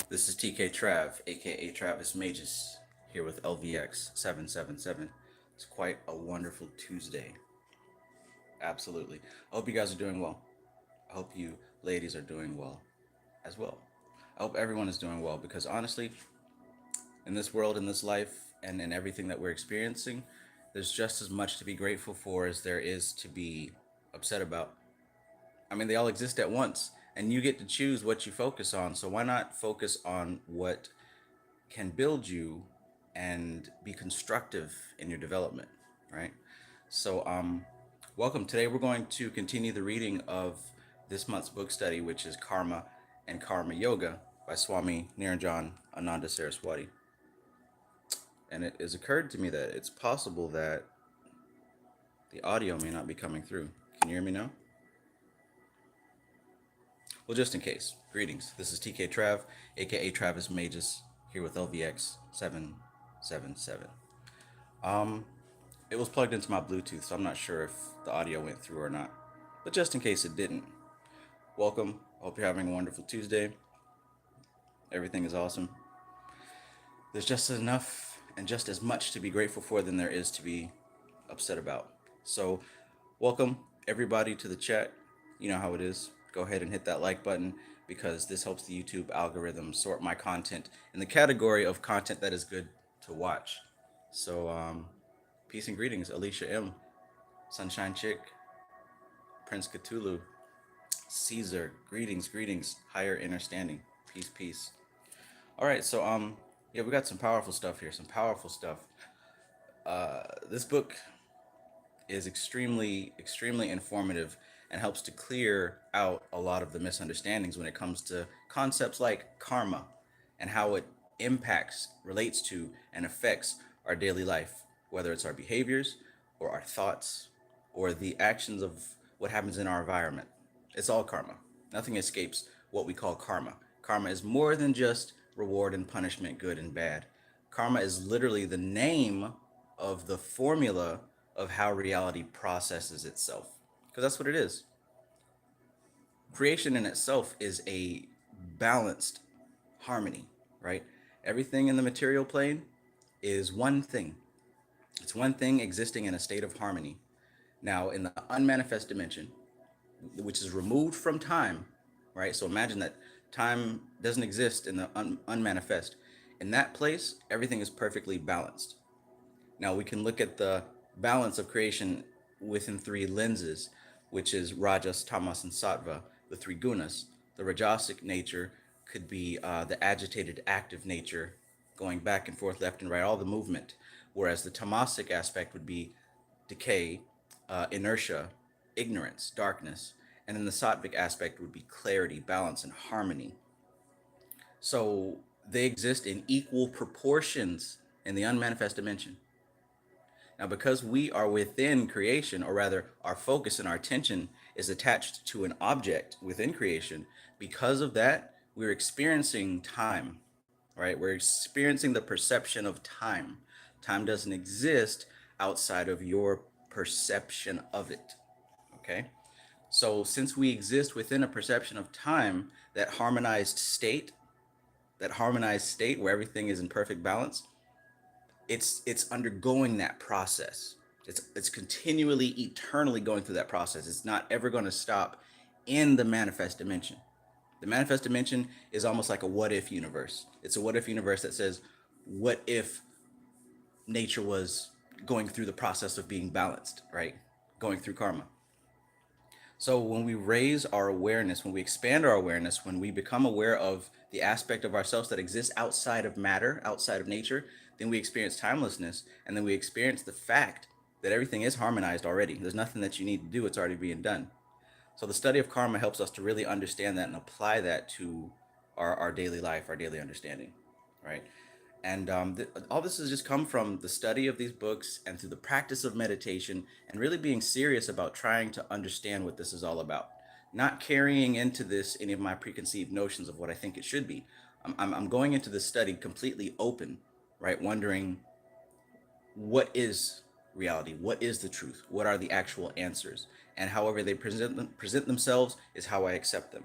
This is TK Trav, aka Travis Magus, here with LVX777. It's quite a wonderful Tuesday. Absolutely. I hope you guys are doing well. I hope you ladies are doing well as well. I hope everyone is doing well because honestly, in this world, in this life, and in everything that we're experiencing, there's just as much to be grateful for as there is to be upset about. I mean, they all exist at once, and you get to choose what you focus on. So why not focus on what can build you and be constructive in your development, right? So, welcome. Today we're going to continue the reading of this month's book study, which is Karma and Karma Yoga by Swami Niranjan Ananda Saraswati. And it has occurred to me that it's possible that the audio may not be coming through. Can you hear me now? Well, just in case, greetings. This is TK Trav, aka Travis Magus, here with LVX777. Um, it was plugged into my Bluetooth, so I'm not sure if the audio went through or not. But just in case it didn't, welcome. Hope you're having a wonderful Tuesday. Everything is awesome. There's just enough and just as much to be grateful for than there is to be upset about. So, welcome everybody to the chat. You know how it is. Go ahead and hit that like button because this helps the YouTube algorithm sort my content in the category of content that is good to watch. So, peace and greetings, Alicia M, Sunshine Chick, Prince Cthulhu, Caesar. Greetings, greetings, higher understanding. Peace, peace. All right, so yeah, we got some powerful stuff here. Some powerful stuff. This book is extremely informative and helps to clear out a lot of the misunderstandings when it comes to concepts like karma and how it impacts, relates to, and affects our daily life, whether it's our behaviors or our thoughts or the actions of what happens in our environment. It's all karma. Nothing escapes what we call karma. Karma is more than just reward and punishment, good and bad. Karma is literally the name of the formula of how reality processes itself. Because that's what it is. Creation in itself is a balanced harmony, right? Everything in the material plane is one thing. It's one thing existing in a state of harmony. Now, in the unmanifest dimension, which is removed from time, right? So imagine that time doesn't exist in the unmanifest. In that place, everything is perfectly balanced. Now we can look at the balance of creation within three lenses, which is Rajas, Tamas, and Sattva, the three gunas. The Rajasic nature could be the agitated, active nature, going back and forth, left and right, all the movement, whereas the Tamasic aspect would be decay, inertia, ignorance, darkness, and then the Sattvic aspect would be clarity, balance, and harmony. So they exist in equal proportions in the unmanifest dimension. Now, because we are within creation, or rather, our focus and our attention is attached to an object within creation, because of that, we're experiencing time, right? We're experiencing the perception of time. Time doesn't exist outside of your perception of it, okay? So, since we exist within a perception of time, that harmonized state where everything is in perfect balance, it's undergoing that process. It's continually, eternally going through that process. It's not ever going to stop in the manifest dimension. The manifest dimension is almost like a what if universe. It's a what if universe that says, what if nature was going through the process of being balanced, right? Going through karma. So when we raise our awareness, when we expand our awareness, when we become aware of the aspect of ourselves that exists outside of matter, outside of nature, then we experience timelessness, and then we experience the fact that everything is harmonized already. There's nothing that you need to do, it's already being done. So the study of karma helps us to really understand that and apply that to our daily life, our daily understanding, right? And all this has just come from the study of these books and through the practice of meditation and really being serious about trying to understand what this is all about. Not carrying into this any of my preconceived notions of what I think it should be. I'm going into this study completely open, right? Wondering what is reality? What is the truth? What are the actual answers? And however they present themselves is how I accept them.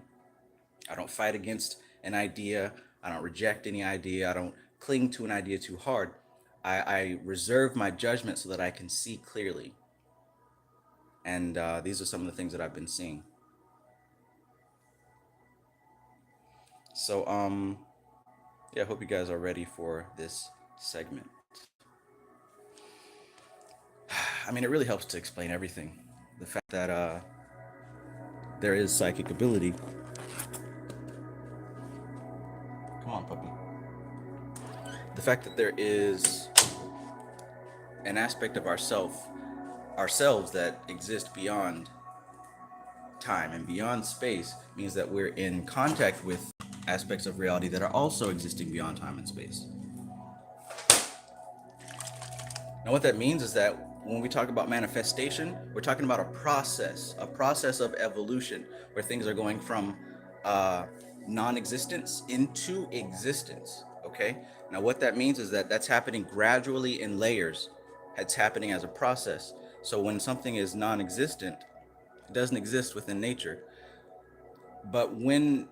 I don't fight against an idea. I don't reject any idea. I don't cling to an idea too hard. I reserve my judgment so that I can see clearly. And these are some of the things that I've been seeing. So, yeah, I hope you guys are ready for this segment. I mean, it really helps to explain everything. The fact that there is psychic ability. Come on, puppy. The fact that there is an aspect of ourselves that exist beyond time and beyond space means that we're in contact with aspects of reality that are also existing beyond time and space. Now, what that means is that when we talk about manifestation, we're talking about a process of evolution where things are going from uh, non existence into existence. Okay? Now, what that means is that that's happening gradually in layers, it's happening as a process. So, when something is non existent, it doesn't exist within nature. But when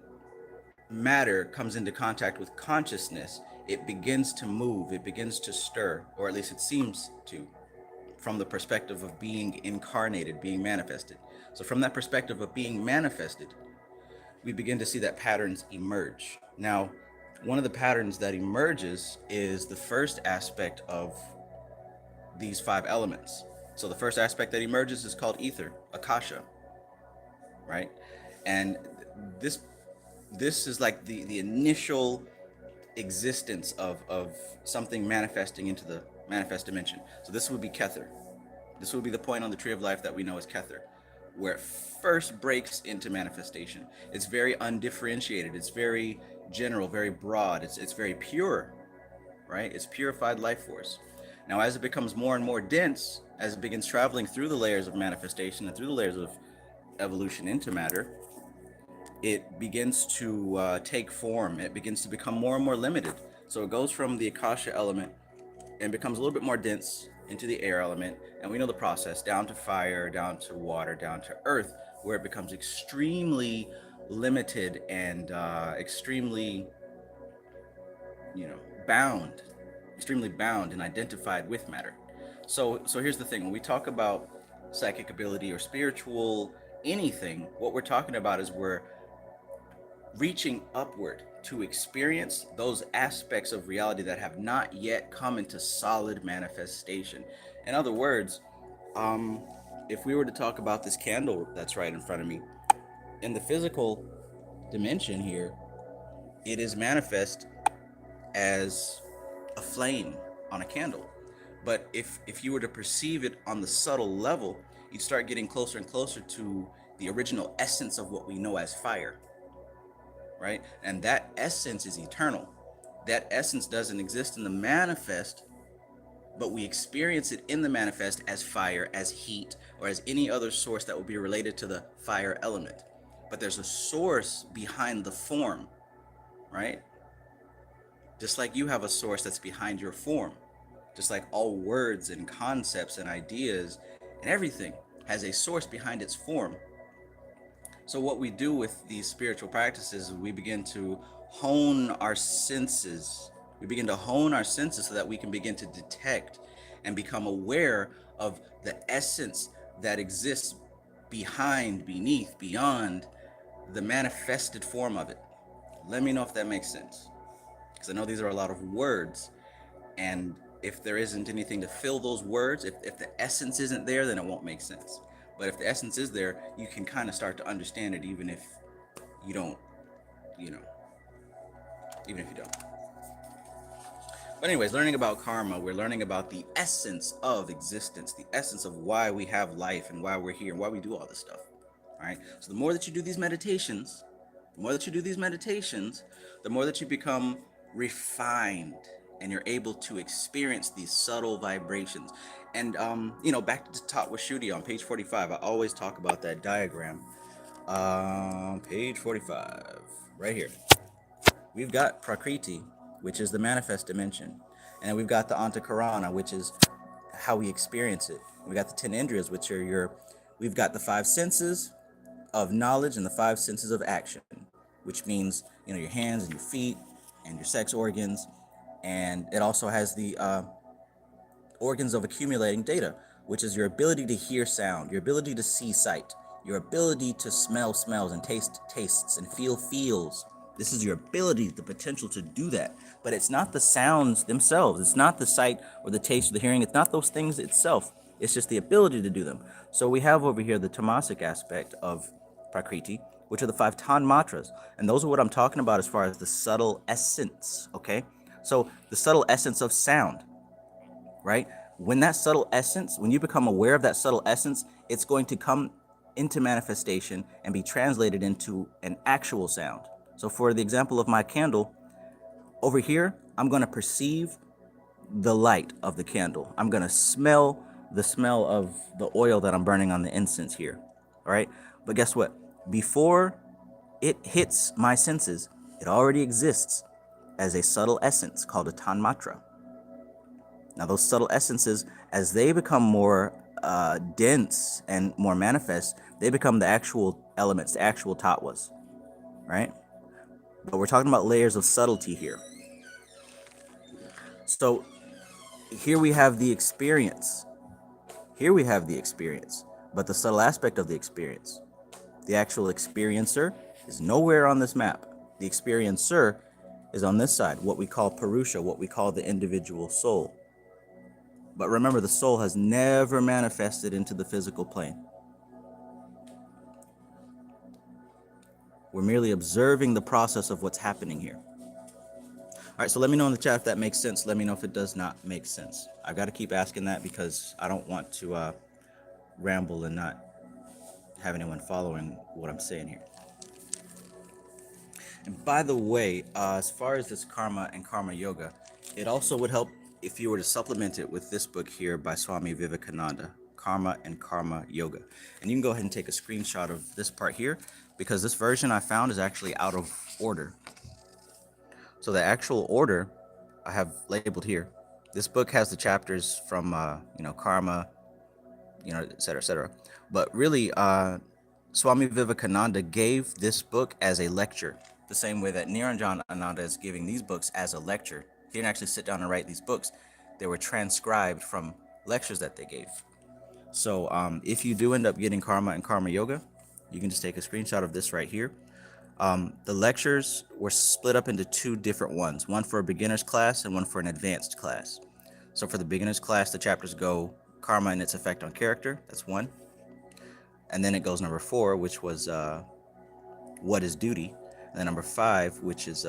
matter comes into contact with consciousness, it begins to move, it begins to stir, or at least it seems to, from the perspective of being incarnated, being manifested. So, from that perspective of being manifested, we begin to see that patterns emerge. Now, one of the patterns that emerges is the first aspect of these five elements. So, the first aspect that emerges is called ether, akasha, right? And this this is like the initial existence of something manifesting into the manifest dimension. So this would be Kether. This would be the point on the tree of life that we know as Kether, where it first breaks into manifestation. It's very undifferentiated. It's very general, very broad. It's very pure, right? It's purified life force. Now, as it becomes more and more dense, as it begins traveling through the layers of manifestation and through the layers of evolution into matter, it begins to take form. It begins to become more and more limited. So it goes from the Akasha element and becomes a little bit more dense into the air element. And we know the process down to fire, down to water, down to earth, where it becomes extremely limited and extremely, you know, bound, extremely bound and identified with matter. So here's the thing: when we talk about psychic ability or spiritual anything, what we're talking about is we're reaching upward to experience those aspects of reality that have not yet come into solid manifestation. In other words, um, if we were to talk about this candle that's right in front of me, in the physical dimension here, it is manifest as a flame on a candle. But if you were to perceive it on the subtle level, you'd start getting closer and closer to the original essence of what we know as fire, right? And that essence is eternal. That essence doesn't exist in the manifest, but we experience it in the manifest as fire, as heat, or as any other source that would be related to the fire element. But there's a source behind the form, right? Just like you have a source that's behind your form, just like all words and concepts and ideas and everything has a source behind its form. So what we do with these spiritual practices is we begin to hone our senses. We begin to hone our senses so that we can begin to detect and become aware of the essence that exists behind, beneath, beyond the manifested form of it. Let me know if that makes sense. Because I know these are a lot of words, and if there isn't anything to fill those words, if the essence isn't there, then it won't make sense. But if the essence is there, you can kind of start to understand it, even if you don't, you know, even if you don't. But anyways, learning about karma, we're learning about the essence of existence, the essence of why we have life and why we're here and why we do all this stuff. All right. So the more that you do these meditations, the more that you become refined and you're able to experience these subtle vibrations. And back to Tot Washuti on page 45, I always talk about that diagram. Page 45, right here. We've got Prakriti, which is the manifest dimension. And then we've got the Antakarana, which is how we experience it. We got the 10 Indriyas, which are we've got the five senses of knowledge and the five senses of action, which means, your hands and your feet and your sex organs, and it also has the organs of accumulating data, which is your ability to hear sound, your ability to see sight, your ability to smell smells and taste tastes and feel feels. This is your ability, the potential to do that. But it's not the sounds themselves. It's not the sight or the taste or the hearing. It's not those things itself. It's just the ability to do them. So we have over here the tamasic aspect of Prakriti, which are the 5 tanmatras. And those are what I'm talking about as far as the subtle essence, okay? So the subtle essence of sound, right? When that subtle essence, when you become aware of that subtle essence, it's going to come into manifestation and be translated into an actual sound. So for the example of my candle, over here, I'm going to perceive the light of the candle. I'm going to smell the smell of the oil that I'm burning on the incense here. All right. But guess what? Before it hits my senses, it already exists as a subtle essence called a tanmatra. Now, those subtle essences, as they become more dense and more manifest, they become the actual elements, the actual tattvas, right? But we're talking about layers of subtlety here. So here we have the experience. Here we have the experience, but the subtle aspect of the experience. The actual experiencer is nowhere on this map. The experiencer is on this side, what we call Purusha, what we call the individual soul. But remember, the soul has never manifested into the physical plane. We're merely observing the process of what's happening here. All right, so let me know in the chat if that makes sense. Let me know if it does not make sense. I've got to keep asking that because I don't want to ramble and not have anyone following what I'm saying here. And by the way, as far as this karma and karma yoga, it also would help if you were to supplement it with this book here by Swami Vivekananda, Karma and Karma Yoga. And you can go ahead and take a screenshot of this part here because this version I found is actually out of order. So the actual order I have labeled here. This book has the chapters from, karma, et cetera, et cetera. But really, Swami Vivekananda gave this book as a lecture, the same way that Niranjan Ananda is giving these books as a lecture. He didn't actually sit down and write these books. They were transcribed from lectures that they gave. So if you do end up getting Karma and Karma Yoga, you can just take a screenshot of this right here. The lectures were split up into 2 different ones, one for a beginner's class and one for an advanced class. So for the beginner's class, the chapters go karma and its effect on character. That's 1. And then it goes number 4, which was what is duty. And then number 5, which is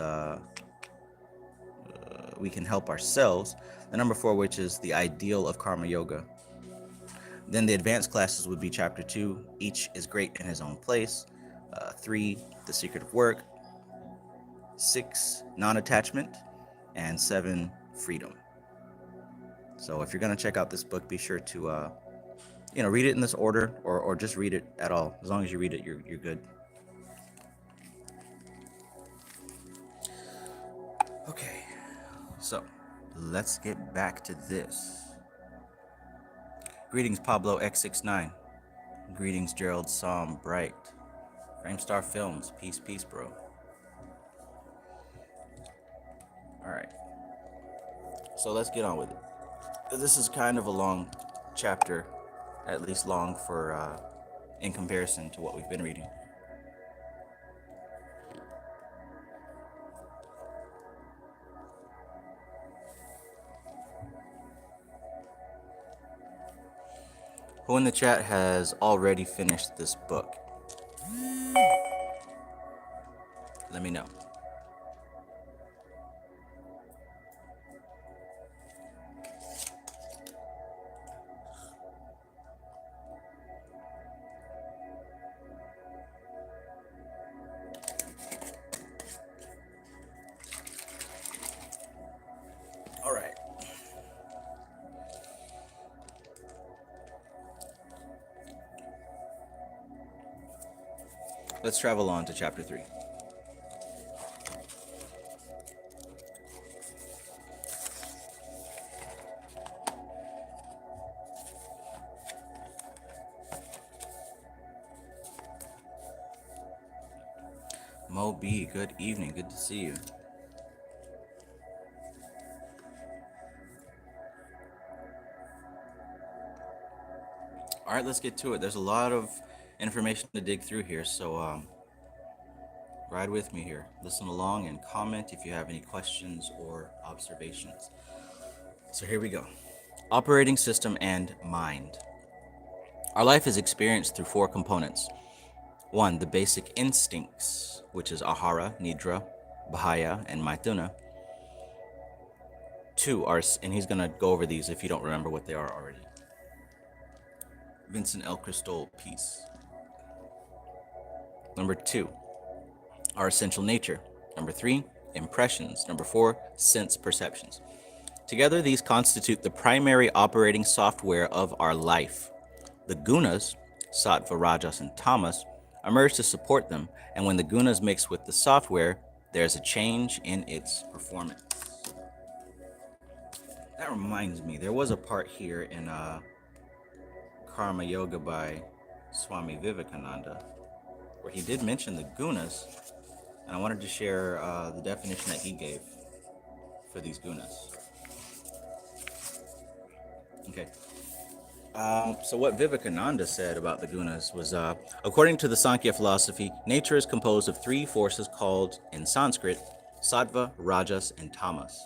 we can help ourselves. And number 4, which is the ideal of karma yoga. Then the advanced classes would be chapter 2. Each is great in his own place. 3, the secret of work. 6, non-attachment. And 7, freedom. So if you're going to check out this book, be sure to read it in this order or just read it at all. As long as you read it, you're good. Okay, so let's get back to this. Greetings, Pablo X69. Greetings, Gerald Psalm Bright. Framestar Films. Peace, peace, bro. All right. So let's get on with it. This is kind of a long chapter, at least long for in comparison to what we've been reading. Who in the chat has already finished this book? Let me know. All right. Let's travel on to chapter 3. Mo B, good evening. Good to see you. All right, let's get to it. There's a lot of information to dig through here, so ride with me here. Listen along and comment if you have any questions or observations. So here we go. Operating system and mind. Our life is experienced through four components. One, the basic instincts, which is ahara, nidra, bahaya, and maithuna. Two are, and he's going to go over these if you don't remember what they are already. Vincent L. Crystal, peace. Number two, our essential nature. Number three, impressions. Number four, sense perceptions. Together, these constitute the primary operating software of our life. The gunas, sattva, rajas, and tamas, emerge to support them, and when the gunas mix with the software, there's a change in its performance. That reminds me, there was a part here in Karma Yoga by Swami Vivekananda where he did mention the gunas, and I wanted to share the definition that he gave for these gunas. Okay. So what Vivekananda said about the gunas was, according to the Sankhya philosophy, nature is composed of three forces called, in Sanskrit, sattva, rajas, and tamas.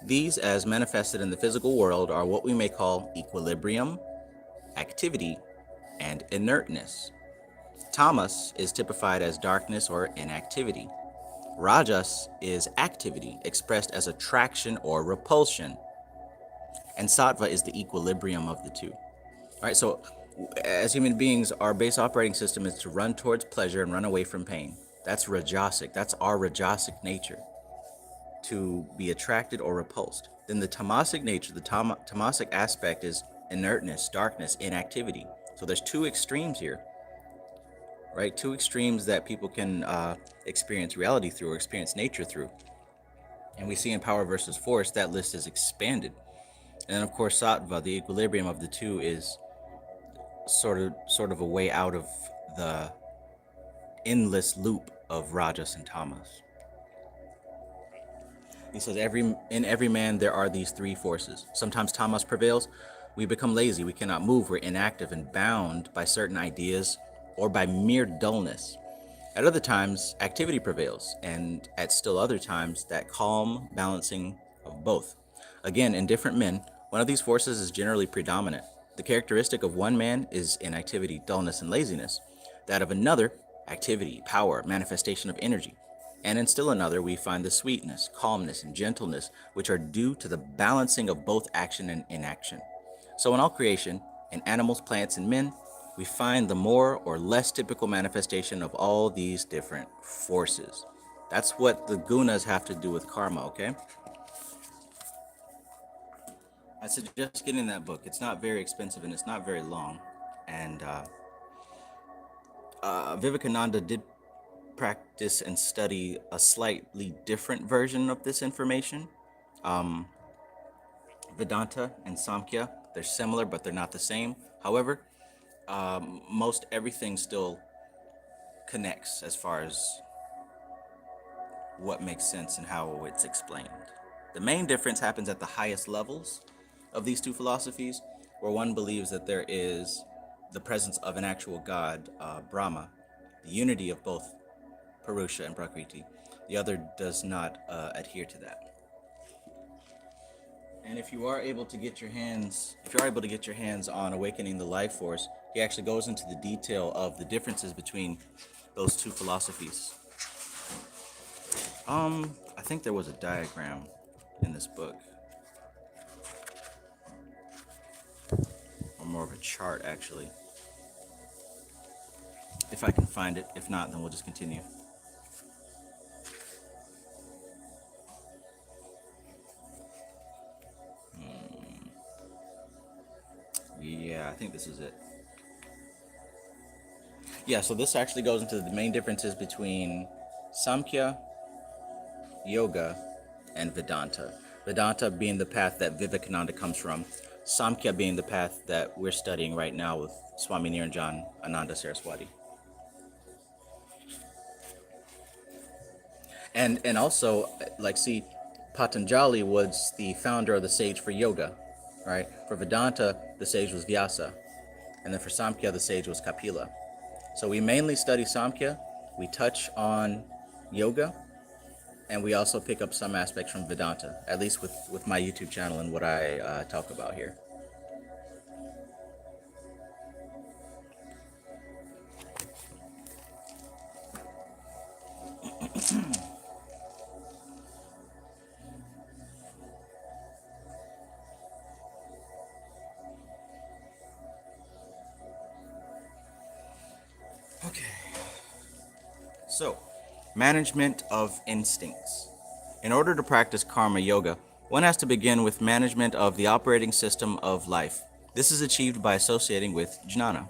These, as manifested in the physical world, are what we may call equilibrium, activity, and inertness. Tamas is typified as darkness or inactivity. Rajas is activity, expressed as attraction or repulsion. And sattva is the equilibrium of the two. All right, so as human beings, our base operating system is to run towards pleasure and run away from pain. That's rajasic. That's our rajasic nature, to be attracted or repulsed. Then the tamasic nature, the tamasic aspect is inertness, darkness, inactivity. So there's two extremes here, right? Two extremes that people can experience reality through or experience nature through. And we see in Power versus Force, that list is expanded. And then of course, sattva, the equilibrium of the two, is sort of a way out of the endless loop of rajas and tamas. He says, in every man there are these three forces. Sometimes tamas prevails. We become lazy. We cannot move. We're inactive and bound by certain ideas or by mere dullness. At other times, activity prevails, and at still other times, that calm balancing of both. Again, in different men, one of these forces is generally predominant. The characteristic of one man is inactivity, dullness, and laziness. That of another, activity, power, manifestation of energy. And in still another, we find the sweetness, calmness, and gentleness, which are due to the balancing of both action and inaction. So in all creation, in animals, plants, and men, we find the more or less typical manifestation of all these different forces. That's what the gunas have to do with karma, okay? I suggest getting that book. It's not very expensive and it's not very long. And Vivekananda did practice and study a slightly different version of this information. Vedanta and Samkhya, they're similar, but they're not the same. However, most everything still connects as far as what makes sense and how it's explained. The main difference happens at the highest levels of these two philosophies, where one believes that there is the presence of an actual God, Brahma, the unity of both Purusha and Prakriti. The other does not adhere to that. And if you are able to get your hands on Awakening the Life Force, he actually goes into the detail of the differences between those two philosophies. I think there was a diagram in this book, or more of a chart, actually. If I can find it. If not, then we'll just continue. Yeah, I think this is it. Yeah, so this actually goes into the main differences between Samkhya, Yoga, and Vedanta. Vedanta being the path that Vivekananda comes from, Samkhya being the path that we're studying right now with Swami Niranjan Ananda Saraswati. And also, like, see, Patanjali was the founder of the sage for yoga, right? For Vedanta, the sage was Vyasa. And then for Samkhya, the sage was Kapila. So we mainly study Samkhya, we touch on yoga, and we also pick up some aspects from Vedanta, at least with my YouTube channel and what I talk about here. Okay. So, management of instincts. In order to practice karma yoga, one has to begin with management of the operating system of life. This is achieved by associating with jnana.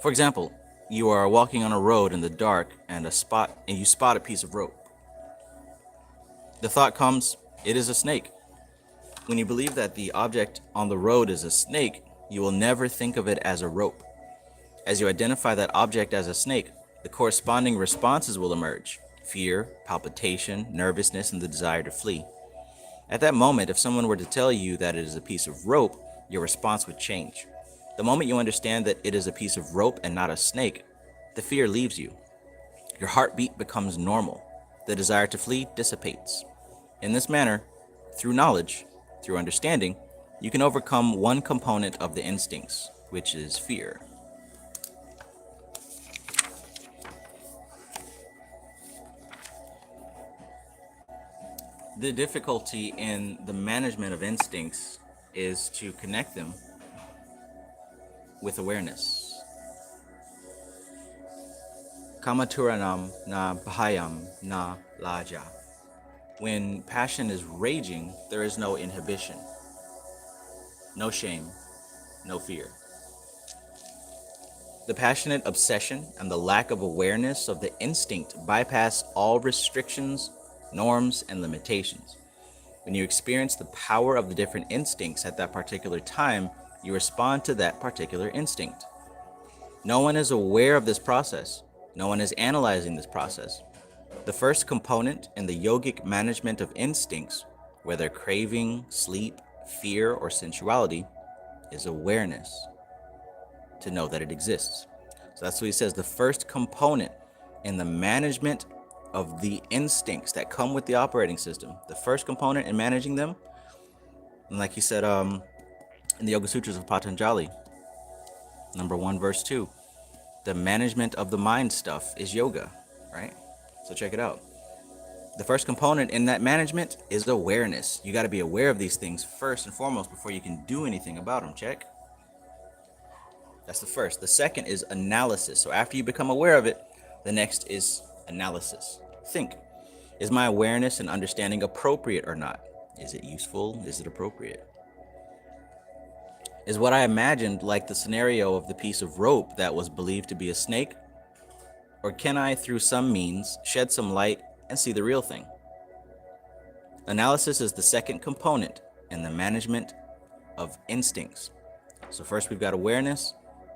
For example, you are walking on a road in the dark and you spot a piece of rope. The thought comes, it is a snake. When you believe that the object on the road is a snake, you will never think of it as a rope. As you identify that object as a snake, the corresponding responses will emerge: fear, palpitation, nervousness, and the desire to flee. At that moment, if someone were to tell you that it is a piece of rope, your response would change. The moment you understand that it is a piece of rope and not a snake, the fear leaves you. Your heartbeat becomes normal. The desire to flee dissipates. In this manner, through knowledge, through understanding, you can overcome one component of the instincts, which is fear. The difficulty in the management of instincts is to connect them with awareness. Kamaturanam na bhayam na laja. When passion is raging, there is no inhibition, no shame, no fear. The passionate obsession and the lack of awareness of the instinct bypass all restrictions, norms, and limitations. When you experience the power of the different instincts at that particular time, you respond to that particular instinct. No one is aware of this process. No one is analyzing this process. The first component in the yogic management of instincts, whether craving, sleep, fear, or sensuality, is awareness, to know that it exists. So that's what he says. The first component in the management of the instincts that come with the operating system, the first component in managing them, and like he said in the Yoga Sutras of Patanjali, number 1, verse 2, the management of the mind stuff is yoga, right? So check it out. The first component in that management is awareness. You got to be aware of these things first and foremost before you can do anything about them. Check. That's the first. The second is analysis. So after you become aware of it, the next is analysis. Think. Is my awareness and understanding appropriate or not? Is it useful? Is it appropriate? Is what I imagined like the scenario of the piece of rope that was believed to be a snake? Or can I, through some means, shed some light and see the real thing? Analysis is the second component in the management of instincts. So first we've got awareness.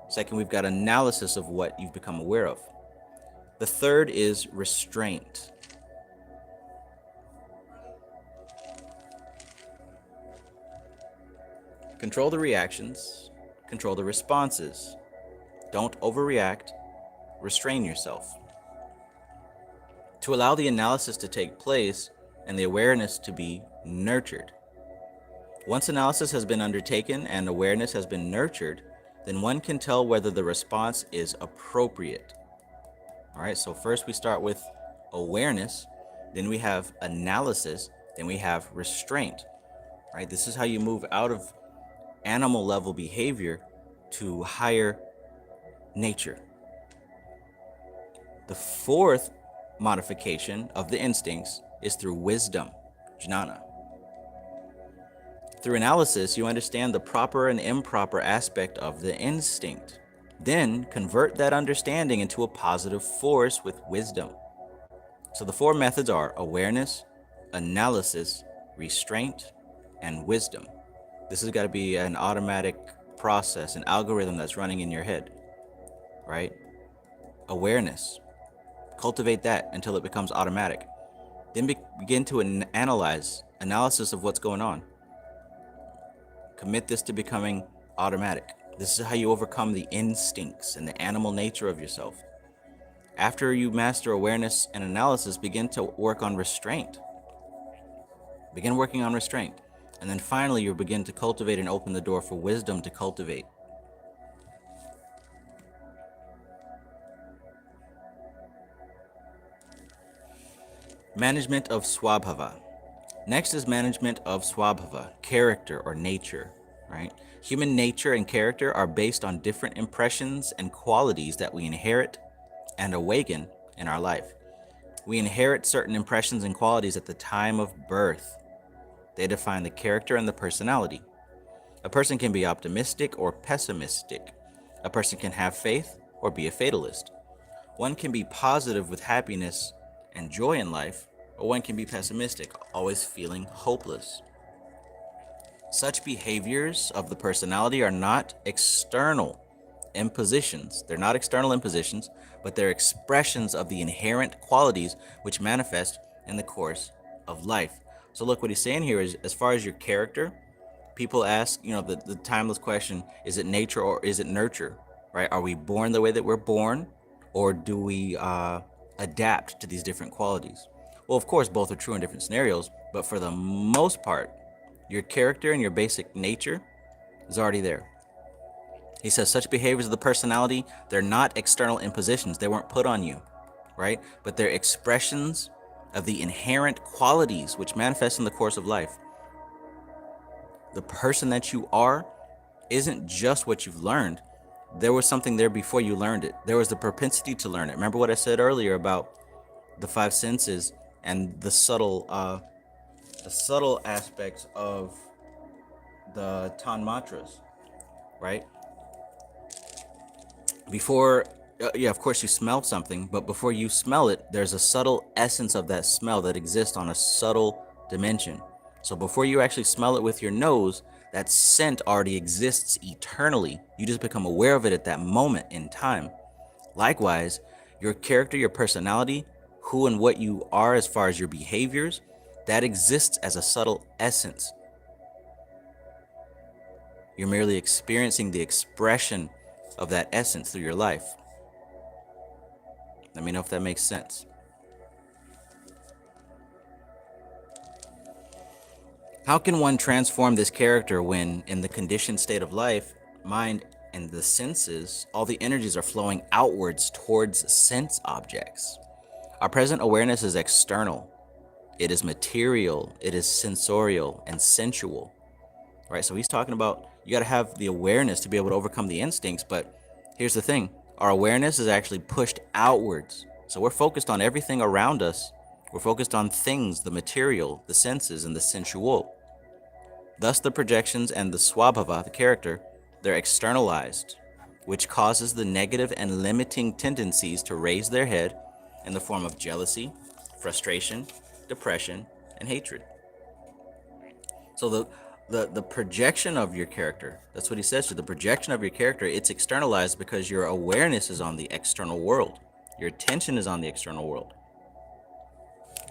Second, we've got analysis of what you've become aware of. The third is restraint. Control the reactions, control the responses. Don't overreact. Restrain yourself. To allow the analysis to take place and the awareness to be nurtured. Once analysis has been undertaken and awareness has been nurtured, then one can tell whether the response is appropriate. All right, so first we start with awareness, then we have analysis, then we have restraint. All right, this is how you move out of animal level behavior to higher nature. The fourth modification of the instincts is through wisdom, jnana. Through analysis, you understand the proper and improper aspect of the instinct. Then convert that understanding into a positive force with wisdom. So the four methods are awareness, analysis, restraint, and wisdom. This has got to be an automatic process, an algorithm that's running in your head, right? Awareness. Cultivate that until it becomes automatic. Then begin to analysis of what's going on. Commit this to becoming automatic. This is how you overcome the instincts and the animal nature of yourself. After you master awareness and analysis, begin to work on restraint. Begin working on restraint. And then finally, you'll begin to cultivate and open the door for wisdom to cultivate. Management of Swabhava. Next is management of Swabhava, character or nature, right? Human nature and character are based on different impressions and qualities that we inherit and awaken in our life. We inherit certain impressions and qualities at the time of birth. They define the character and the personality. A person can be optimistic or pessimistic. A person can have faith or be a fatalist. One can be positive with happiness and joy in life, or one can be pessimistic, always feeling hopeless. Such behaviors of the personality are not external impositions. They're not external impositions, but they're expressions of the inherent qualities which manifest in the course of life. So look, what he's saying here is, as far as your character, people ask, the timeless question, is it nature or is it nurture, right? Are we born the way that we're born, or do we adapt to these different qualities? Well, of course, both are true in different scenarios, but for the most part, your character and your basic nature is already there. He says such behaviors of the personality, they're not external impositions. They weren't put on you, right? But they're expressions of the inherent qualities which manifest in the course of life. The person that you are isn't just what you've learned. There was something there before you learned it. There was the propensity to learn it. Remember what I said earlier about the five senses and the subtle aspects of the tanmatras, right? Before, of course you smelled something, but before you smell it, there's a subtle essence of that smell that exists on a subtle dimension. So before you actually smell it with your nose, that scent already exists eternally. You just become aware of it at that moment in time. Likewise, your character, your personality, who and what you are as far as your behaviors, that exists as a subtle essence. You're merely experiencing the expression of that essence through your life. Let me know if that makes sense. How can one transform this character when, in the conditioned state of life, mind and the senses, all the energies are flowing outwards towards sense objects? Our present awareness is external. It is material, it is sensorial and sensual, right? So he's talking about you got to have the awareness to be able to overcome the instincts. But here's the thing, our awareness is actually pushed outwards. So we're focused on everything around us. We're focused on things, the material, the senses, and the sensual. Thus the projections and the swabhava, the character, they're externalized, which causes the negative and limiting tendencies to raise their head in the form of jealousy, frustration, depression, and hatred. So the projection of your character, that's what he says to the projection of your character, it's externalized because your awareness is on the external world. Your attention is on the external world.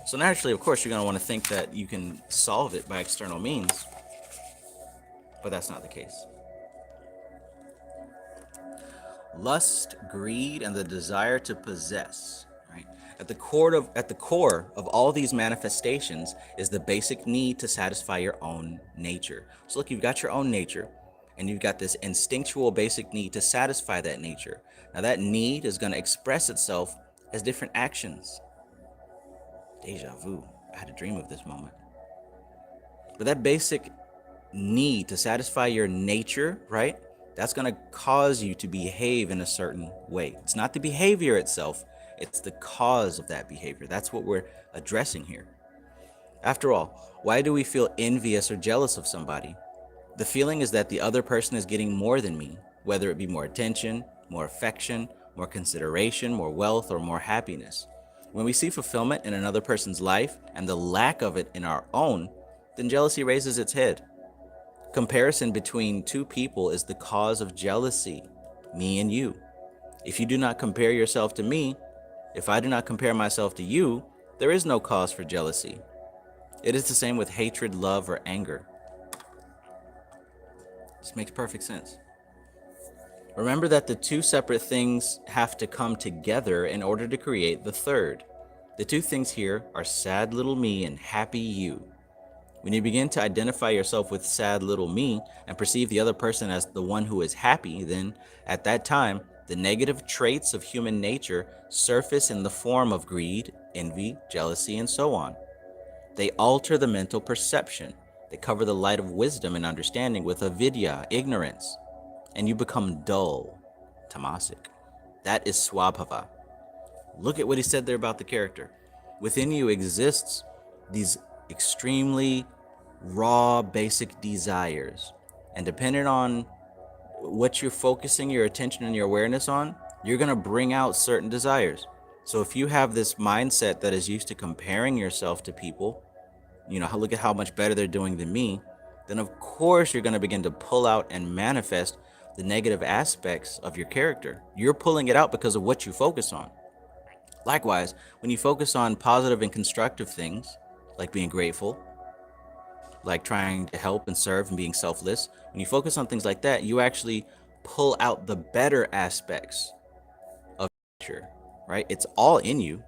So naturally, of course, you're going to want to think that you can solve it by external means, but that's not the case. Lust, greed, and the desire to possess, right? At the core of all these manifestations is the basic need to satisfy your own nature. So look, you've got your own nature, and you've got this instinctual basic need to satisfy that nature. Now that need is going to express itself as different actions. Deja vu. I had a dream of this moment. But that basic need to satisfy your nature, right? That's going to cause you to behave in a certain way. It's not the behavior itself, it's the cause of that behavior. That's what we're addressing here. After all, why do we feel envious or jealous of somebody? The feeling is that the other person is getting more than me, whether it be more attention, more affection, more consideration, more wealth, or more happiness. When we see fulfillment in another person's life and the lack of it in our own, then jealousy raises its head. Comparison between two people is the cause of jealousy, me and you. If you do not compare yourself to me, if I do not compare myself to you, there is no cause for jealousy. It is the same with hatred, love, or anger. This makes perfect sense. Remember that the two separate things have to come together in order to create the third. The two things here are sad little me and happy you. When you begin to identify yourself with sad little me and perceive the other person as the one who is happy, then at that time, the negative traits of human nature surface in the form of greed, envy, jealousy, and so on. They alter the mental perception. They cover the light of wisdom and understanding with avidya, ignorance, and you become dull, tamasic. That is swabhava. Look at what he said there about the character. Within you exists these extremely raw, basic desires. And depending on what you're focusing your attention and your awareness on, you're going to bring out certain desires. So if you have this mindset that is used to comparing yourself to people, look at how much better they're doing than me, then of course you're going to begin to pull out and manifest the negative aspects of your character. You're pulling it out because of what you focus on. Likewise, when you focus on positive and constructive things, like being grateful, like trying to help and serve and being selfless, when you focus on things like that, you actually pull out the better aspects of nature, right? It's all in you,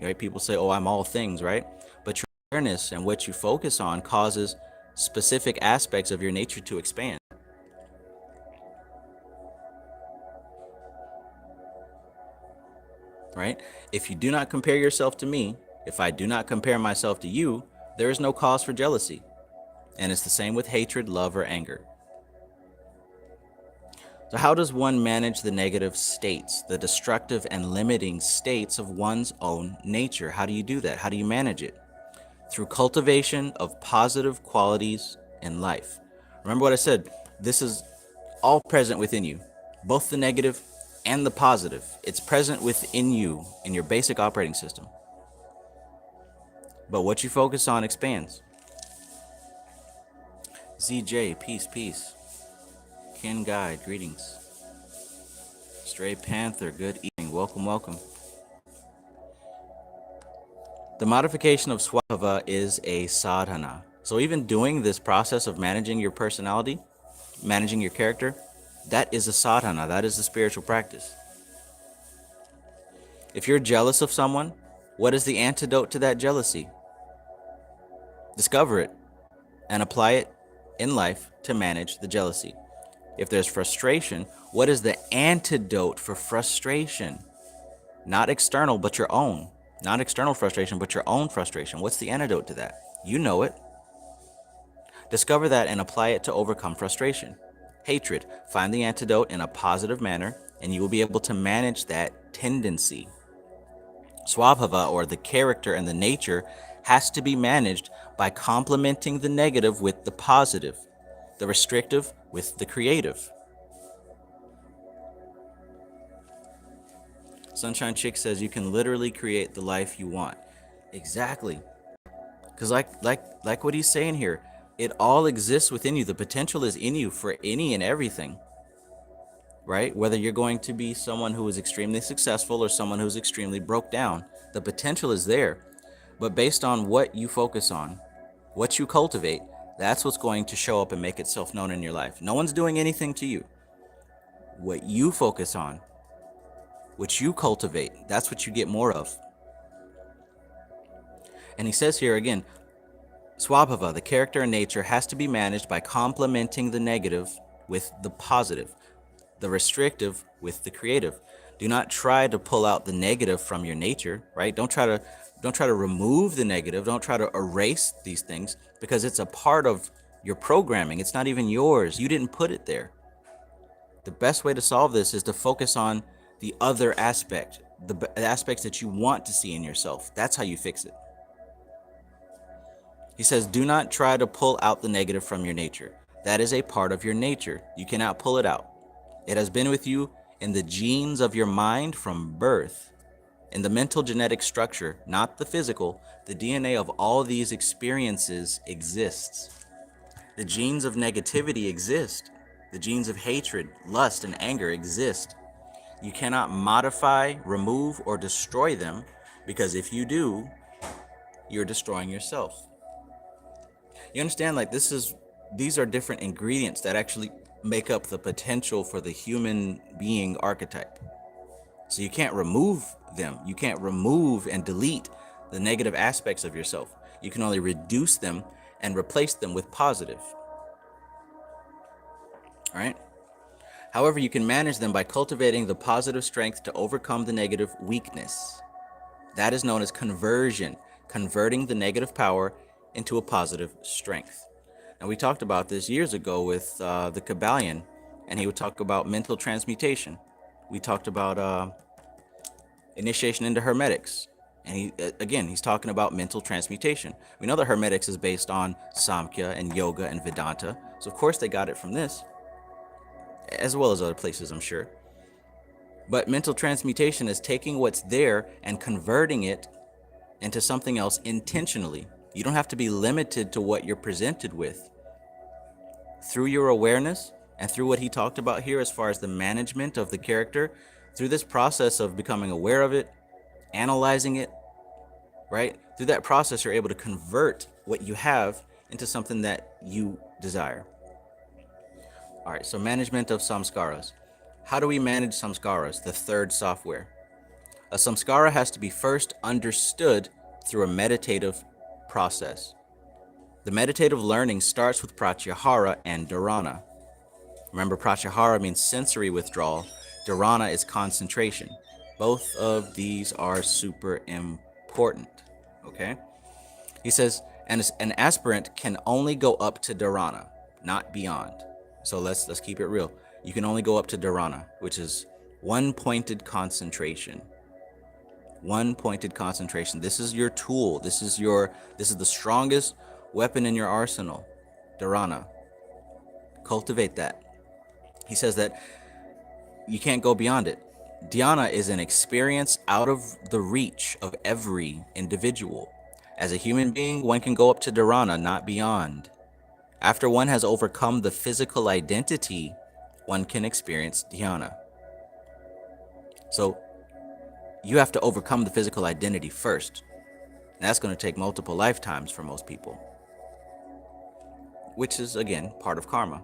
right? People say, oh, I'm all things, right? But your awareness and what you focus on causes specific aspects of your nature to expand. Right? If you do not compare yourself to me, if I do not compare myself to you, there is no cause for jealousy. And it's the same with hatred, love, or anger. So how does one manage the negative states, the destructive and limiting states of one's own nature? How do you do that? How do you manage it? Through cultivation of positive qualities in life. Remember what I said, this is all present within you, both the negative and the positive. It's present within you in your basic operating system. But what you focus on expands. ZJ, peace, peace. Ken Guide, greetings. Stray Panther, good evening. Welcome, welcome. The modification of swabhava is a sadhana. So even doing this process of managing your personality, managing your character, that is a sadhana. That is a spiritual practice. If you're jealous of someone, what is the antidote to that jealousy? Discover it and apply it in life to manage the jealousy. If there's frustration, what is the antidote for frustration? Not external, but your own. Not external frustration, but your own frustration. What's the antidote to that? You know it. Discover that and apply it to overcome frustration. Hatred, find the antidote in a positive manner, and you will be able to manage that tendency. Swabhava, or the character and the nature, has to be managed by complementing the negative with the positive, the restrictive with the creative. Sunshine Chick says you can literally create the life you want. Exactly. Because like what he's saying here, it all exists within you. The potential is in you for any and everything. Right? Whether you're going to be someone who is extremely successful or someone who's extremely broke down, the potential is there. But based on what you focus on, what you cultivate, that's what's going to show up and make itself known in your life. No one's doing anything to you. What you focus on, what you cultivate, that's what you get more of. And he says here again, swabhava, the character and nature, has to be managed by complementing the negative with the positive, the restrictive with the creative. Do not try to pull out the negative from your nature, right? Don't try to remove the negative. Don't try to erase these things, because it's a part of your programming. It's not even yours. You didn't put it there. The best way to solve this is to focus on the other aspect, the aspects that you want to see in yourself. That's how you fix it. He says, do not try to pull out the negative from your nature. That is a part of your nature. You cannot pull it out. It has been with you in the genes of your mind from birth. In the mental genetic structure, not the physical, the DNA of all these experiences exists. The genes of negativity exist. The genes of hatred, lust, and anger exist. You cannot modify, remove, or destroy them, because if you do, you're destroying yourself. You understand, like, these are different ingredients that actually make up the potential for the human being archetype. So you can't remove them. You can't remove and delete the negative aspects of yourself. You can only reduce them and replace them with positive. All right? However, you can manage them by cultivating the positive strength to overcome the negative weakness. That is known as conversion, converting the negative power into a positive strength. And we talked about this years ago with the Kabbalion, and he would talk about mental transmutation. We talked about initiation into Hermetics. And he's talking about mental transmutation. We know that Hermetics is based on Samkhya and Yoga and Vedanta. So, of course, they got it from this, as well as other places, I'm sure. But mental transmutation is taking what's there and converting it into something else intentionally. You don't have to be limited to what you're presented with. Through your awareness and through what he talked about here as far as the management of the character, through this process of becoming aware of it, analyzing it, right? Through that process, you're able to convert what you have into something that you desire. All right, so management of samskaras. How do we manage samskaras, the third software? A samskara has to be first understood through a meditative process. The meditative learning starts with pratyahara and dharana. Remember, pratyahara means sensory withdrawal. Dharana is concentration. Both of these are super important, okay? He says, an aspirant can only go up to dharana, not beyond. So let's keep it real. You can only go up to dharana, which is one-pointed concentration. One-pointed concentration. This is your tool. This is the strongest weapon in your arsenal. Dharana. Cultivate that. He says that you can't go beyond it. Dhyana is an experience out of the reach of every individual. As a human being, one can go up to dharana, not beyond. After one has overcome the physical identity, one can experience dhyana. So you have to overcome the physical identity first. And that's going to take multiple lifetimes for most people, which is, again, part of karma.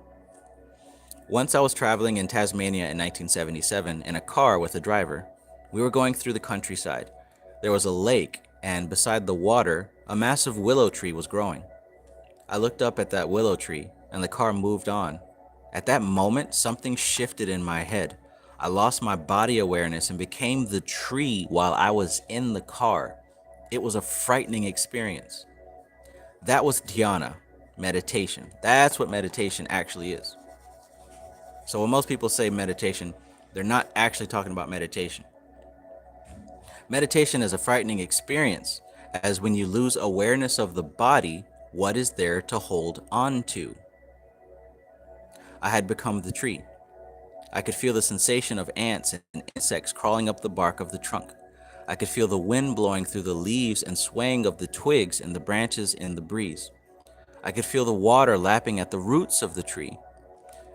Once I was traveling in Tasmania in 1977 in a car with a driver. We were going through the countryside. There was a lake, and beside the water, a massive willow tree was growing. I looked up at that willow tree, and the car moved on. At that moment, something shifted in my head. I lost my body awareness and became the tree while I was in the car. It was a frightening experience. That was dhyana, meditation. That's what meditation actually is. So when most people say meditation, they're not actually talking about meditation. Meditation is a frightening experience, as when you lose awareness of the body, what is there to hold on to? I had become the tree. I could feel the sensation of ants and insects crawling up the bark of the trunk. I could feel the wind blowing through the leaves and swaying of the twigs and the branches in the breeze. I could feel the water lapping at the roots of the tree.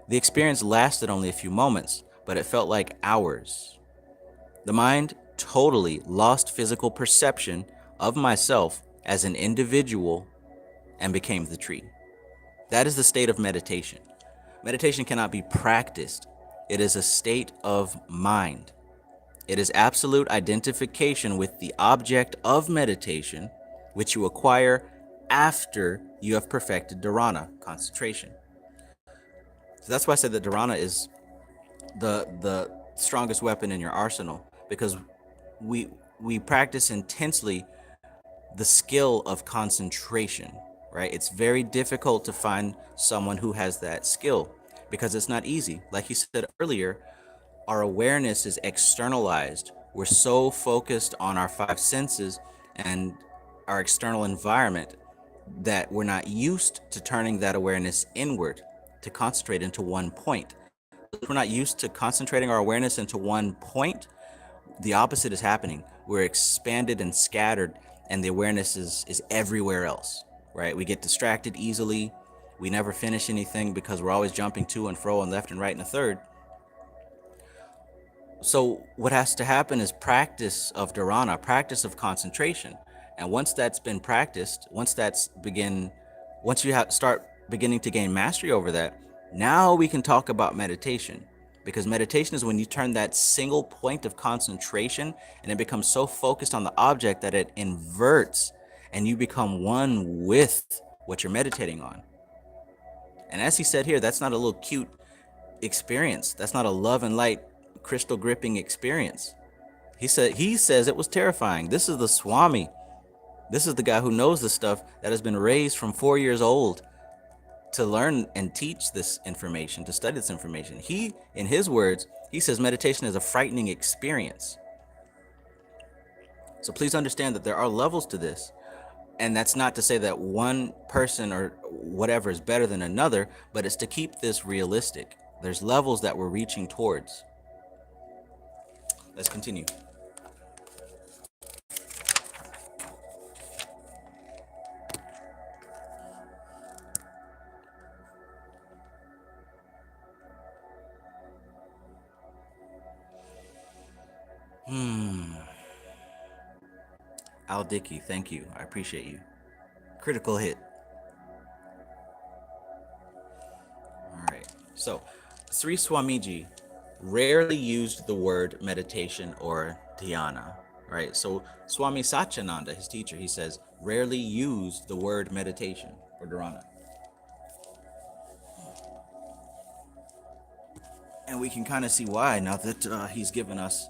The experience lasted only a few moments, but it felt like hours. The mind totally lost physical perception of myself as an individual and became the tree. That is the state of meditation. Meditation cannot be practiced. It is a state of mind. It is absolute identification with the object of meditation, which you acquire after you have perfected dharana, concentration. So that's why I said that dharana is the strongest weapon in your arsenal, because we practice intensely the skill of concentration, right? It's very difficult to find someone who has that skill because it's not easy. Like you said earlier, our awareness is externalized. We're so focused on our five senses and our external environment that we're not used to turning that awareness inward to concentrate into one point. If we're not used to concentrating our awareness into one point, the opposite is happening. We're expanded and scattered, and the awareness is everywhere else, right? We get distracted easily. We never finish anything because we're always jumping to and fro and left and right and a third. So what has to happen is practice of dharana, practice of concentration. And once that's been practiced, once you start beginning to gain mastery over that, Now we can talk about meditation, because meditation is when you turn that single point of concentration and it becomes so focused on the object that it inverts and you become one with what you're meditating on. And as he said here, that's not a little cute experience. That's not a love and light crystal gripping experience. He says it was terrifying. This is the Swami. This is the guy who knows the stuff, that has been raised from 4 years old to learn and teach this information, to study this information. He, in his words, he says meditation is a frightening experience. So please understand that there are levels to this. And that's not to say that one person or whatever is better than another, but it's to keep this realistic. There's levels that we're reaching towards. Let's continue. Al Dickey, thank you. I appreciate you. Critical hit. All right. So, Sri Swamiji rarely used the word meditation or dhyana, right? So, Swami Satyananda, his teacher, he says, rarely used the word meditation or dhyana. And we can kind of see why now that he's given us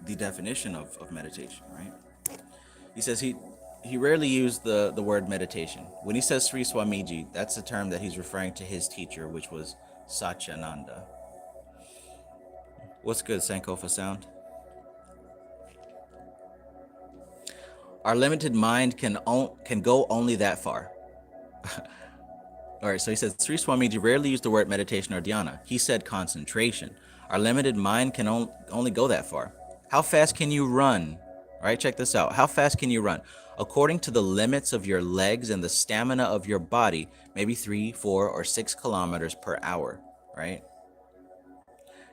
the definition of meditation, right? He says he rarely used the word meditation. When he says Sri Swamiji, that's a term that he's referring to his teacher, which was Satyananda. What's good, Sankofa Sound? Our limited mind can go only that far. All right, so he said Sri Swamiji rarely used the word meditation or dhyana. He said concentration. Our limited mind can only go that far. How fast can you run? All right, check this out. How fast can you run? According to the limits of your legs and the stamina of your body, maybe 3, 4, or 6 kilometers per hour, right?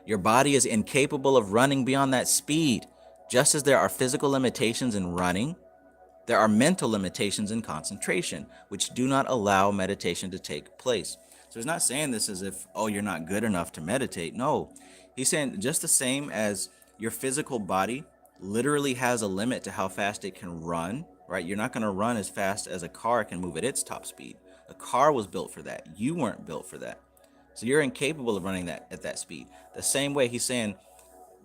Your body is incapable of running beyond that speed. Just as there are physical limitations in running, there are mental limitations in concentration, which do not allow meditation to take place. So he's not saying this as if, oh, you're not good enough to meditate. No, he's saying just the same as your physical body literally has a limit to how fast it can run, right? You're not going to run as fast as a car can move at its top speed. A car was built for that. You weren't built for that. So you're incapable of running that at that speed. The same way he's saying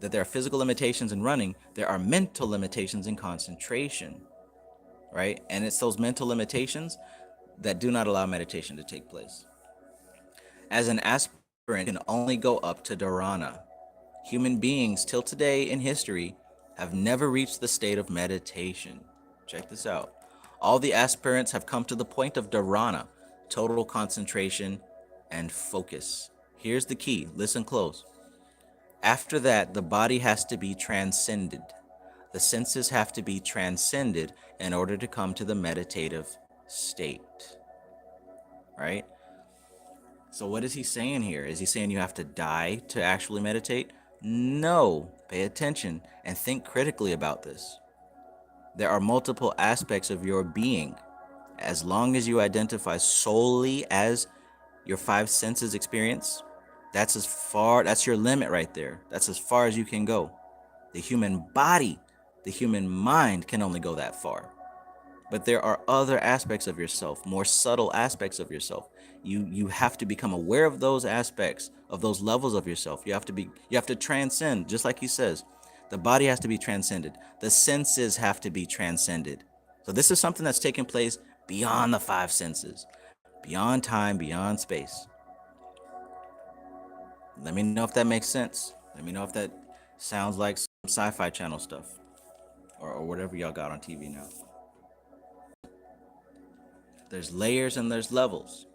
that there are physical limitations in running, there are mental limitations in concentration, right? And it's those mental limitations that do not allow meditation to take place. As an aspirant can only go up to dharana. Human beings till today in history have never reached the state of meditation. Check this out. All the aspirants have come to the point of dharana, total concentration and focus. Here's the key. Listen close. After that, the body has to be transcended. The senses have to be transcended in order to come to the meditative state. Right? So what is he saying here? Is he saying you have to die to actually meditate? No. Pay attention and think critically about this. There are multiple aspects of your being. As long as you identify solely as your 5 senses experience, that's your limit right there. That's as far as you can go. The human body, the human mind can only go that far. But there are other aspects of yourself, more subtle aspects of yourself. You have to become aware of those aspects, of those levels of yourself. You have to transcend, just like he says. The body has to be transcended. The senses have to be transcended. So this is something that's taking place beyond the 5 senses, beyond time, beyond space. Let me know if that makes sense. Let me know if that sounds like some sci-fi channel stuff or whatever y'all got on TV now. There's layers and there's levels.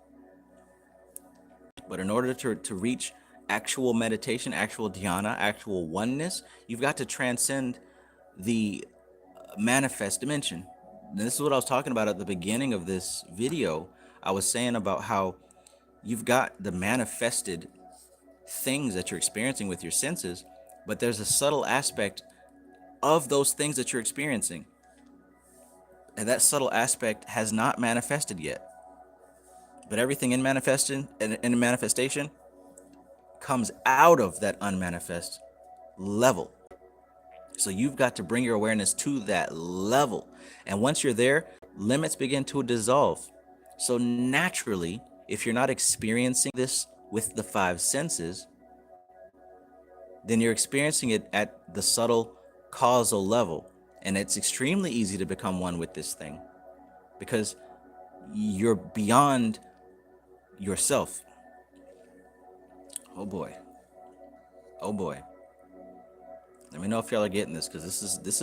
But in order to reach actual meditation, actual dhyana, actual oneness, you've got to transcend the manifest dimension. And this is what I was talking about at the beginning of this video. I was saying about how you've got the manifested things that you're experiencing with your senses, but there's a subtle aspect of those things that you're experiencing. And that subtle aspect has not manifested yet. But everything in manifestation comes out of that unmanifest level. So you've got to bring your awareness to that level. And once you're there, limits begin to dissolve. So naturally, if you're not experiencing this with the five senses, then you're experiencing it at the subtle causal level. And it's extremely easy to become one with this thing because you're beyond yourself. Oh boy. Oh boy. Let me know if y'all are getting this, because this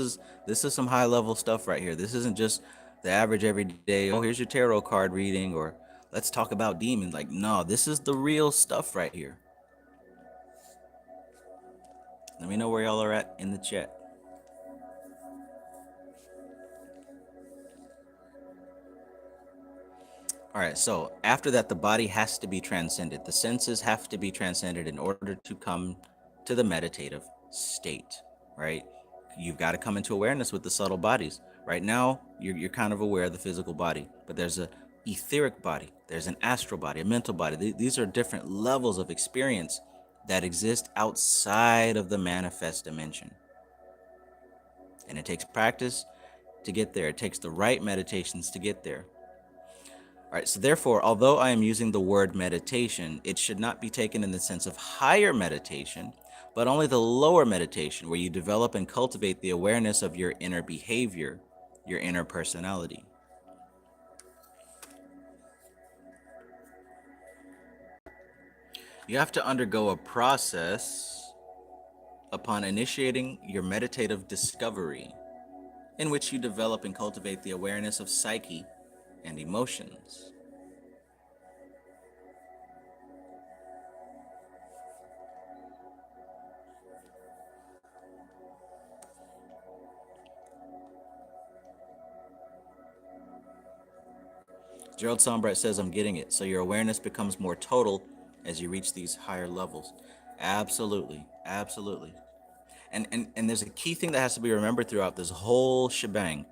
is some high level stuff right here. This isn't just the average everyday, oh, here's your tarot card reading, or let's talk about demons. Like, no, this is the real stuff right here. Let me know where y'all are at in the chat. All right, so after that, the body has to be transcended. The senses have to be transcended in order to come to the meditative state, right? You've got to come into awareness with the subtle bodies. Right now, you're kind of aware of the physical body, but there's a etheric body, there's an astral body, a mental body. These are different levels of experience that exist outside of the manifest dimension. And it takes practice to get there. It takes the right meditations to get there. All right, so therefore, although I am using the word meditation, it should not be taken in the sense of higher meditation, but only the lower meditation, where you develop and cultivate the awareness of your inner behavior, your inner personality. You have to undergo a process upon initiating your meditative discovery, in which you develop and cultivate the awareness of psyche and emotions. Gerald Sombright says, I'm getting it. So your awareness becomes more total as you reach these higher levels. Absolutely. Absolutely. And there's a key thing that has to be remembered throughout this whole shebang.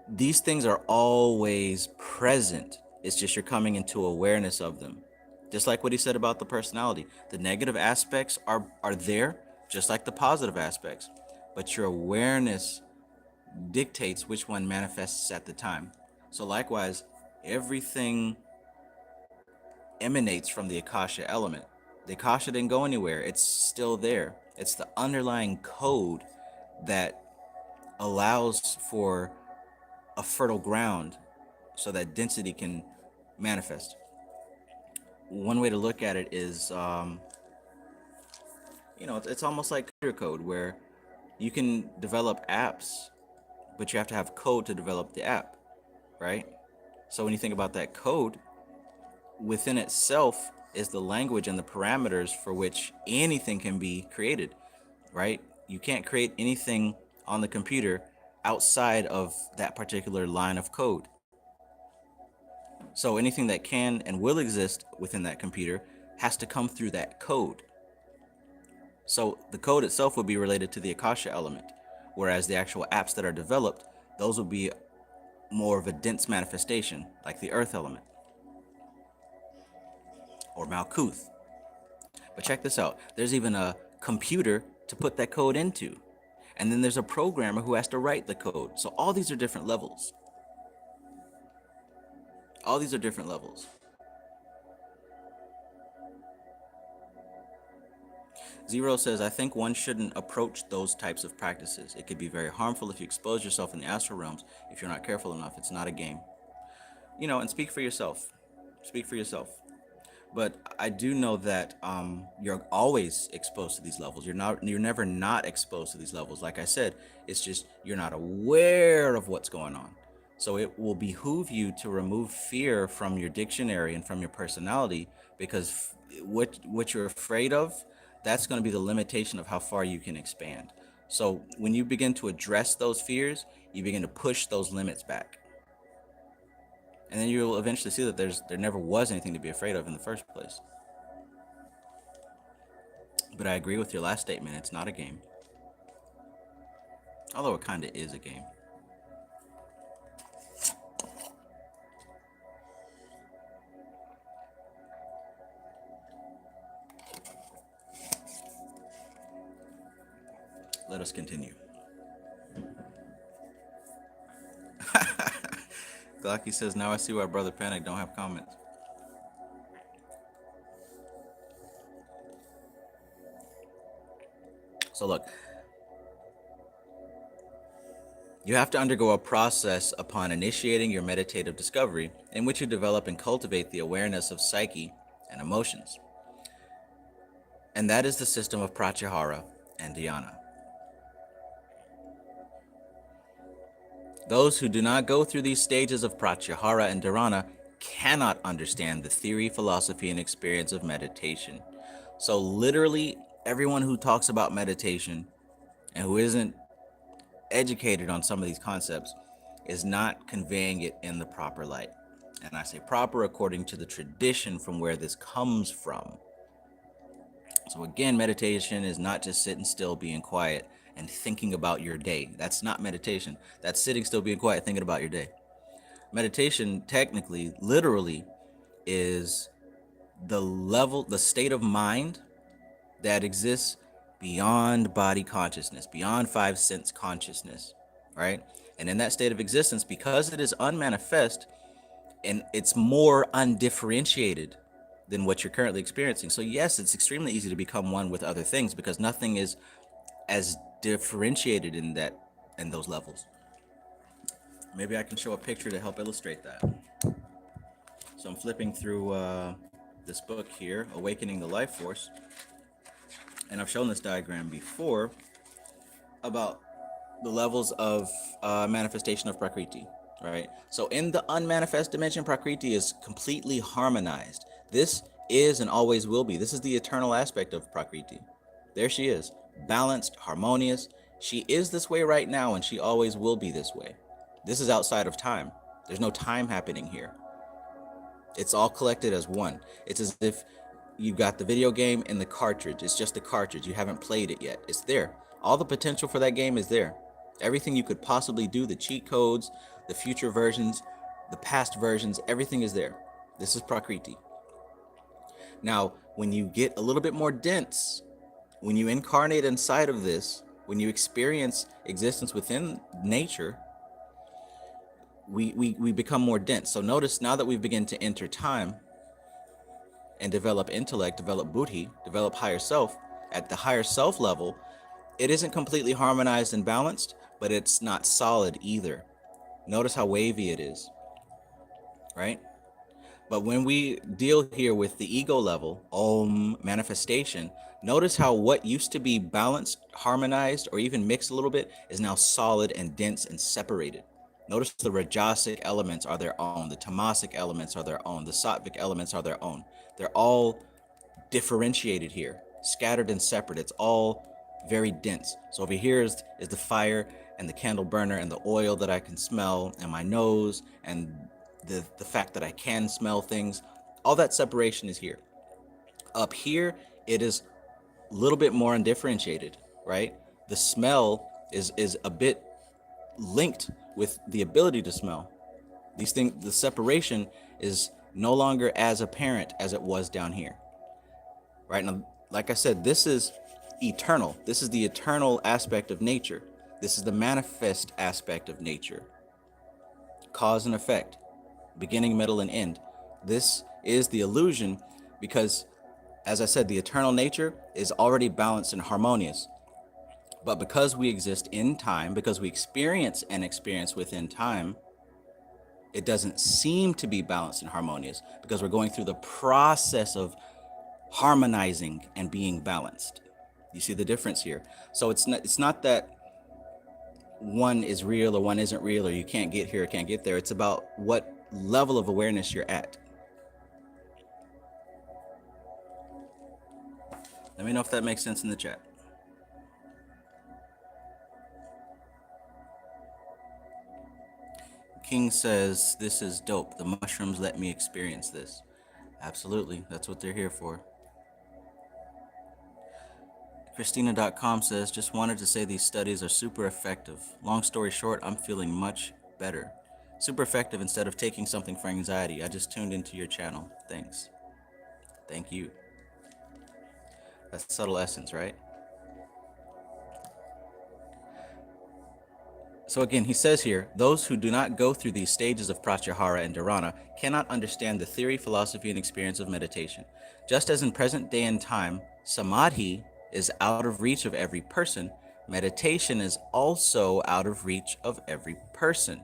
These things are always present. It's just you're coming into awareness of them. Just like what he said about the personality. The negative aspects are there, just like the positive aspects. But your awareness dictates which one manifests at the time. So likewise, everything emanates from the Akasha element. The Akasha didn't go anywhere. It's still there. It's the underlying code that allows for a fertile ground so that density can manifest. One way to look at it is, it's almost like computer code, where you can develop apps, but you have to have code to develop the app, right? So when you think about that code, within itself is the language and the parameters for which anything can be created, right? You can't create anything on the computer outside of that particular line of code. So anything that can and will exist within that computer has to come through that code. So the code itself would be related to the Akasha element, whereas the actual apps that are developed, those would be more of a dense manifestation, like the earth element or Malkuth. But check this out. There's even a computer to put that code into. And then there's a programmer who has to write the code. So all these are different levels. All these are different levels. Zero says, I think one shouldn't approach those types of practices. It could be very harmful if you expose yourself in the astral realms. If you're not careful enough, it's not a game. And speak for yourself. Speak for yourself. But I do know that you're always exposed to these levels. You're never not exposed to these levels. Like I said, it's just you're not aware of what's going on. So it will behoove you to remove fear from your dictionary and from your personality, because what you're afraid of, that's going to be the limitation of how far you can expand. So when you begin to address those fears, you begin to push those limits back. And then you'll eventually see that there never was anything to be afraid of in the first place. But I agree with your last statement. It's not a game. Although it kind of is a game. let us continue. Glocky says, now I see why Brother Panic don't have comments. So look, you have to undergo a process upon initiating your meditative discovery in which you develop and cultivate the awareness of psyche and emotions. And that is the system of pratyahara and dhyana. Those who do not go through these stages of pratyahara and dhyana cannot understand the theory, philosophy, and experience of meditation. So literally everyone who talks about meditation and who isn't educated on some of these concepts is not conveying it in the proper light. And I say proper according to the tradition from where this comes from. So again, meditation is not just sitting still, being quiet, and thinking about your day. That's not meditation. That's sitting still, being quiet, thinking about your day. Meditation, technically, literally, is the level, the state of mind that exists beyond body consciousness, beyond five sense consciousness, right? And in that state of existence, because it is unmanifest and it's more undifferentiated than what you're currently experiencing. So yes, it's extremely easy to become one with other things because nothing is as differentiated in those levels. Maybe I can show a picture to help illustrate that. So I'm flipping through this book here, Awakening the Life Force, and I've shown this diagram before about the levels of manifestation of Prakriti, right? So in the unmanifest dimension, Prakriti is completely harmonized. This is and always will be. This is the eternal aspect of Prakriti. There she is, balanced, harmonious. She is this way right now, and she always will be this way. This is outside of time. There's no time happening here. It's all collected as one. It's as if you've got the video game in the cartridge. It's just a cartridge. You haven't played it yet. It's there. All the potential for that game is there. Everything you could possibly do, the cheat codes, the future versions, the past versions, everything is there. This is Prakriti. Now, when you get a little bit more dense, when you incarnate inside of this, when you experience existence within nature, we become more dense. So notice now that we've begun to enter time and develop intellect, develop buddhi, develop higher self, at the higher self level, it isn't completely harmonized and balanced, but it's not solid either. Notice how wavy it is, right? But when we deal here with the ego level, manifestation, notice how what used to be balanced, harmonized, or even mixed a little bit is now solid and dense and separated. Notice the Rajasic elements are their own, the Tamasic elements are their own, the Sattvic elements are their own. They're all differentiated here, scattered and separate. It's all very dense. So over here is the fire and the candle burner and the oil that I can smell and my nose and the fact that I can smell things. All that separation is here. Up here, it is a little bit more undifferentiated, right? The smell is a bit linked with the ability to smell. These things, the separation is no longer as apparent as it was down here, right? Now, like I said, this is eternal. This is the eternal aspect of nature. This is the manifest aspect of nature. Cause and effect, beginning, middle, and end. This is the illusion because, as I said, the eternal nature is already balanced and harmonious. But because we exist in time, because we experience within time, it doesn't seem to be balanced and harmonious because we're going through the process of harmonizing and being balanced. You see the difference here? So it's not that one is real or one isn't real or you can't get here or can't get there. It's about what level of awareness you're at. Let me know if that makes sense in the chat. King says, this is dope. The mushrooms let me experience this. Absolutely. That's what they're here for. Christina.com says, just wanted to say these studies are super effective. Long story short, I'm feeling much better. Super effective instead of taking something for anxiety. I just tuned into your channel. Thanks. Thank you. That's subtle essence, right? So again, he says here, those who do not go through these stages of pratyahara and dharana cannot understand the theory, philosophy, and experience of meditation. Just as in present day and time, samadhi is out of reach of every person, meditation is also out of reach of every person.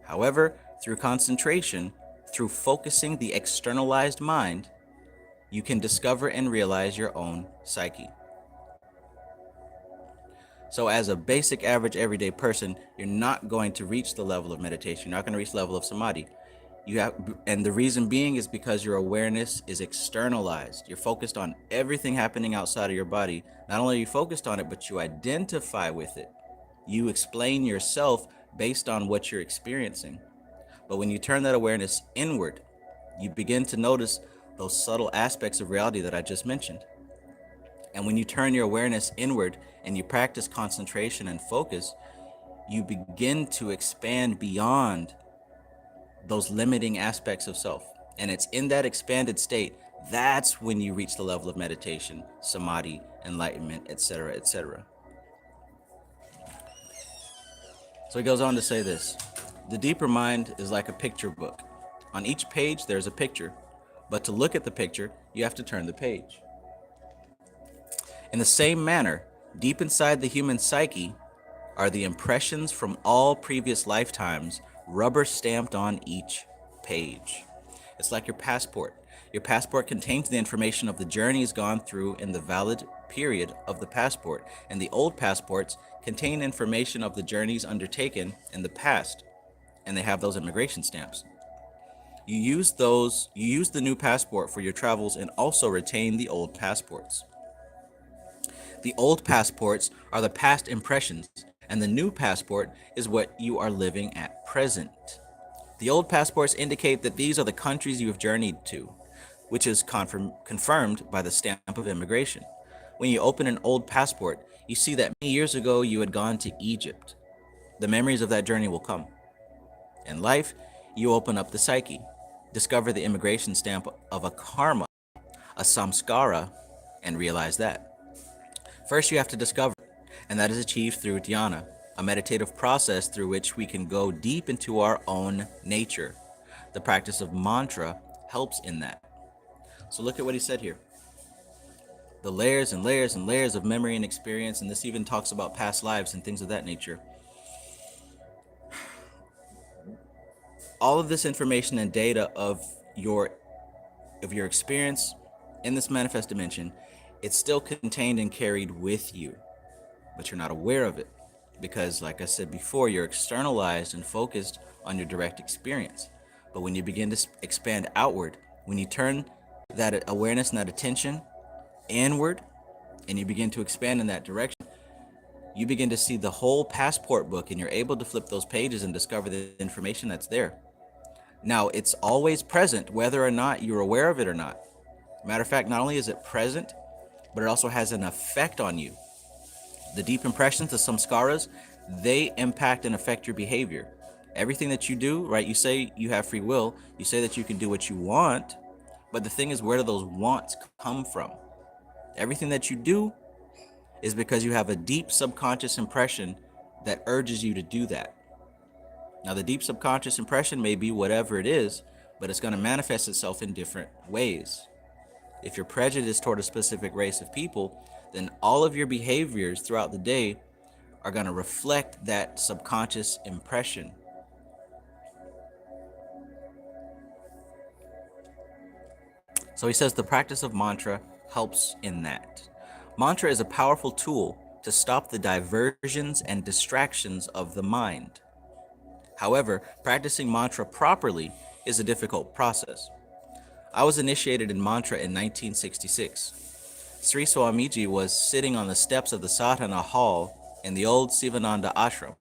However, through concentration, through focusing the externalized mind, you can discover and realize your own psyche. So as a basic, average, everyday person, you're not going to reach the level of meditation. You're not going to reach the level of samadhi. And the reason being is because your awareness is externalized. You're focused on everything happening outside of your body. Not only are you focused on it, but you identify with it. You explain yourself based on what you're experiencing. But when you turn that awareness inward, you begin to notice those subtle aspects of reality that I just mentioned. And when you turn your awareness inward and you practice concentration and focus, you begin to expand beyond those limiting aspects of self. And it's in that expanded state, that's when you reach the level of meditation, samadhi, enlightenment, etc., etc. So he goes on to say this: the deeper mind is like a picture book. On each page, there's a picture, but to look at the picture, you have to turn the page. In the same manner, deep inside the human psyche are the impressions from all previous lifetimes, rubber stamped on each page. It's like your passport. Your passport contains the information of the journeys gone through in the valid period of the passport, and the old passports contain information of the journeys undertaken in the past, and they have those immigration stamps. You use the new passport for your travels and also retain the old passports. The old passports are the past impressions, and the new passport is what you are living at present. The old passports indicate that these are the countries you have journeyed to, which is confirmed by the stamp of immigration. When you open an old passport, you see that many years ago you had gone to Egypt. The memories of that journey will come. In life, you open up the psyche, discover the immigration stamp of a karma, a samskara, and realize that. First, you have to discover, and that is achieved through dhyana, a meditative process through which we can go deep into our own nature. The practice of mantra helps in that. So look at what he said here. The layers and layers and layers of memory and experience, and this even talks about past lives and things of that nature. All of this information and data of your experience in this manifest dimension, it's still contained and carried with you, but you're not aware of it because, like I said before, you're externalized and focused on your direct experience. But when you begin to expand outward, when you turn that awareness and that attention inward and you begin to expand in that direction, you begin to see the whole passport book, and you're able to flip those pages and discover the information that's there. Now, it's always present whether or not you're aware of it or not. Matter of fact, not only is it present, but it also has an effect on you. The deep impressions, the samskaras, they impact and affect your behavior. Everything that you do, right? You say you have free will. You say that you can do what you want, but the thing is, where do those wants come from? Everything that you do is because you have a deep subconscious impression that urges you to do that. Now, the deep subconscious impression may be whatever it is, but it's going to manifest itself in different ways. If you're prejudiced toward a specific race of people, then all of your behaviors throughout the day are going to reflect that subconscious impression. So he says the practice of mantra helps in that. Mantra is a powerful tool to stop the diversions and distractions of the mind. However, practicing mantra properly is a difficult process. I was initiated in mantra in 1966. Sri Swamiji was sitting on the steps of the Sadhana hall in the old Sivananda ashram,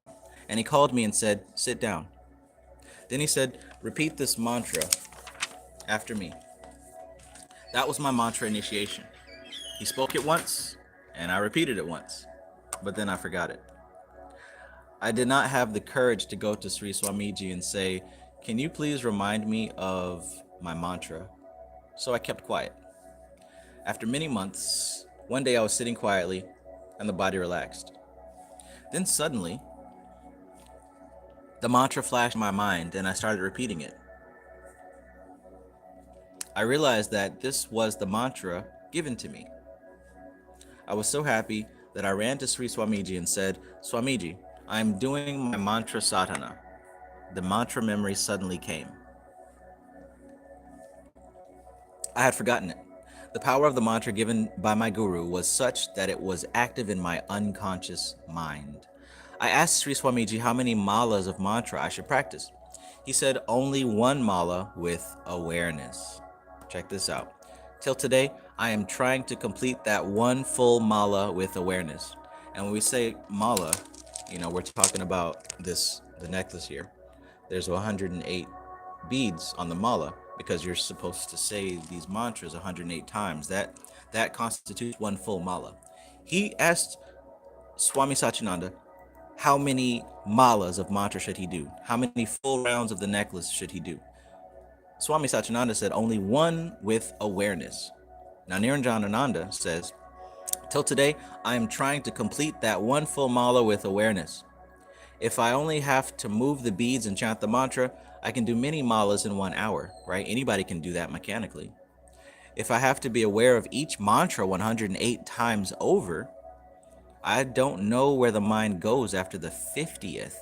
and he called me and said, "Sit down." Then he said, "Repeat this mantra after me." That was my mantra initiation. He spoke it once, and I repeated it once, but then I forgot it. I did not have the courage to go to Sri Swamiji and say, "Can you please remind me of my mantra?" So I kept quiet. After many months, one day I was sitting quietly and the body relaxed. Then suddenly, The mantra flashed in my mind and I started repeating it. I realized that this was the mantra given to me. I was so happy that I ran to Sri Swamiji and said, Swamiji, I am doing my mantra sadhana. The mantra memory suddenly came. I had forgotten it. The power of the mantra given by my guru was such that it was active in my unconscious mind. I asked Sri Swamiji how many malas of mantra I should practice. He said only one mala with awareness. Check this out. Till today, I am trying to complete that one full mala with awareness. And when we say mala, we're talking about the necklace here. There's 108 beads on the mala because you're supposed to say these mantras 108 times. That constitutes one full mala. He asked Swami Satchidananda how many malas of mantra should he do? How many full rounds of the necklace should he do? Swami Satchidananda said only one with awareness. Now Niranjanananda says, till today, I am trying to complete that one full mala with awareness. If I only have to move the beads and chant the mantra, I can do many malas in 1 hour, right? Anybody can do that mechanically. If I have to be aware of each mantra 108 times over, I don't know where the mind goes after the 50th,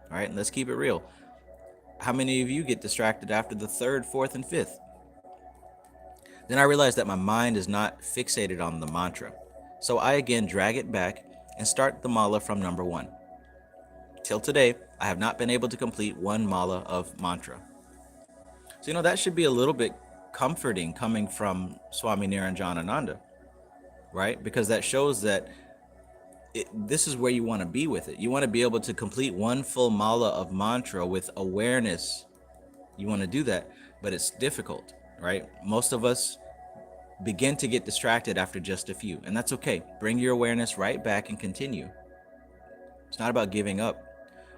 right? And let's keep it real. How many of you get distracted after the 3rd, 4th, and 5th? Then I realized that my mind is not fixated on the mantra. So I again drag it back and start the mala from number 1. Till today, I have not been able to complete one mala of mantra. So, that should be a little bit comforting coming from Swami Niranjanananda, right? Because that shows that this is where you want to be with it. You want to be able to complete one full mala of mantra with awareness. You want to do that, but it's difficult, right? Most of us begin to get distracted after just a few, and that's okay. Bring your awareness right back and continue. It's not about giving up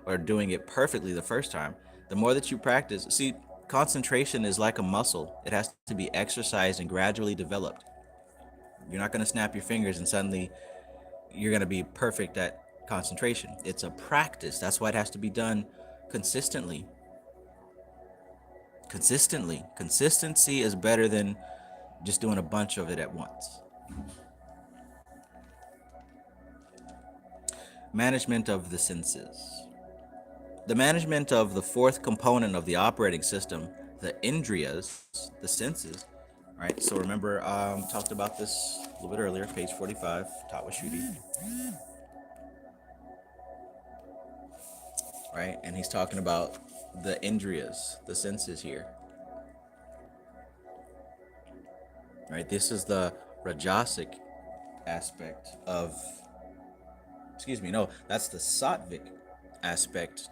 or doing it perfectly the first time. The more that you practice, see, concentration is like a muscle. It has to be exercised and gradually developed. You're not going to snap your fingers and suddenly you're going to be perfect at concentration. It's a practice. That's why it has to be done consistently. Consistency is better than just doing a bunch of it at once. Management of the senses. The management of the 4th component of the operating system, the indriyas, the senses, right? So remember, talked about this a little bit earlier, page 45, taught with Shruti, right? And he's talking about the indriyas, the senses here, right? This is the rajasic aspect of, that's the sattvic aspect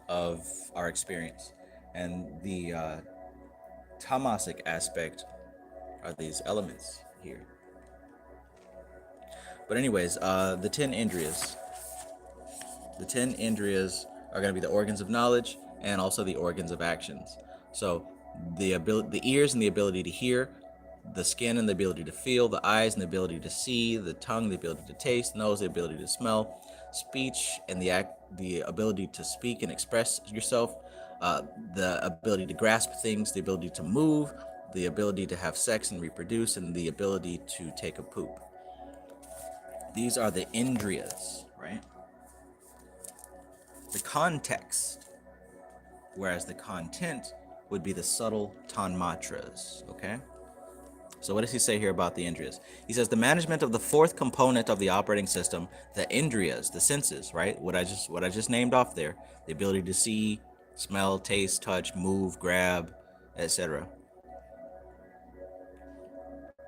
of our experience. And the tamasic aspect are these elements here. But anyways, the 10 indriyas. The 10 indriyas are going to be the organs of knowledge and also the organs of actions. So the ears and the ability to hear, the skin and the ability to feel, the eyes and the ability to see, the tongue, the ability to taste, nose, the ability to smell, speech and the ability to speak and express yourself, the ability to grasp things, the ability to move, the ability to have sex and reproduce, and the ability to take a poop. These are the indriyas, right? The context, whereas the content would be the subtle tanmatras, okay? So what does he say here about the indriyas? He says the management of the 4th component of the operating system, the indriyas, the senses, right? What I just named off there, the ability to see, smell, taste, touch, move, grab, etc.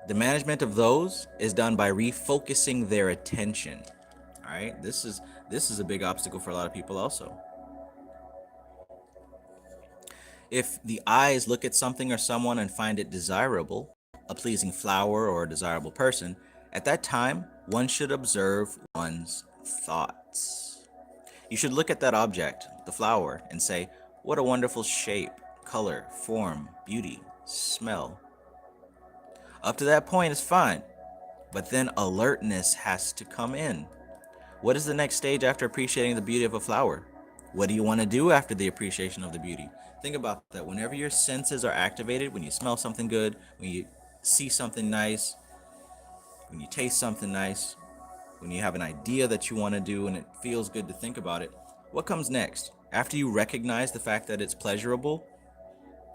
The management of those is done by refocusing their attention. All right, this is a big obstacle for a lot of people also. If the eyes look at something or someone and find it desirable, a pleasing flower or a desirable person, at that time, one should observe one's thoughts. You should look at that object, the flower, and say, what a wonderful shape, color, form, beauty, smell. Up to that point is fine, but then alertness has to come in. What is the next stage after appreciating the beauty of a flower? What do you want to do after the appreciation of the beauty? Think about that. Whenever your senses are activated, when you smell something good, when you see something nice, when you taste something nice, when you have an idea that you want to do and it feels good to think about it, what comes next? After you recognize the fact that it's pleasurable,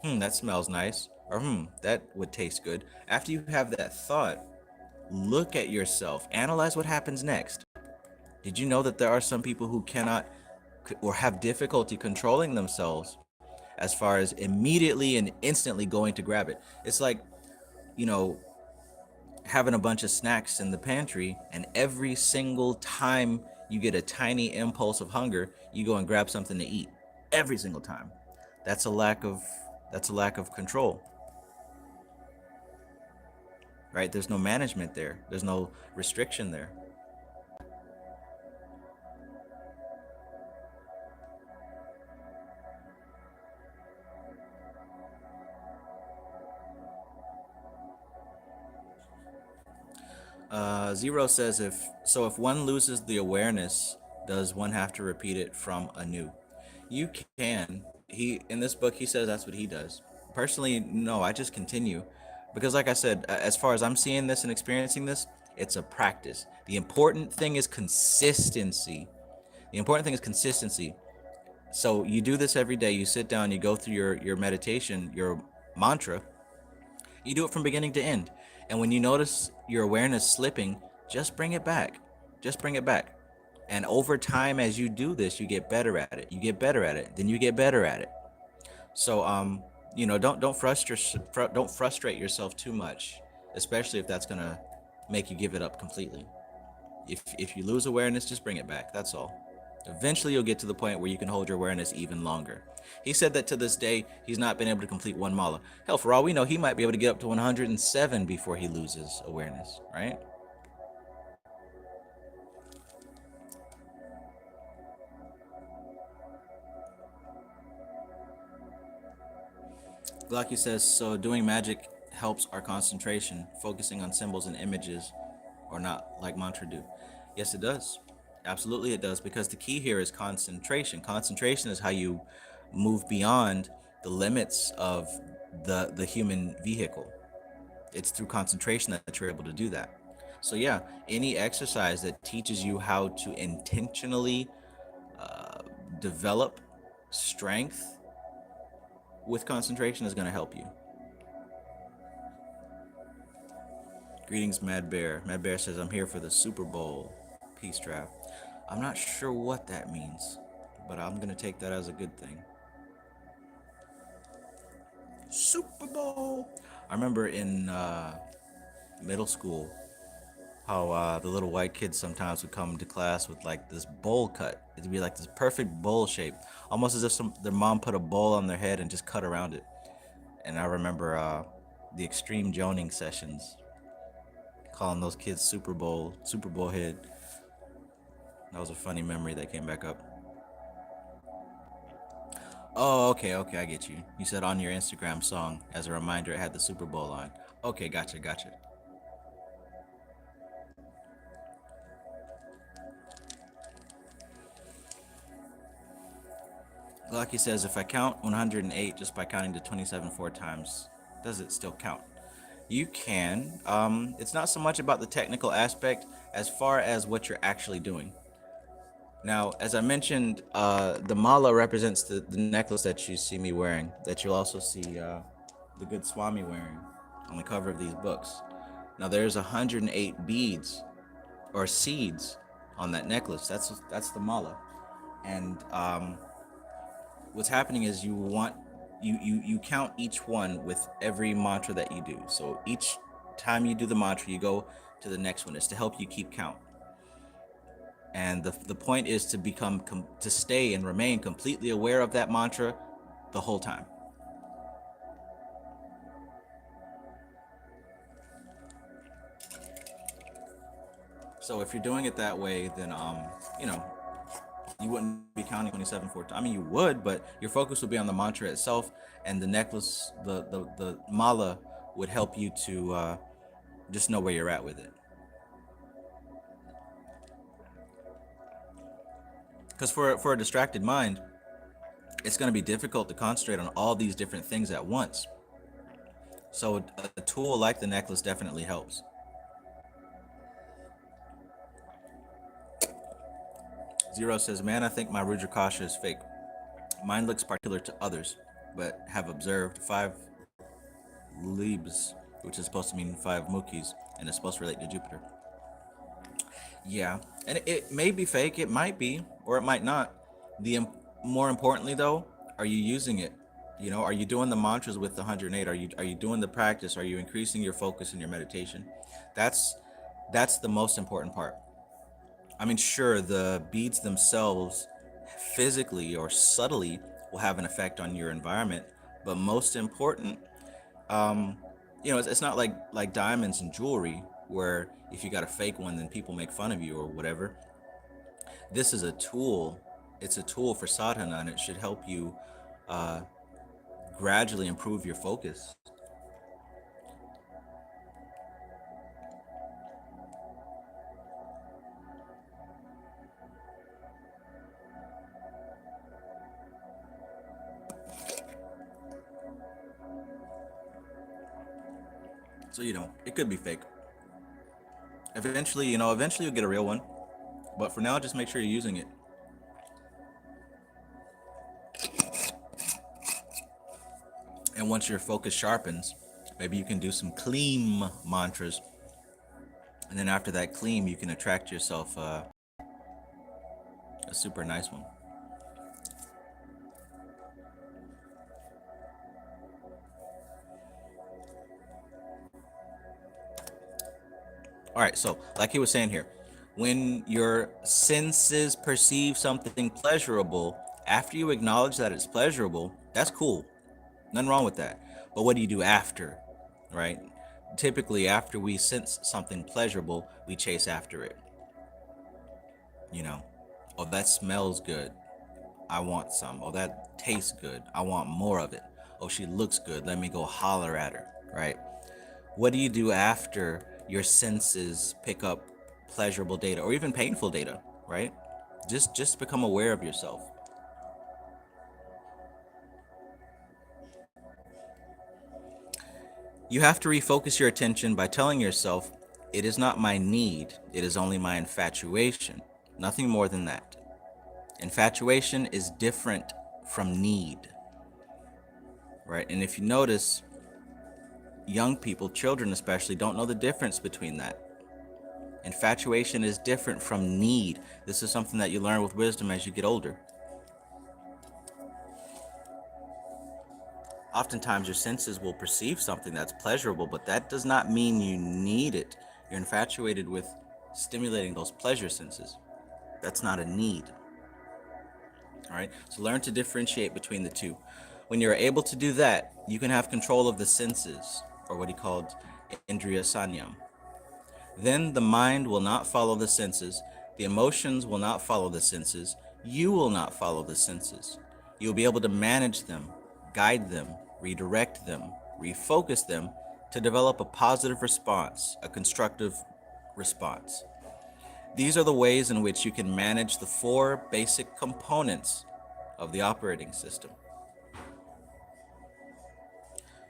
that smells nice, or that would taste good. After you have that thought, look at yourself, analyze what happens next. Did you know that there are some people who cannot or have difficulty controlling themselves as far as immediately and instantly going to grab it? It's like, you know, having a bunch of snacks in the pantry, and every single time you get a tiny impulse of hunger, you go and grab something to eat. Every single time. That's a lack of control. Right? There's no management there. There's no restriction there. Zero says if one loses the awareness, does one have to repeat it from anew? You can. He in this book he says that's what he does. Personally, no, I just continue because like I said, as far as I'm seeing this and experiencing this, it's a practice. The important thing is consistency. The important thing is consistency. So you do this every day. You sit down, you go through your meditation, your mantra, you do it from beginning to end. And when you notice your awareness slipping, just bring it back. Just bring it back. And over time, as you do this, you get better at it. You get better at it. Then you get better at it. So, don't frustrate yourself too much, especially if that's gonna make you give it up completely. If you lose awareness, just bring it back. That's all. Eventually, you'll get to the point where you can hold your awareness even longer. He said that to this day, he's not been able to complete one mala. Hell, for all we know, he might be able to get up to 107 before he loses awareness, right? Glocky says, so doing magic helps our concentration, focusing on symbols and images, or not like mantra do. Yes, it does. Absolutely, it does, because the key here is concentration. Concentration is how you move beyond the limits of the human vehicle. It's through concentration that you're able to do that. So yeah, any exercise that teaches you how to intentionally develop strength with concentration is going to help you. Greetings, Mad Bear. Mad Bear says, I'm here for the Super Bowl. Peace, Trav. I'm not sure what that means, but I'm going to take that as a good thing. Super Bowl. I remember in middle school how the little white kids sometimes would come to class with like this bowl cut. It'd be like this perfect bowl shape, almost as if their mom put a bowl on their head and just cut around it. And I remember the extreme joning sessions, calling those kids Super Bowl head. That was a funny memory that came back up. Oh, okay, I get you. You said on your Instagram song, as a reminder, it had the Super Bowl on. Okay, gotcha. Lucky says, if I count 108 just by counting to 27 four times, does it still count? You can. It's not so much about the technical aspect as far as what you're actually doing. Now, as I mentioned, the mala represents the necklace that you see me wearing, that you'll also see the good Swami wearing on the cover of these books. Now, there's 108 beads or seeds on that necklace. That's the mala. And what's happening is you count each one with every mantra that you do. So each time you do the mantra, you go to the next one. It's to help you keep count. And the point is to to stay and remain completely aware of that mantra the whole time. So if you're doing it that way, then you wouldn't be counting 27 4 times. I mean, you would, but your focus would be on the mantra itself, and the necklace, the mala, would help you to just know where you're at with it. Because for a distracted mind, it's going to be difficult to concentrate on all these different things at once. So a tool like the necklace definitely helps. Zero says, man, I think my Rudrakasha is fake. Mine looks particular to others, but have observed 5 Libs, which is supposed to mean 5 Mukis, and it's supposed to relate to Jupiter. Yeah, and it may be fake, it might be, or it might not. More importantly though, are you using it? You know, are you doing the mantras with the 108? Are you doing the practice? Are you increasing your focus in your meditation? That's the most important part. I mean, sure, the beads themselves physically or subtly will have an effect on your environment, but most important, it's not like diamonds and jewelry where if you got a fake one, then people make fun of you or whatever. This is a tool. It's a tool for sadhana, and it should help you gradually improve your focus. So, it could be fake. Eventually you'll get a real one. But for now, just make sure you're using it. And once your focus sharpens, maybe you can do some Kleem mantras. And then after that Kleem, you can attract yourself a super nice one. All right, so like he was saying here, when your senses perceive something pleasurable, after you acknowledge that it's pleasurable, that's cool. Nothing wrong with that. But what do you do after, right? Typically, after we sense something pleasurable, we chase after it. Oh, that smells good. I want some. Oh, that tastes good. I want more of it. Oh, she looks good. Let me go holler at her, right? What do you do after your senses pick up pleasurable data or even painful data, right? Just become aware of yourself. You have to refocus your attention by telling yourself, it is not my need, it is only my infatuation. Nothing more than that. Infatuation is different from need, right? And if you notice, young people, children especially, don't know the difference between that. Infatuation is different from need. This is something that you learn with wisdom as you get older. Oftentimes your senses will perceive something that's pleasurable, but that does not mean you need it. You're infatuated with stimulating those pleasure senses. That's not a need. All right, so learn to differentiate between the two. When you're able to do that, you can have control of the senses, or what he called indriya sanyam. Then the mind will not follow the senses, the emotions will not follow the senses, you will not follow the senses. You'll be able to manage them, guide them, redirect them, refocus them to develop a positive response, a constructive response. These are the ways in which you can manage the 4 basic components of the operating system.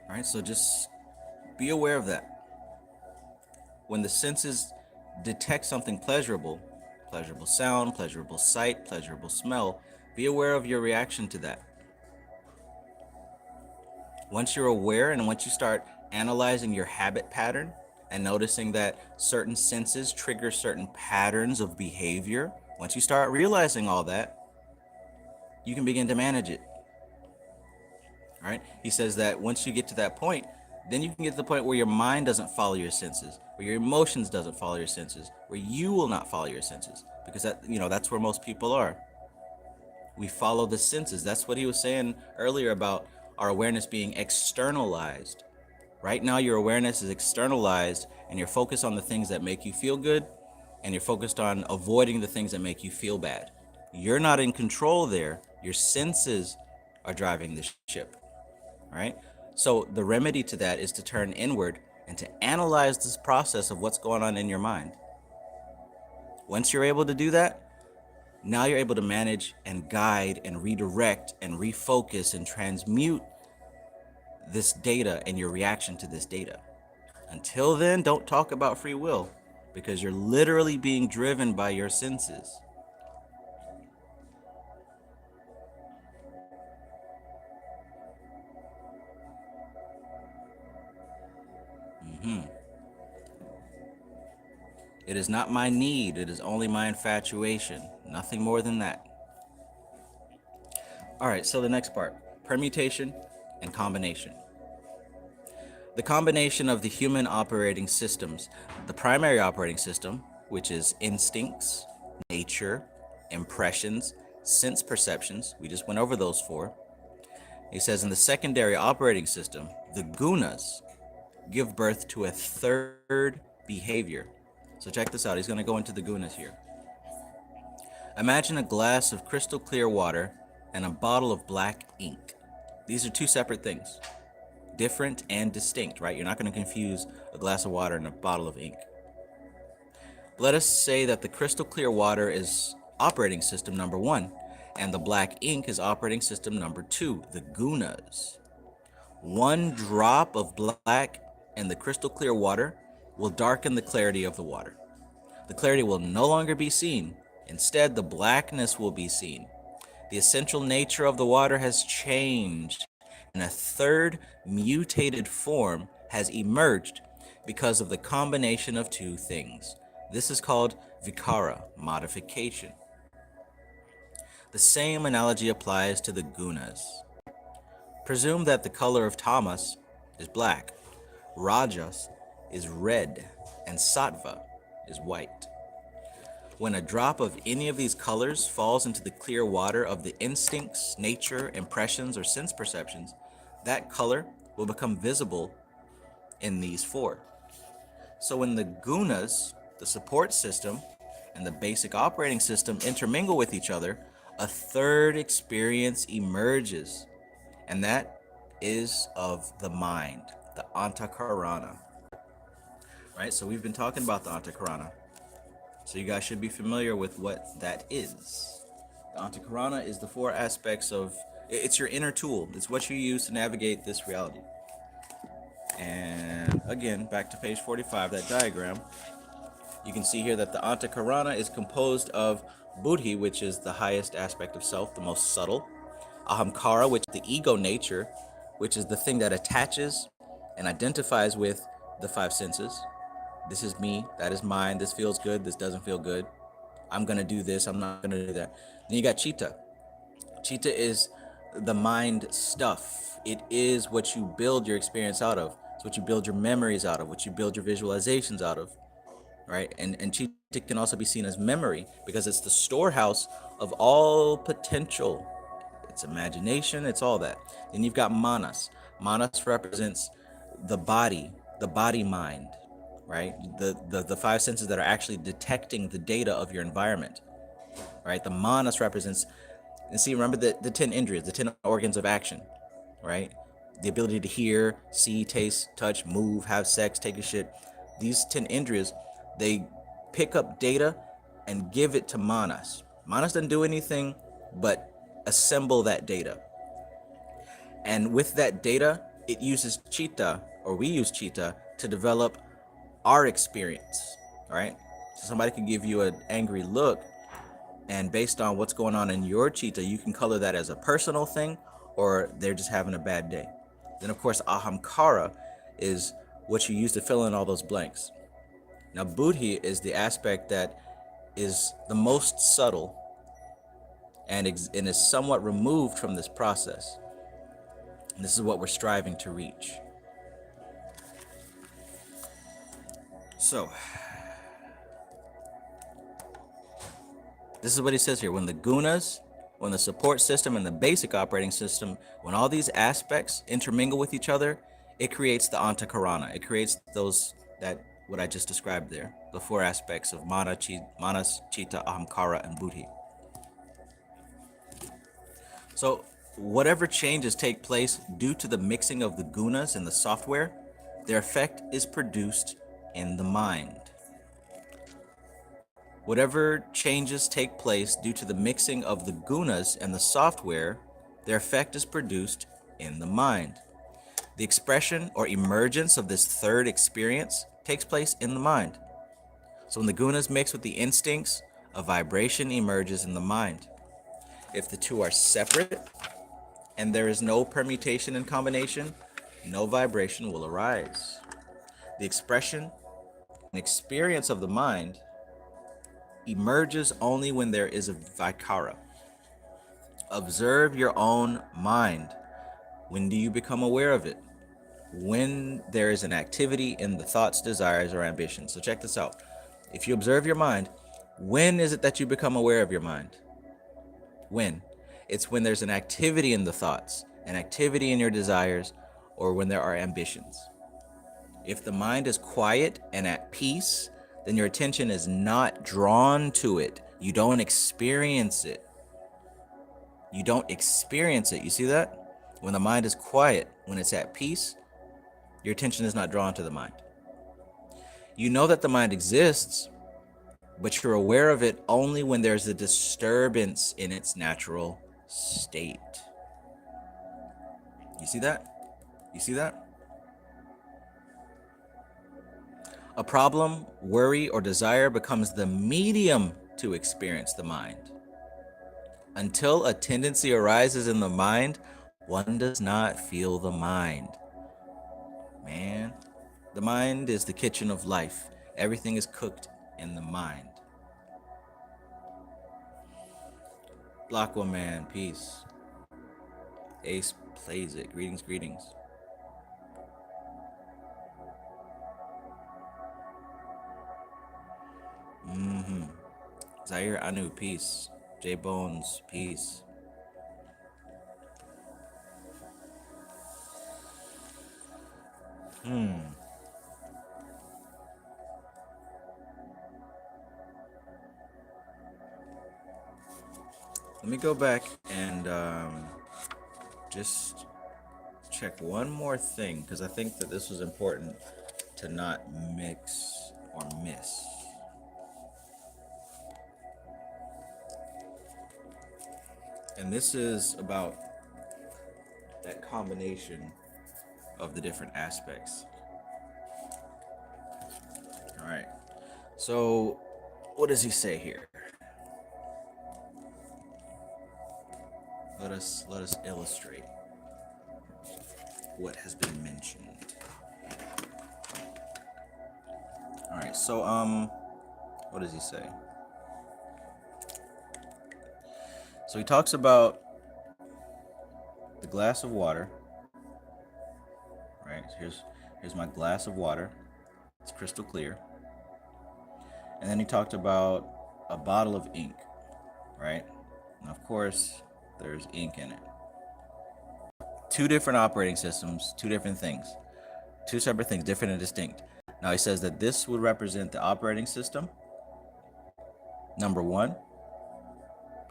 All right, so just be aware of that. When the senses detect something pleasurable sound, pleasurable sight, pleasurable smell, be aware of your reaction to that. Once you're aware and once you start analyzing your habit pattern and noticing that certain senses trigger certain patterns of behavior, once you start realizing all that, you can begin to manage it. All right? He says that once you get to that point, then you can get to the point where your mind doesn't follow your senses, where your emotions doesn't follow your senses, where you will not follow your senses, because that's where most people are. We follow the senses. That's what he was saying earlier about our awareness being externalized. Right now, your awareness is externalized, and you're focused on the things that make you feel good, and you're focused on avoiding the things that make you feel bad. You're not in control there. Your senses are driving the ship, right? So the remedy to that is to turn inward and to analyze this process of what's going on in your mind. Once you're able to do that, Now you're able to manage and guide and redirect and refocus and transmute this data and your reaction to this data. Until then, don't talk about free will because you're literally being driven by your senses. It is not my need, it is only my infatuation. Nothing more than that. All right, so the next part, permutation and combination. The combination of the human operating systems, the primary operating system, which is instincts, nature, impressions, sense perceptions. We just went over those four. He says in the secondary operating system, the gunas give birth to a third behavior. So check this out. He's going to go into the gunas here. Imagine a glass of crystal clear water and a bottle of black ink. These are two separate things, different and distinct, right? You're not going to confuse a glass of water and a bottle of ink. Let us say that the crystal clear water is operating system number 1, and the black ink is operating system number 2, the gunas. One drop of black in the crystal clear water will darken the clarity of the water. The clarity will no longer be seen. Instead, the blackness will be seen. The essential nature of the water has changed, and a third mutated form has emerged because of the combination of two things. This is called vikara, modification. The same analogy applies to the gunas. Presume that the color of tamas is black, rajas is red, and sattva is white. When a drop of any of these colors falls into the clear water of the instincts, nature, impressions, or sense perceptions, that color will become visible in these four. So when the gunas, the support system, and the basic operating system intermingle with each other, a third experience emerges, and that is of the mind, the Antakarana. Right, so we've been talking about the Antakarana. So you guys should be familiar with what that is. The Antakarana is the four aspects of, it's your inner tool. It's what you use to navigate this reality. And again, back to page 45, that diagram, you can see here that the Antakarana is composed of buddhi, which is the highest aspect of self, the most subtle. Ahamkara, which is the ego nature, which is the thing that attaches and identifies with the five senses. This is me, that is mine, this feels good, this doesn't feel good. I'm gonna do this, I'm not gonna do that. Then you got Cheetah. Cheetah is the mind stuff. It is what you build your experience out of. It's what you build your memories out of, what you build your visualizations out of, right? And Cheetah can also be seen as memory because it's the storehouse of all potential. It's imagination, it's all that. Then you've got Manas. Manas represents the body mind, right? The five senses that are actually detecting the data of your environment, right? The Manas represents, and see, remember the 10 indriyas, the 10 organs of action, right? The ability to hear, see, taste, touch, move, have sex, take a shit. These 10 indriyas, they pick up data and give it to Manas. Manas doesn't do anything but assemble that data. And with that data, it uses Cheetah, or we use Cheetah, to develop our experience, right? So somebody can give you an angry look, and based on what's going on in your Cheetah, you can color that as a personal thing, or they're just having a bad day. Then, of course, Ahamkara is what you use to fill in all those blanks. Now, Buddhi is the aspect that is the most subtle and is somewhat removed from this process. And this is what we're striving to reach. So, this is what he says here. When the gunas, when the support system and the basic operating system, when all these aspects intermingle with each other, it creates the Antakarana. It creates those, that what I just described there, the four aspects of Manas, Cheetah, Ahamkara, and Buddhi. So whatever changes take place due to the mixing of the gunas in the software, their effect is produced in the mind. Whatever changes take place due to the mixing of the gunas and the software, their effect is produced in the mind. The expression or emergence of this third experience takes place in the mind. So when the gunas mix with the instincts, a vibration emerges in the mind. If the two are separate and there is no permutation and combination, no vibration will arise. The expression and experience of the mind emerges only when there is a vikara. Observe your own mind. When do you become aware of it? When there is an activity in the thoughts, desires, or ambitions. So check this out. If you observe your mind, when is it that you become aware of your mind? When? It's when there's an activity in the thoughts, an activity in your desires, or when there are ambitions. If the mind is quiet and at peace, then your attention is not drawn to it. You don't experience it. You don't experience it. You see that? When the mind is quiet, when it's at peace, your attention is not drawn to the mind. You know that the mind exists, but you're aware of it only when there's a disturbance in its natural state. You see that? You see that? A problem, worry, or desire becomes the medium to experience the mind. Until a tendency arises in the mind, one does not feel the mind. Man, the mind is the kitchen of life. Everything is cooked in the mind. Blockwa man, peace. Ace plays it. Greetings, greetings. Zaire Anu, peace. J Bones, peace. Let me go back and just check one more thing, because I think that this was important to not mix or miss. And this is about that combination of the different aspects. All right. So what does he say here? Let us illustrate what has been mentioned. All right. So what does he say? So he talks about the glass of water. Right? Here's my glass of water. It's crystal clear. And then he talked about a bottle of ink, right? And of course, there's ink in it. Two different operating systems, two different things. Two separate things, different and distinct. Now he says that this would represent the operating system, number one,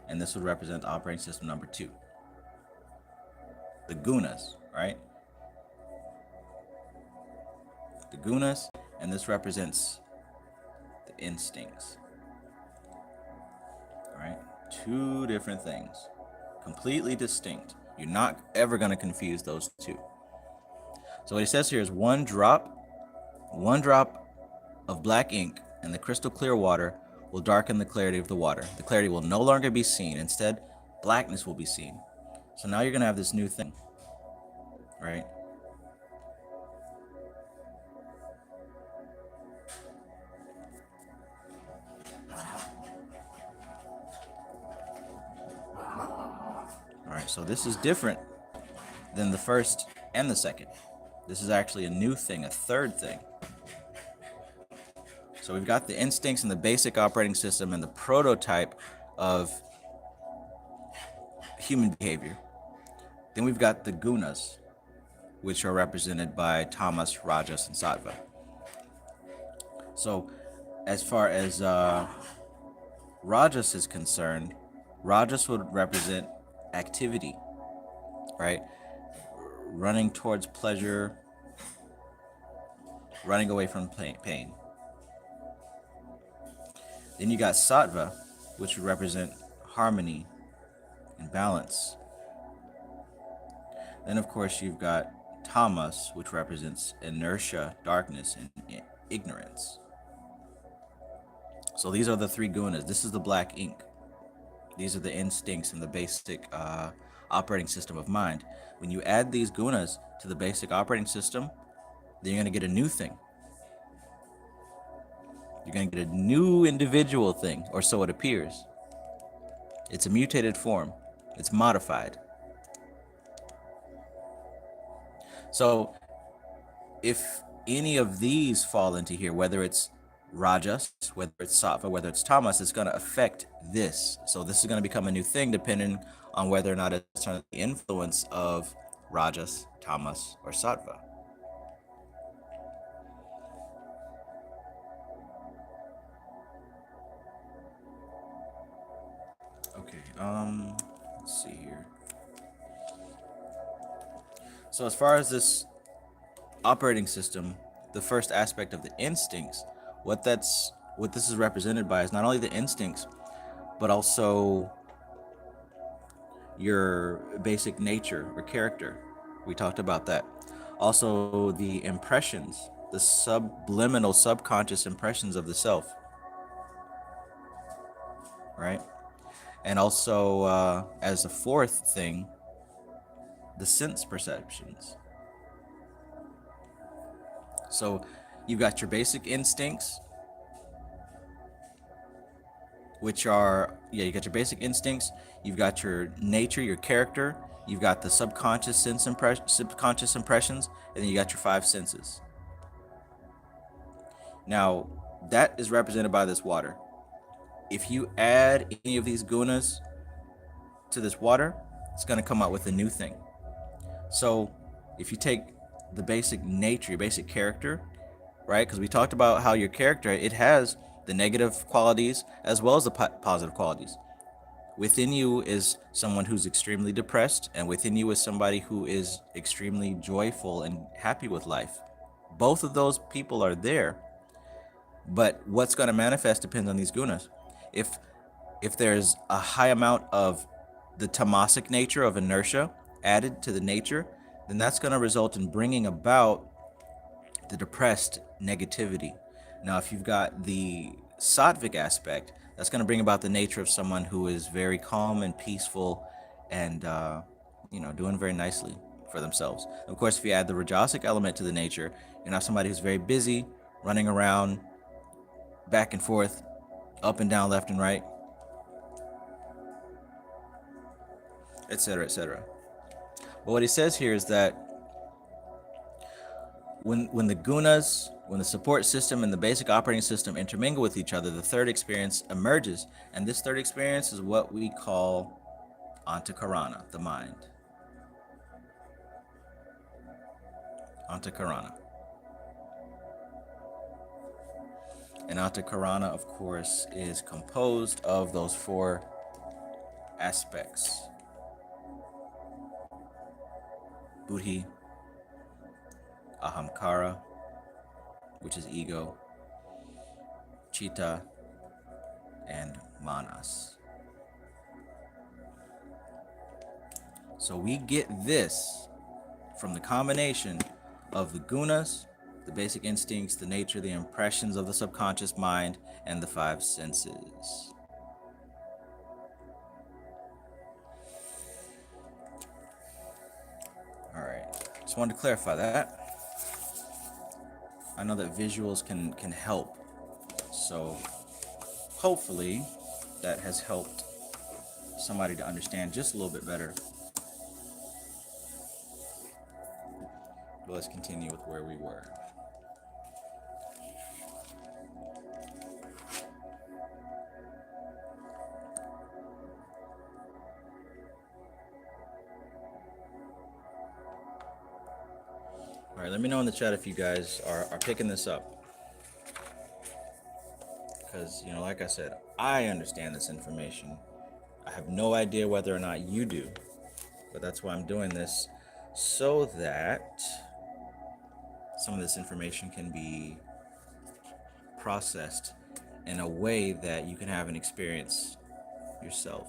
and this would represent operating system number two. The gunas, right? The gunas, and this represents the instincts. All right? Two different things, completely distinct. You're not ever going to confuse those two. So what he says here is one drop of black ink in the crystal clear water will darken the clarity of the water. The clarity will no longer be seen. Instead, blackness will be seen. So now you're going to have this new thing, right? All right, so this is different than the first and the second. This is actually a new thing, a third thing. So we've got the instincts and the basic operating system and the prototype of human behavior. Then we've got the gunas, which are represented by tamas, rajas, and sattva. So as far as rajas is concerned, rajas would represent activity, right? Running towards pleasure, running away from pain. Then you got sattva, which would represent harmony and balance. Then, of course, you've got tamas, which represents inertia, darkness, and ignorance. So these are the three gunas. This is the black ink. These are the instincts and the basic operating system of mind. When you add these gunas to the basic operating system, then you're going to get a new thing. You're going to get a new individual thing, or so it appears. It's a mutated form. It's modified. So if any of these fall into here, whether it's rajas, whether it's sattva, whether it's tamas, it's going to affect this. So this is going to become a new thing depending on whether or not it's under the influence of rajas, tamas, or sattva. Okay, let's see here. So as far as this operating system, the first aspect of the instincts, what this is represented by is not only the instincts, but also your basic nature or character. We talked about that. Also the impressions, the subliminal, subconscious impressions of the self, right? And also, as a fourth thing, the sense perceptions. So you've got your basic instincts, which are, you got your basic instincts, you've got your nature, your character, you've got the subconscious subconscious impressions, and then you got your five senses. Now, that is represented by this water. If you add any of these gunas to this water, it's going to come out with a new thing. So if you take the basic nature, your basic character, right? Because we talked about how your character, it has the negative qualities as well as the positive qualities. Within you is someone who's extremely depressed, and within you is somebody who is extremely joyful and happy with life. Both of those people are there, but what's going to manifest depends on these gunas. If there's a high amount of the tamasic nature of inertia added to the nature, then that's going to result in bringing about the depressed negativity. Now, if you've got the sattvic aspect, that's going to bring about the nature of someone who is very calm and peaceful and, doing very nicely for themselves. Of course, if you add the rajasic element to the nature, you're not somebody who's very busy, running around back and forth, up and down, left and right, etc., etc. But what he says here is that when the gunas, when the support system and the basic operating system intermingle with each other, the third experience emerges. And this third experience is what we call Antakarana, the mind. Antakarana. And Antakarana, of course, is composed of those four aspects: buddhi, ahamkara, which is ego, Cheetah, and manas. So we get this from the combination of the gunas, the basic instincts, the nature, the impressions of the subconscious mind, and the five senses. All right, just wanted to clarify that. I know that visuals can help, so hopefully that has helped somebody to understand just a little bit better. But let's continue with where we were. All right, let me know in the chat if you guys are picking this up. Because, like I said, I understand this information. I have no idea whether or not you do. But that's why I'm doing this, so that some of this information can be processed in a way that you can have an experience yourself.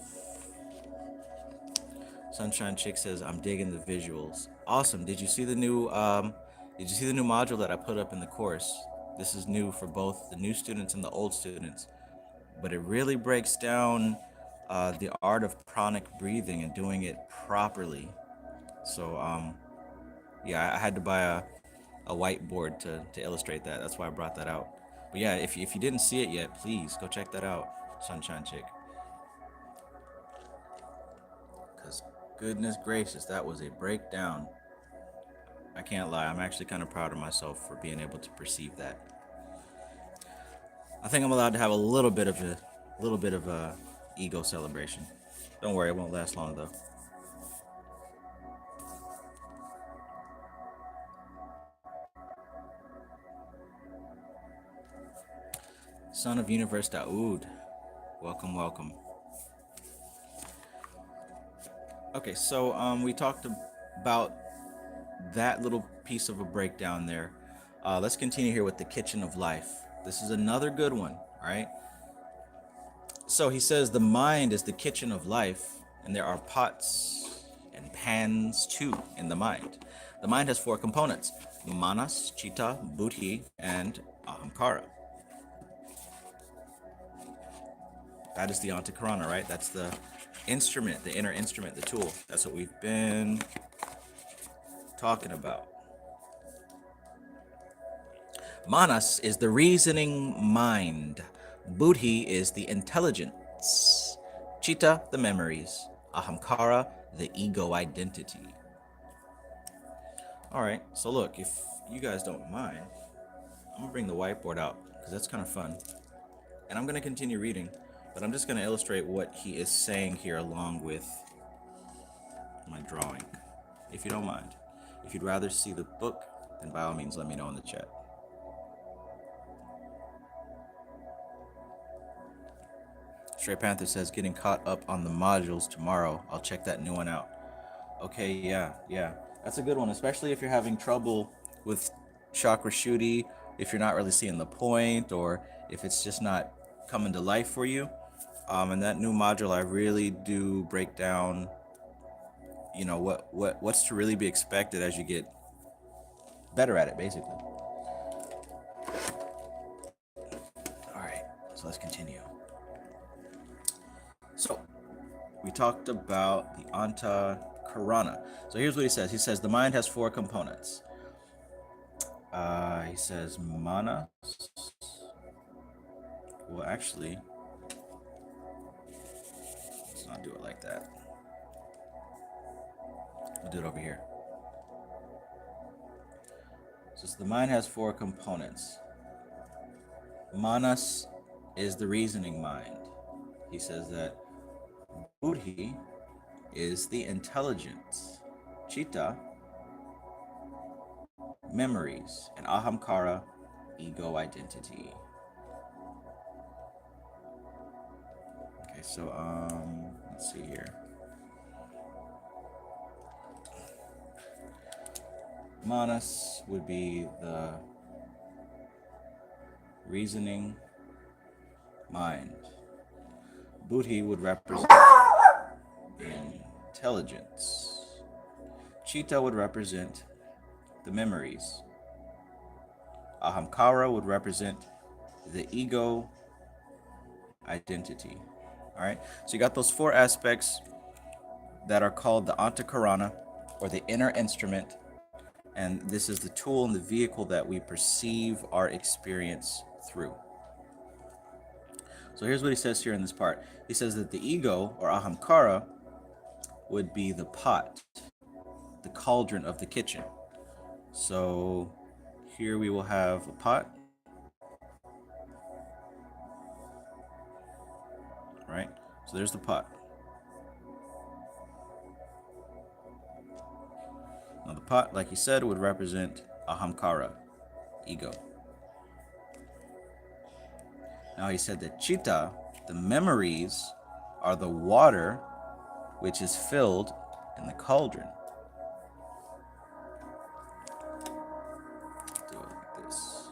Sunshine Chick says, "I'm digging the visuals. Awesome. Did you see the new module that I put up in the course? This is new for both the new students and the old students, but it really breaks down the art of pranic breathing and doing it properly. So yeah, I had to buy a whiteboard to illustrate that. That's why I brought that out. But yeah, if you didn't see it yet, please go check that out, Sunshine Chick. Because goodness gracious, that was a breakdown. I can't lie, I'm actually kind of proud of myself for being able to perceive that. I think I'm allowed to have a little bit of a ego celebration. Don't worry, it won't last long though. Son of Universe Daoud, welcome, welcome. Okay, so we talked about that little piece of a breakdown there. Let's continue here with the kitchen of life. This is another good one, all right? So he says the mind is the kitchen of life, and there are pots and pans too in the mind. The mind has four components: manas, Cheetah, buddhi, and ahamkara. That is the Antakarana, right? That's the instrument, the inner instrument, the tool. That's what we've been talking about. Manas is the reasoning mind. Buddhi is the intelligence. Cheetah, the memories. Ahamkara, the ego identity. All right, so look, if you guys don't mind, I'm gonna bring the whiteboard out because that's kind of fun. And I'm gonna continue reading, but I'm just gonna illustrate what he is saying here along with my drawing, if you don't mind. If you'd rather see the book, then by all means let me know in the chat. Stray Panther says, getting caught up on the modules tomorrow. I'll check that new one out. Okay, yeah. That's a good one, especially if you're having trouble with chakra shuddhi, if you're not really seeing the point, or if it's just not coming to life for you. And that new module, I really do break down, you know, what's to really be expected as you get better at it, basically. All right, so let's continue. So we talked about the Antakarana. So here's what he says. He says the mind has four components. He says manas. Well, actually, let's not do it like that. We'll do it over here. So the mind has four components. Manas is the reasoning mind. He says that buddhi is the intelligence. Cheetah, memories, and ahamkara, ego identity. Okay, so let's see here. Manas would be the reasoning mind. Buddhi would represent intelligence. Cheetah would represent the memories. Ahamkara would represent the ego identity. All right, so you got those four aspects that are called the Antakarana, or the inner instrument, and this is the tool and the vehicle that we perceive our experience through. So here's what he says here in this part. He says that the ego, or ahamkara, would be the pot, the cauldron of the kitchen. So here we will have a pot, right? So there's the pot. Now the pot, like he said, would represent ahamkara, ego. Now he said that Cheetah, the memories, are the water which is filled in the cauldron. Do it like this.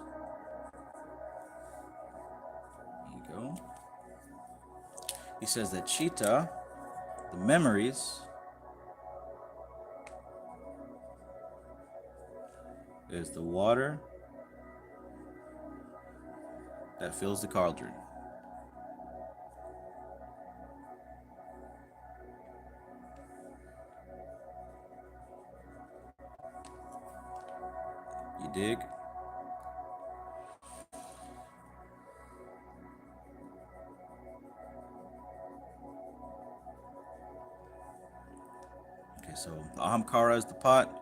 He says that Cheetah, the memories, is the water that fills the cauldron. You dig? Okay, so Ahamkara is the pot,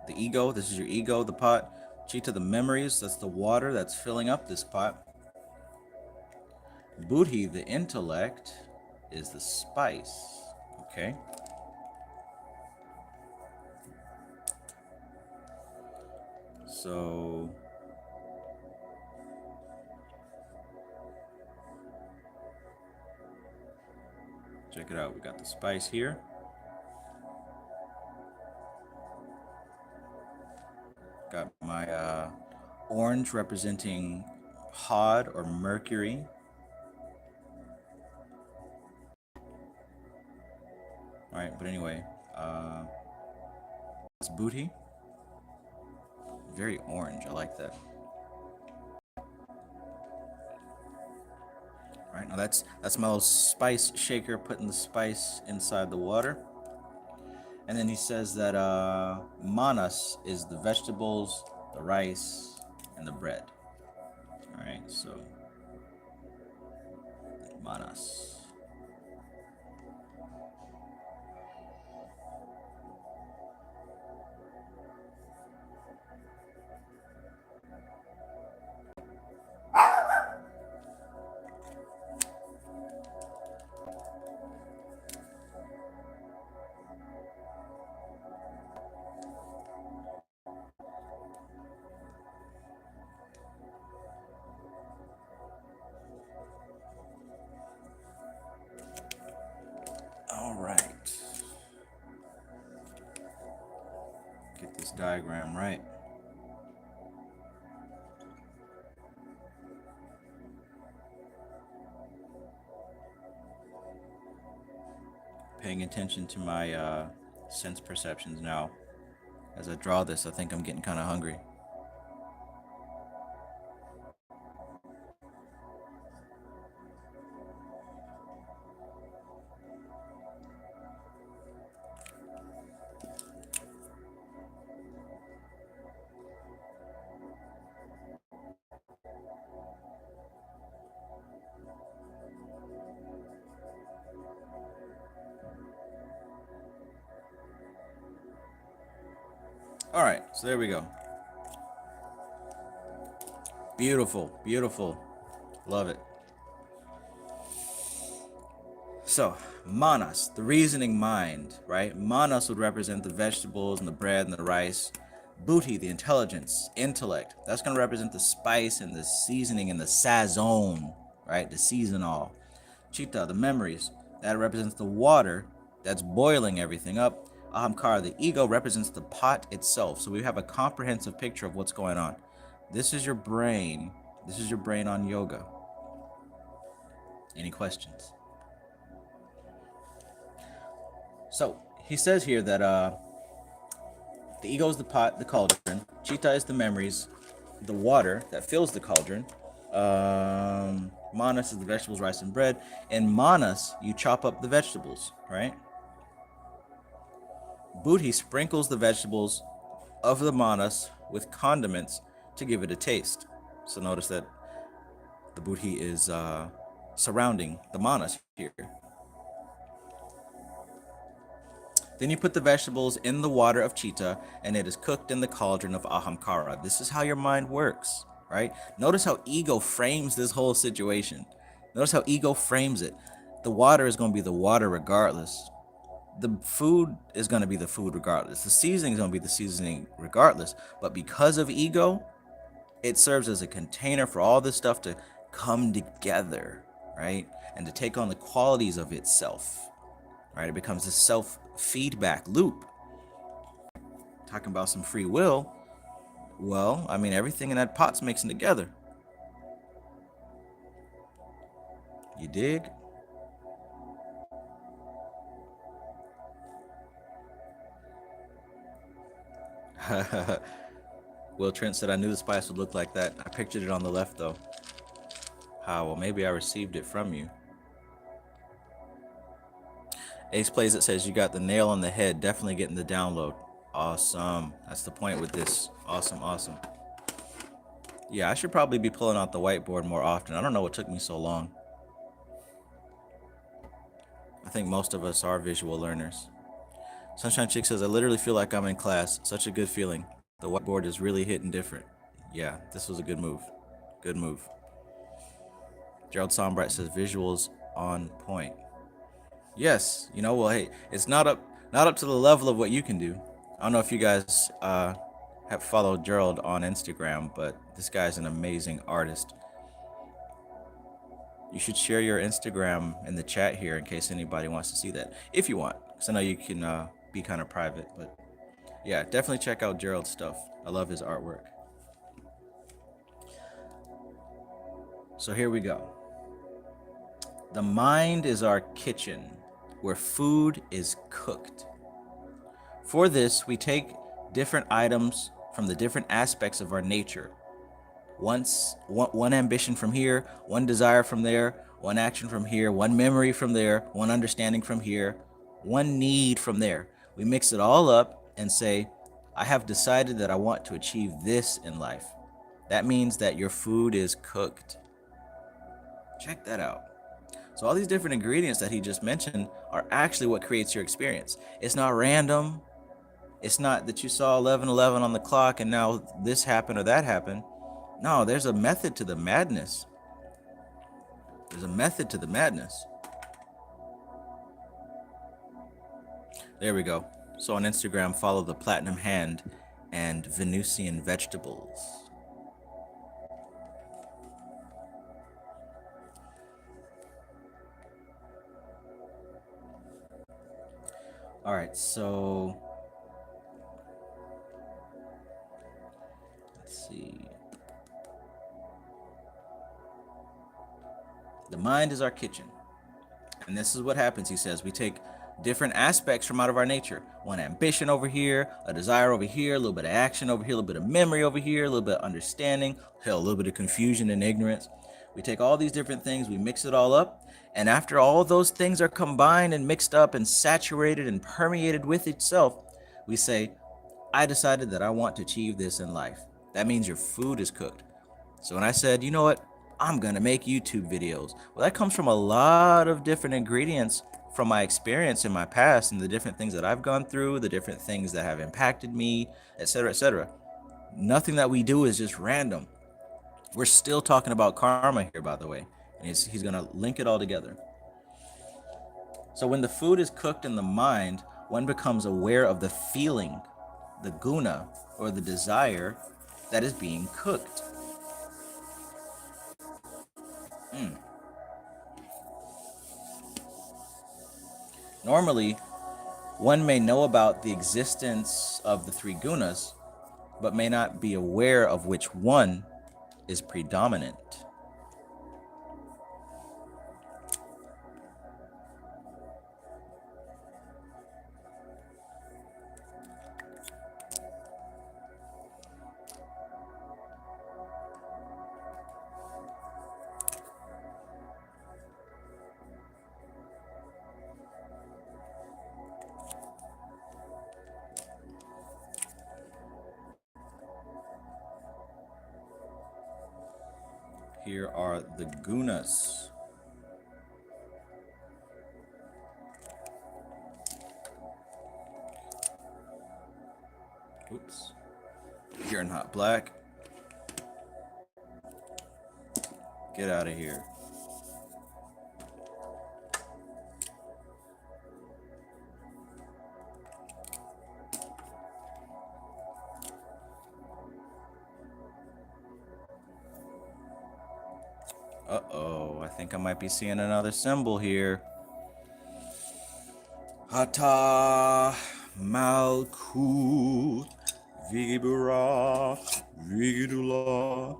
the ego, this is your ego, the pot. Cheetah, the memories, that's the water that's filling up this pot. Buddhi, the intellect, is the spice. Okay. So check it out. We got the spice here. Got my orange representing Hod or Mercury. All right, but anyway, it's Buddhi. Very orange. I like that. All right, now that's my little spice shaker, putting the spice inside the water. And then he says that manas is the vegetables, the rice, and the bread. All right, so manas. All right. Get this diagram right. Paying attention to my sense perceptions now. As I draw this, I think I'm getting kind of hungry. All right, so there we go. Beautiful, beautiful. Love it. So, manas, the reasoning mind, right? Manas would represent the vegetables and the bread and the rice. Buddhi, the intelligence, intellect. That's going to represent the spice and the seasoning and the sazon, right? The seasonal. Cheetah, the memories. That represents the water that's boiling everything up. Ahamkara, the ego, represents the pot itself. So we have a comprehensive picture of what's going on. This is your brain. This is your brain on yoga. Any questions? So he says here that the ego is the pot, the cauldron. Cheetah is the memories, the water that fills the cauldron. Manas is the vegetables, rice, and bread. In manas, you chop up the vegetables, right? Buddhi sprinkles the vegetables of the manas with condiments to give it a taste. So notice that the Buddhi is surrounding the manas here. Then you put the vegetables in the water of Cheetah, and it is cooked in the cauldron of Ahamkara. This is how your mind works, right? Notice how ego frames this whole situation. Notice how ego frames it. The water is going to be the water regardless. The food is going to be the food regardless. The seasoning is going to be the seasoning regardless. But because of ego, it serves as a container for all this stuff to come together, right? And to take on the qualities of itself, right? It becomes a self-feedback loop. Talking about some free will, well, I mean, everything in that pot's mixing together. You dig? Will Trent said, I knew the spice would look like that. I pictured it on the left, though. How? Well, maybe I received it from you. Ace Plays It says, you got the nail on the head. Definitely getting the download. Awesome. That's the point with this. Awesome, awesome. Yeah, I should probably be pulling out the whiteboard more often. I don't know what took me so long. I think most of us are visual learners. Sunshine Chick says, I literally feel like I'm in class. Such a good feeling. The whiteboard is really hitting different. Yeah, this was a good move. Good move. Gerald Sombright says, visuals on point. Yes, you know, well, hey, it's not up to the level of what you can do. I don't know if you guys have followed Gerald on Instagram, but this guy's an amazing artist. You should share your Instagram in the chat here in case anybody wants to see that, if you want, because I know you can be kind of private, but yeah, definitely check out Gerald's stuff. I love his artwork. So here we go. The mind is our kitchen, where food is cooked. For this, we take different items from the different aspects of our nature. One ambition from here, one desire from there, one action from here, one memory from there, one understanding from here, one need from there. We mix it all up and say, I have decided that I want to achieve this in life. That means that your food is cooked. Check that out. So all these different ingredients that he just mentioned are actually what creates your experience. It's not random. It's not that you saw 11:11 on the clock and now this happened or that happened. No, there's a method to the madness. There's a method to the madness. There we go. So on Instagram, follow the Platinum Hand and Venusian Vegetables. All right, so let's see. The mind is our kitchen. And this is what happens, he says. We take different aspects from out of our nature. One ambition over here, a desire over here, a little bit of action over here, a little bit of memory over here, a little bit of understanding, hell, a little bit of confusion and ignorance. We take all these different things, we mix it all up, and after all those things are combined and mixed up and saturated and permeated with itself, we say, I decided that I want to achieve this in life. That means your food is cooked. So when I said, you know what, I'm gonna make YouTube videos, well, that comes from a lot of different ingredients from my experience in my past and the different things that I've gone through, the different things that have impacted me, etc., etc. Nothing that we do is just random. We're still talking about karma here, by the way, and he's gonna link it all together. So when the food is cooked in the mind, one becomes aware of the feeling, the guna, or the desire that is being cooked. Normally, one may know about the existence of the three gunas, but may not be aware of which one is predominant. Here are the gunas. Oops. You're in hot black. Get out of here. Uh-oh, I think I might be seeing another symbol here. Hata Malkut Vibra Vigidula.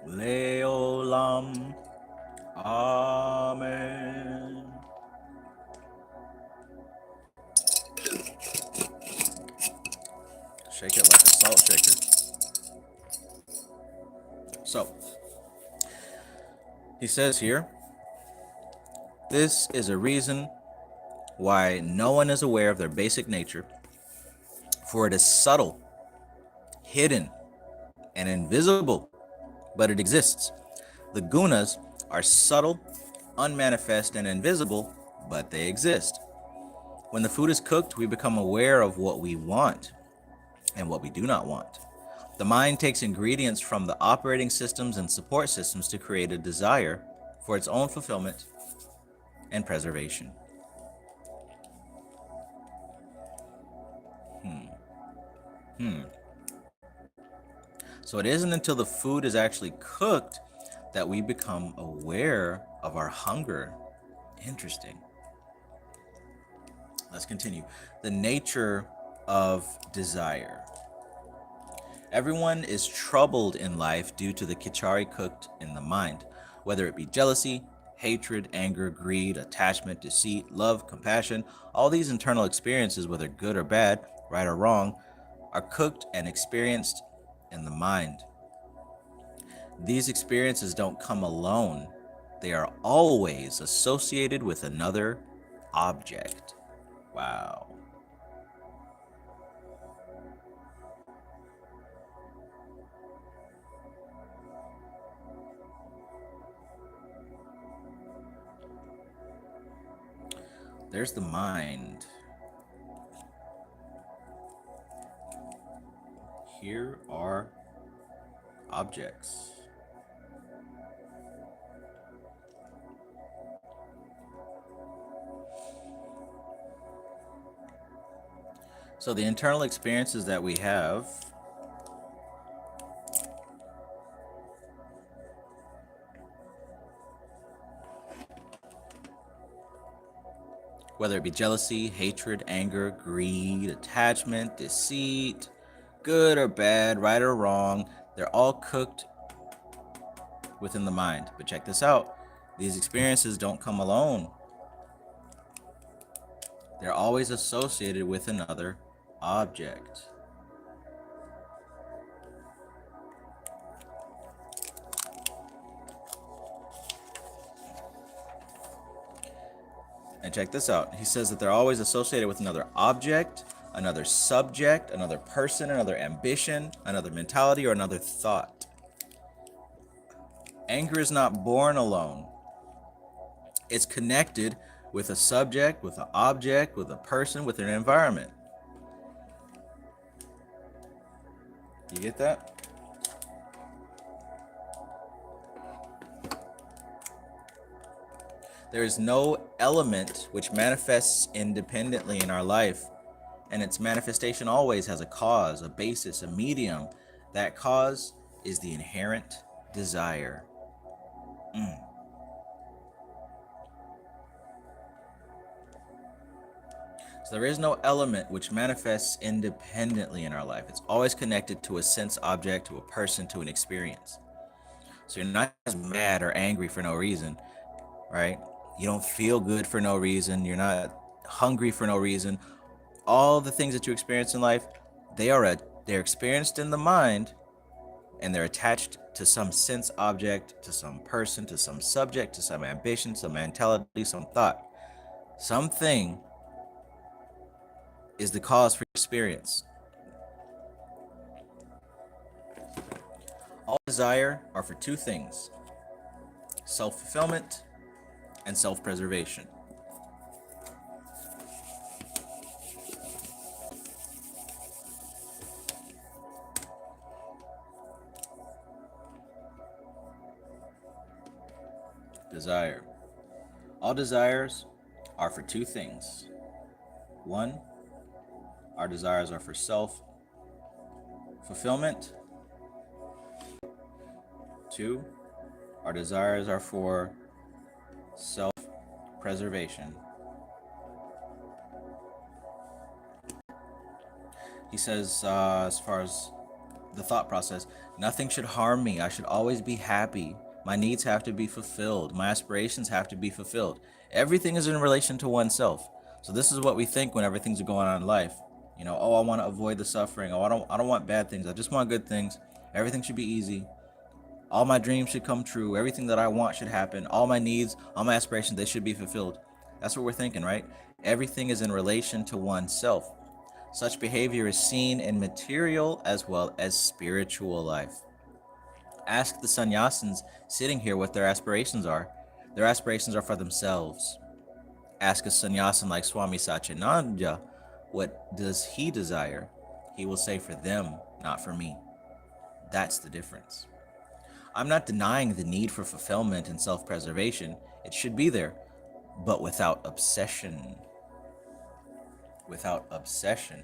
Leolam. Amen. Shake it like a salt shaker. So, he says here, this is a reason why no one is aware of their basic nature, for it is subtle, hidden, and invisible, but it exists. The gunas are subtle, unmanifest, and invisible, but they exist. When the food is cooked, we become aware of what we want and what we do not want. The mind takes ingredients from the operating systems and support systems to create a desire for its own fulfillment and preservation. So it isn't until the food is actually cooked that we become aware of our hunger. Interesting. Let's continue. The nature of desire. Everyone is troubled in life due to the Ch3 cooked in the mind, whether it be jealousy, hatred, anger, greed, attachment, deceit, love, compassion. All these internal experiences, whether good or bad, right or wrong, are cooked and experienced in the mind. These experiences don't come alone. They are always associated with another object. Wow. There's the mind. Here are objects. So the internal experiences that we have whether it be jealousy, hatred, anger, greed, attachment, deceit, good or bad, right or wrong, they're all cooked within the mind. But check this out. These experiences don't come alone. They're always associated with another object. And check this out. He says that they're always associated with another object, another subject, another person, another ambition, another mentality, or another thought. Anger is not born alone. It's connected with a subject, with an object, with a person, with an environment. You get that? There is no element which manifests independently in our life, and its manifestation always has a cause, a basis, a medium. That cause is the inherent desire. So there is no element which manifests independently in our life. It's always connected to a sense object, to a person, to an experience. So you're not just mad or angry for no reason, right? You don't feel good for no reason. You're not hungry for no reason. All the things that you experience in life, they're experienced in the mind, and they're attached to some sense object, to some person, to some subject, to some ambition, some mentality, some thought. Something is the cause for experience. All desire are for two things: self-fulfillment and self-preservation. Desire. All desires are for two things. One, our desires are for self-fulfillment. Two, our desires are for self-preservation. He says, as far as the thought process, nothing should harm me. I should always be happy. My needs have to be fulfilled. My aspirations have to be fulfilled. Everything is in relation to oneself. So this is what we think when everything's going on in life. Oh, I want to avoid the suffering. Oh, I don't want bad things. I just want good things. Everything should be easy. All my dreams should come true. Everything that I want should happen. All my needs, all my aspirations, they should be fulfilled. That's what we're thinking, right? Everything is in relation to oneself. Such behavior is seen in material as well as spiritual life. Ask the sannyasins sitting here what their aspirations are. Their aspirations are for themselves. Ask a sannyasin like Swami Satyananda, what does he desire? He will say, for them, not for me. That's the difference. I'm not denying the need for fulfillment and self-preservation. It should be there, but without obsession. Without obsession.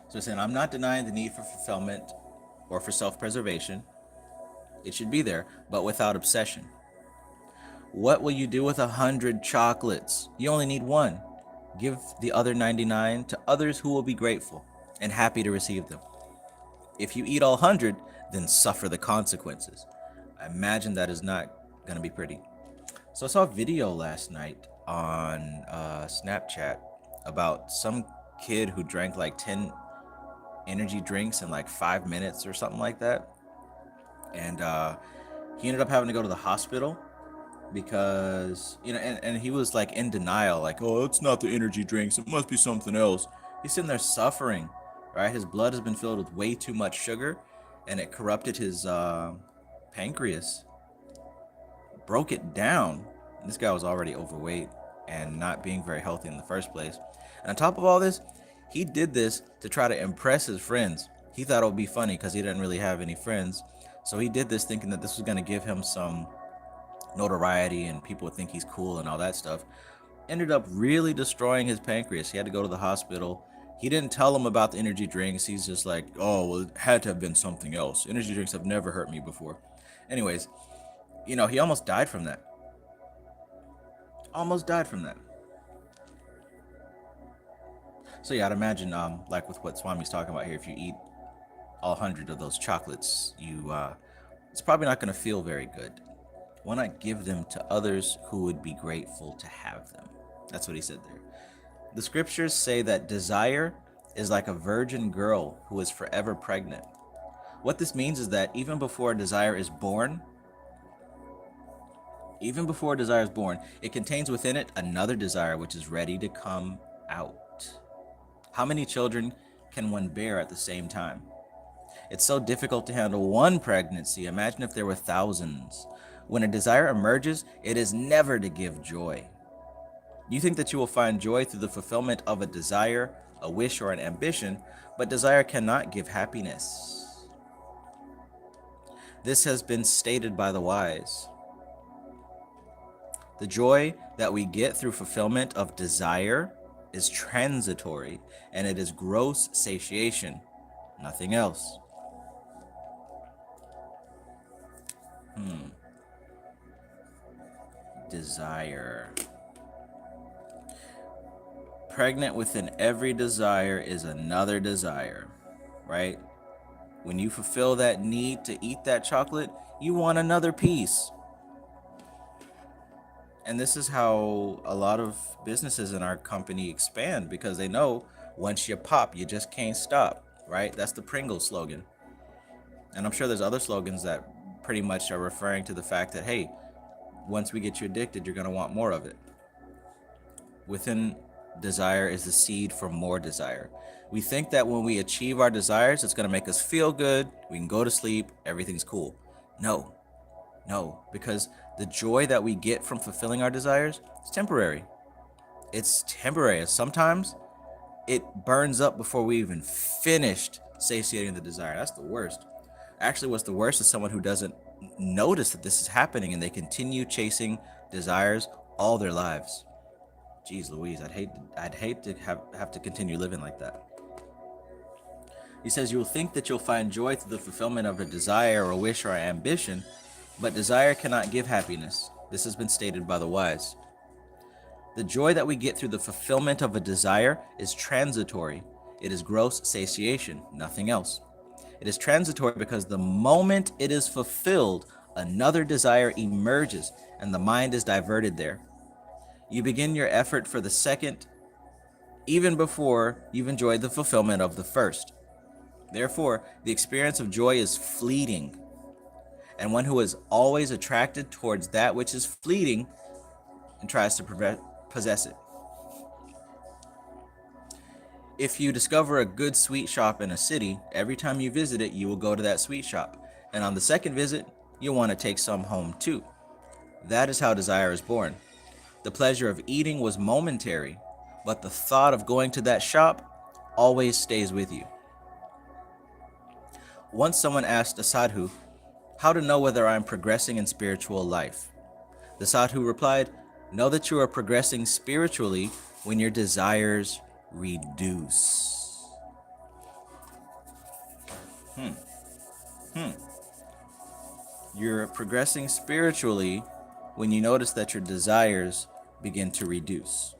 So saying, I'm not denying the need for fulfillment or for self-preservation. It should be there, but without obsession. What will you do with 100 chocolates? You only need one. Give the other 99 to others who will be grateful and happy to receive them. If you eat all 100, then suffer the consequences. I imagine that is not going to be pretty. So I saw a video last night on Snapchat about some kid who drank like 10 energy drinks in like 5 minutes or something like that. And he ended up having to go to the hospital because, and he was like in denial, like, oh, it's not the energy drinks, it must be something else. He's sitting there suffering, right? His blood has been filled with way too much sugar and it corrupted his pancreas, broke it down. And this guy was already overweight and not being very healthy in the first place. And on top of all this, he did this to try to impress his friends. He thought it would be funny because he didn't really have any friends. So he did this thinking that this was going to give him some notoriety and people would think he's cool and all that stuff. Ended up really destroying his pancreas. He had to go to the hospital. He didn't tell him about the energy drinks. He's just like, oh, well, it had to have been something else. Energy drinks have never hurt me before. Anyways, he almost died from that. Almost died from that. So yeah, I'd imagine, like with what Swami's talking about here, if you eat all 100 of those chocolates, it's probably not going to feel very good. Why not give them to others who would be grateful to have them? That's what he said there. The scriptures say that desire is like a virgin girl who is forever pregnant. What this means is that even before a desire is born, it contains within it another desire which is ready to come out. How many children can one bear at the same time? It's so difficult to handle one pregnancy. Imagine if there were thousands. When a desire emerges, it is never to give joy. You think that you will find joy through the fulfillment of a desire, a wish, or an ambition, but desire cannot give happiness. This has been stated by the wise. The joy that we get through fulfillment of desire is transitory, and it is gross satiation, nothing else. Desire. Pregnant within every desire is another desire, right? When you fulfill that need to eat that chocolate, you want another piece. And this is how a lot of businesses in our company expand, because they know once you pop, you just can't stop, right? That's the Pringles slogan. And I'm sure there's other slogans that pretty much are referring to the fact that, hey, once we get you addicted, you're going to want more of it. Within desire is the seed for more desire. We think that when we achieve our desires, it's going to make us feel good, we can go to sleep, everything's cool. No, because the joy that we get from fulfilling our desires is temporary. It's temporary. Sometimes it burns up before we even finished satiating the desire. That's the worst. Actually, what's the worst is someone who doesn't notice that this is happening and they continue chasing desires all their lives. Jeez Louise, I'd hate to have to continue living like that. He says, you will think that you'll find joy through the fulfillment of a desire or a wish or ambition, but desire cannot give happiness. This has been stated by the wise. The joy that we get through the fulfillment of a desire is transitory. It is gross satiation, nothing else. It is transitory because the moment it is fulfilled, another desire emerges and the mind is diverted there. You begin your effort for the second even before you've enjoyed the fulfillment of the first. Therefore, the experience of joy is fleeting, and one who is always attracted towards that which is fleeting and tries to possess it. If you discover a good sweet shop in a city, every time you visit it, you will go to that sweet shop, and on the second visit, you'll want to take some home too. That is how desire is born. The pleasure of eating was momentary, but the thought of going to that shop always stays with you. Once someone asked a sadhu how to know whether I'm progressing in spiritual life. The sadhu replied, know that you are progressing spiritually when your desires reduce. You're progressing spiritually when you notice that your desires begin to reduce.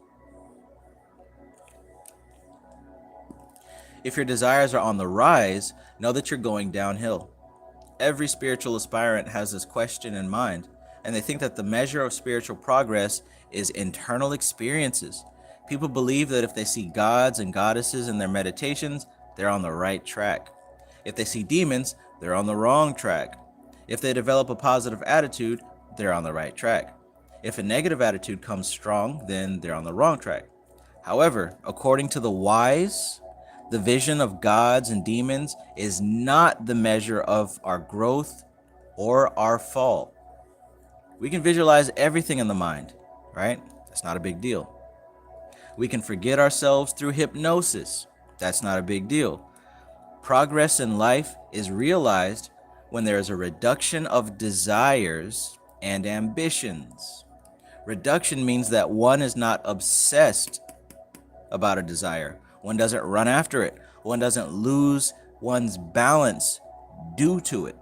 If your desires are on the rise, know that you're going downhill. Every spiritual aspirant has this question in mind, and they think that the measure of spiritual progress is internal experiences. People believe that if they see gods and goddesses in their meditations, they're on the right track. If they see demons, they're on the wrong track. If they develop a positive attitude, they're on the right track. If a negative attitude comes strong, then they're on the wrong track. However, according to the wise, the vision of gods and demons is not the measure of our growth or our fall. We can visualize everything in the mind, right? That's not a big deal. We can forget ourselves through hypnosis. That's not a big deal. Progress in life is realized when there is a reduction of desires and ambitions. Reduction means that one is not obsessed about a desire. One doesn't run after it. One doesn't lose one's balance due to it.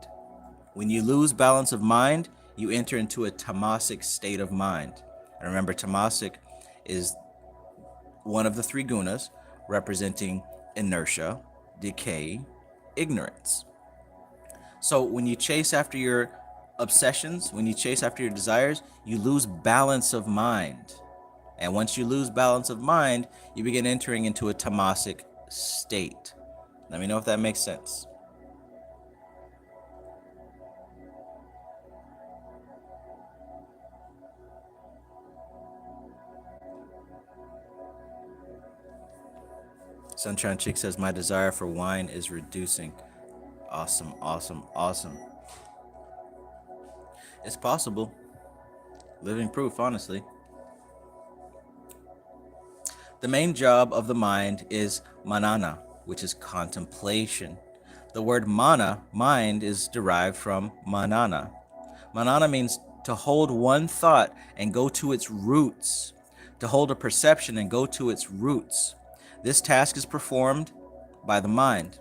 When you lose balance of mind, you enter into a tamasic state of mind. And remember, tamasic is one of the three gunas representing inertia, decay, ignorance. So when you chase after your obsessions, when you chase after your desires, you lose balance of mind. And once you lose balance of mind, you begin entering into a tamasic state. Let me know if that makes sense. Sunshine Chick says, my desire for wine is reducing. Awesome, awesome, awesome. It's possible. Living proof, honestly. The main job of the mind is manana, which is contemplation. The word mana, mind, is derived from manana. Manana means to hold one thought and go to its roots, to hold a perception and go to its roots. This task is performed by the mind.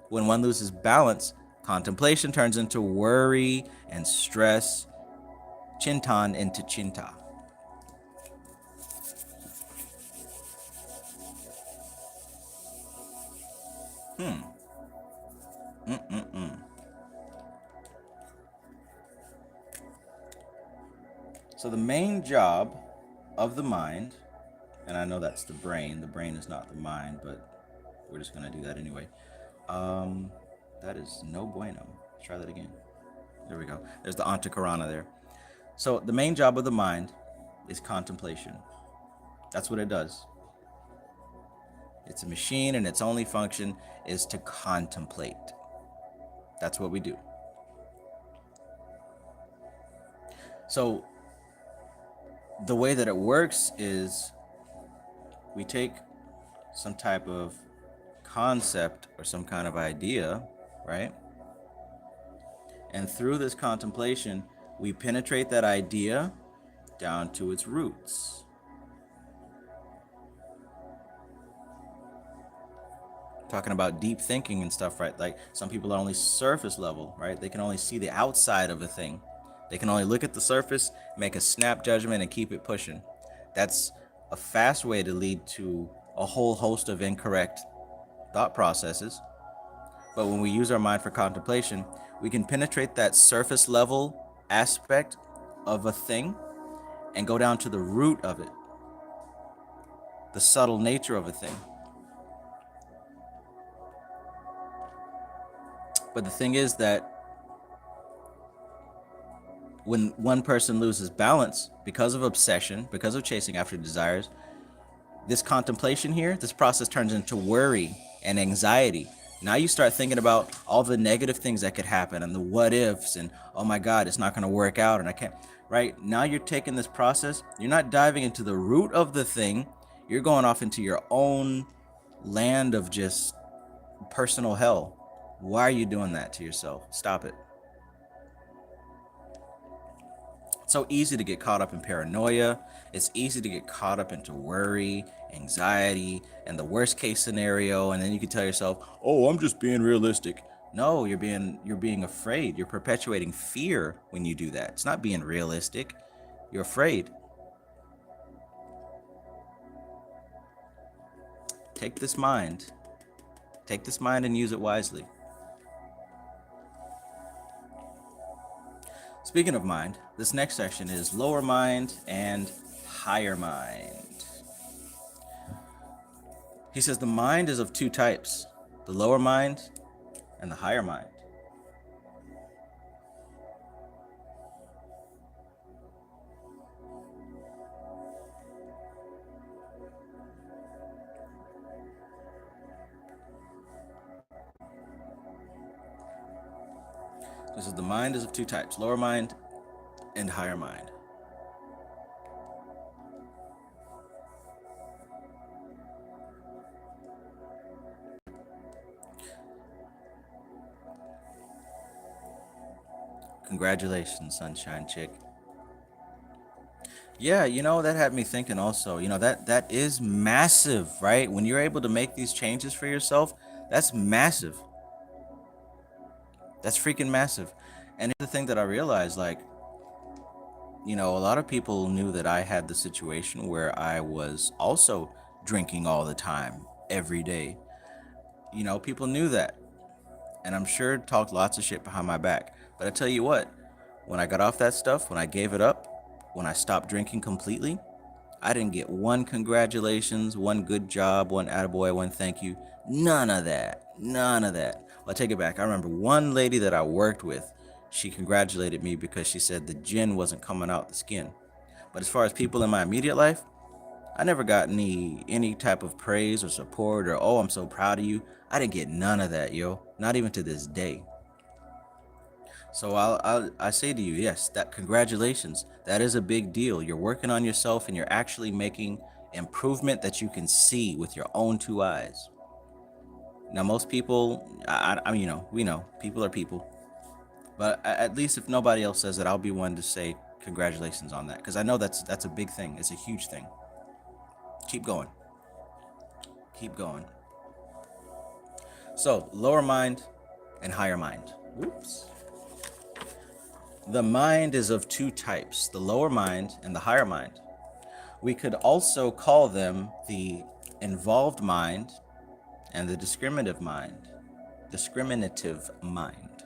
When one loses balance, contemplation turns into worry and stress, chintan into chinta. So the main job of the mind, and I know that's the brain is not the mind, but we're just going to do that anyway. That is no bueno. Let's try that again. There we go. There's the Antakarana there. So the main job of the mind is contemplation. That's what it does. It's a machine, and its only function is to contemplate. That's what we do. So the way that it works is we take some type of concept or some kind of idea, right? And through this contemplation, we penetrate that idea down to its roots. talking about deep thinking and stuff, right? Like some people are only surface level, right? They can only see the outside of a thing. They can only look at the surface, make a snap judgment, and keep it pushing. That's a fast way to lead to a whole host of incorrect thought processes. But when we use our mind for contemplation, we can penetrate that surface level aspect of a thing and go down to the root of it, the subtle nature of a thing. But the thing is that when one person loses balance because of obsession, because of chasing after desires, this contemplation here, this process turns into worry and anxiety. Now you start thinking about all the negative things that could happen and the what ifs and, oh my God, it's not going to work out and I can't, right? Now you're taking this process, you're not diving into the root of the thing, you're going off into your own land of just personal hell. Why are you doing that to yourself? Stop it. It's so easy to get caught up in paranoia. It's easy to get caught up into worry, anxiety, and the worst case scenario. And then you can tell yourself, "Oh, I'm just being realistic." No, you're being afraid. You're perpetuating fear when you do that. It's not being realistic. You're afraid. Take this mind. Take this mind and use it wisely. Speaking of mind, this next section is lower mind and higher mind. He says the mind is of two types, the lower mind and the higher mind. This is the mind is of two types, lower mind and higher mind. Congratulations, sunshine chick. Yeah, that had me thinking also, that is massive, right? When you're able to make these changes for yourself, that's massive. That's freaking massive. And the thing that I realized, like, a lot of people knew that I had the situation where I was also drinking all the time, every day. People knew that. And I'm sure talked lots of shit behind my back. But I tell you what, when I got off that stuff, when I gave it up, when I stopped drinking completely, I didn't get one congratulations, one good job, one attaboy, one thank you. None of that. None of that. Well, I take it back. I remember one lady that I worked with, she congratulated me because she said the gin wasn't coming out the skin. But as far as people in my immediate life, I never got any type of praise or support or, oh, I'm so proud of you. I didn't get none of that, yo. Not even to this day. So I say to you, yes, that congratulations. That is a big deal. You're working on yourself and you're actually making improvement that you can see with your own two eyes. Now, most people, I mean, we know people are people, but at least if nobody else says it, I'll be one to say congratulations on that because I know that's a big thing. It's a huge thing. Keep going. Keep going. So, lower mind and higher mind. Whoops. The mind is of two types, the lower mind and the higher mind. We could also call them the involved mind and the discriminative mind. Discriminative mind.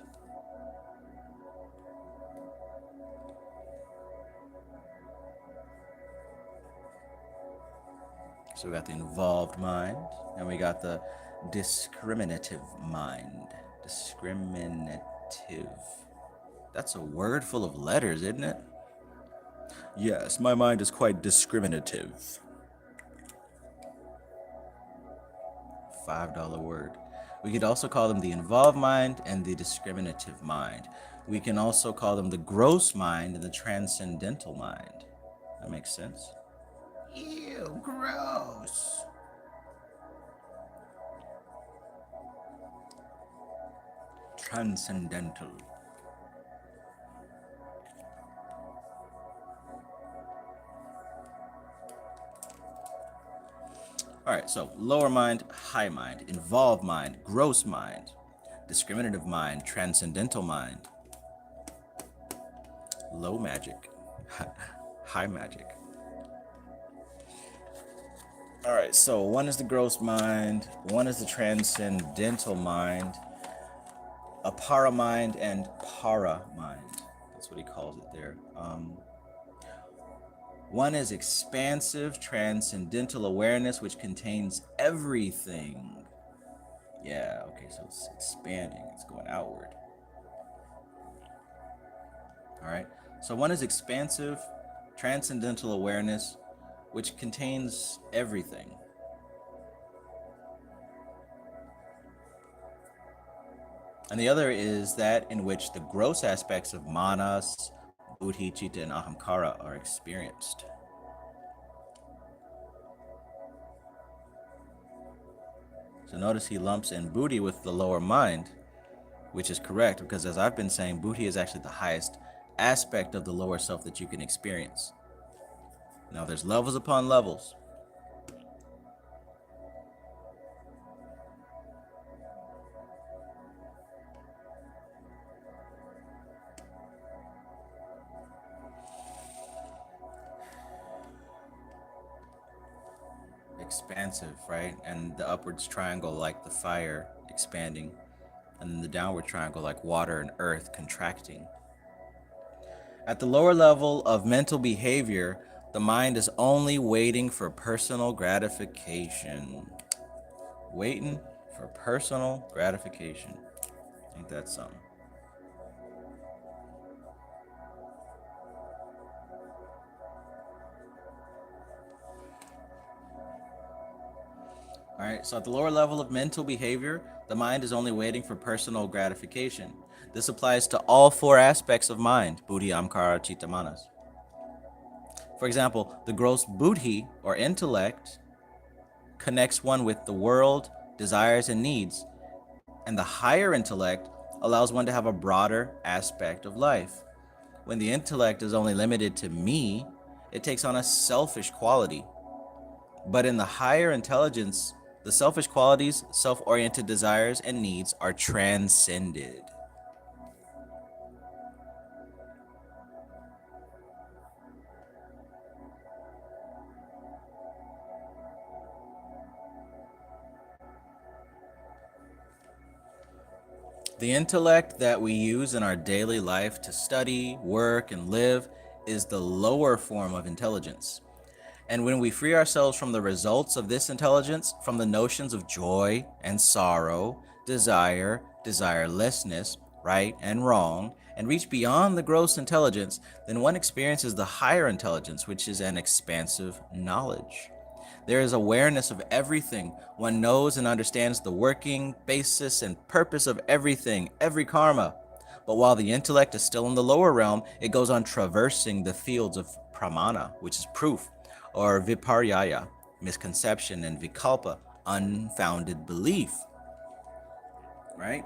So we got the involved mind and we got the discriminative mind. Discriminative. That's a word full of letters, isn't it? Yes, my mind is quite discriminative. $5 word. We could also call them the involved mind and the discriminative mind. We can also call them the gross mind and the transcendental mind. That makes sense? Ew, gross. Transcendental. All All right, so lower mind, high mind, involved mind, gross mind, discriminative mind, transcendental mind, low magic, high magic. All right, so one is the gross mind, one is the transcendental mind, apara mind and para mind. That's what he calls it there. One is expansive transcendental awareness, which contains everything. Yeah, okay, so it's expanding, it's going outward. All right, so one is expansive transcendental awareness, which contains everything. And the other is that in which the gross aspects of manas, buddhi, Cheetah, and Ahamkara are experienced. So notice he lumps in buddhi with the lower mind, which is correct, because as I've been saying, buddhi is actually the highest aspect of the lower self that you can experience. Now there's levels upon levels. Expansive, right? And the upwards triangle like the fire expanding, and then the downward triangle like water and earth contracting. At the lower level of mental behavior, the mind is only waiting for personal gratification. Waiting for personal gratification. Ain't that something? All right, so at the lower level of mental behavior, the mind is only waiting for personal gratification. This applies to all four aspects of mind, buddhi, ahamkara, chitta, manas. For example, the gross buddhi, or intellect, connects one with the world, desires, and needs, and the higher intellect allows one to have a broader aspect of life. When the intellect is only limited to me, it takes on a selfish quality. But in the higher intelligence, the selfish qualities, self-oriented desires, and needs are transcended. The intellect that we use in our daily life to study, work, and live is the lower form of intelligence. And when we free ourselves from the results of this intelligence, from the notions of joy and sorrow, desire, desirelessness, right and wrong, and reach beyond the gross intelligence, then one experiences the higher intelligence, which is an expansive knowledge. There is awareness of everything. One knows and understands the working, basis, and purpose of everything, every karma. But while the intellect is still in the lower realm, it goes on traversing the fields of pramana, which is proof, or viparyaya, misconception, and vikalpa, unfounded belief. Right?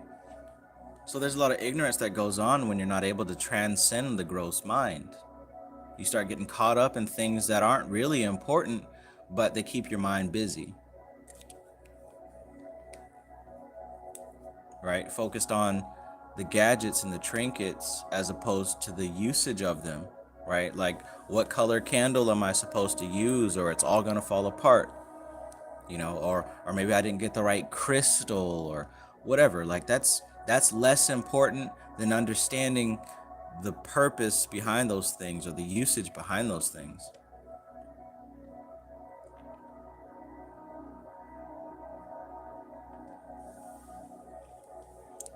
So there's a lot of ignorance that goes on when you're not able to transcend the gross mind. You start getting caught up in things that aren't really important, but they keep your mind busy. Right? Focused on the gadgets and the trinkets as opposed to the usage of them. Right? Like, what color candle am I supposed to use, or it's all gonna fall apart, you know, or maybe I didn't get the right crystal, or whatever. Like, that's less important than understanding the purpose behind those things or the usage behind those things.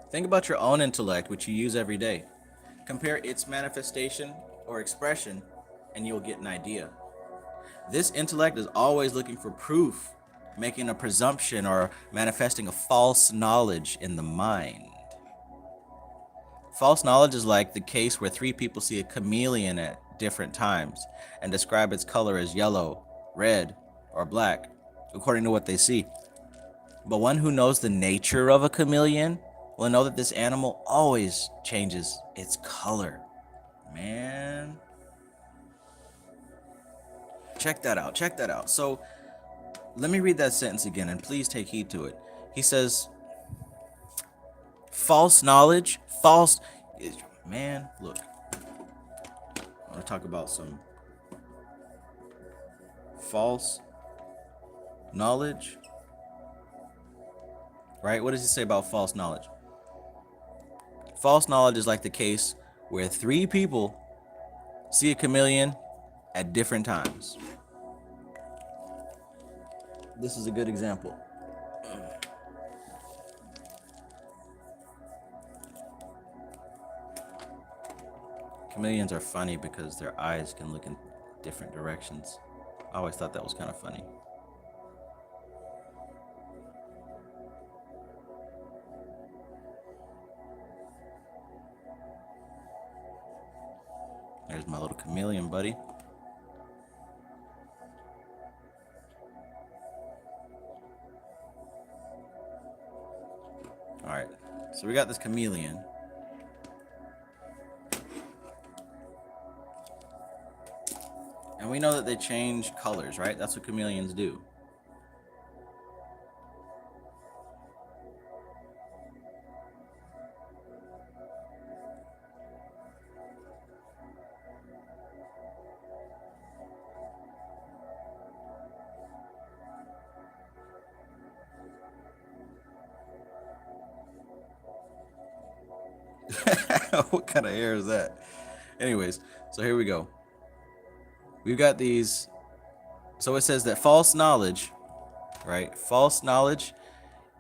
Think about your own intellect, which you use every day. Compare its manifestation or expression, and you'll get an idea. This intellect is always looking for proof, making a presumption or manifesting a false knowledge in the mind. False knowledge is like the case where three people see a chameleon at different times and describe its color as yellow, red, or black, according to what they see. But one who knows the nature of a chameleon will know that this animal always changes its color. Man. Check that out. So let me read that sentence again, and please take heed to it. He says, false knowledge, man, look, I want to talk about some false knowledge, right? What does he say about false knowledge? False knowledge is like the case where 3 people see a chameleon at different times. This is a good example. Chameleons are funny because their eyes can look in different directions. I always thought that was kind of funny. There's my little chameleon buddy. Alright, so we got this chameleon. And we know that they change colors, right? That's what chameleons do. What kind of air is that? Anyways, so here we go. We've got these. So it says that false knowledge, right? False knowledge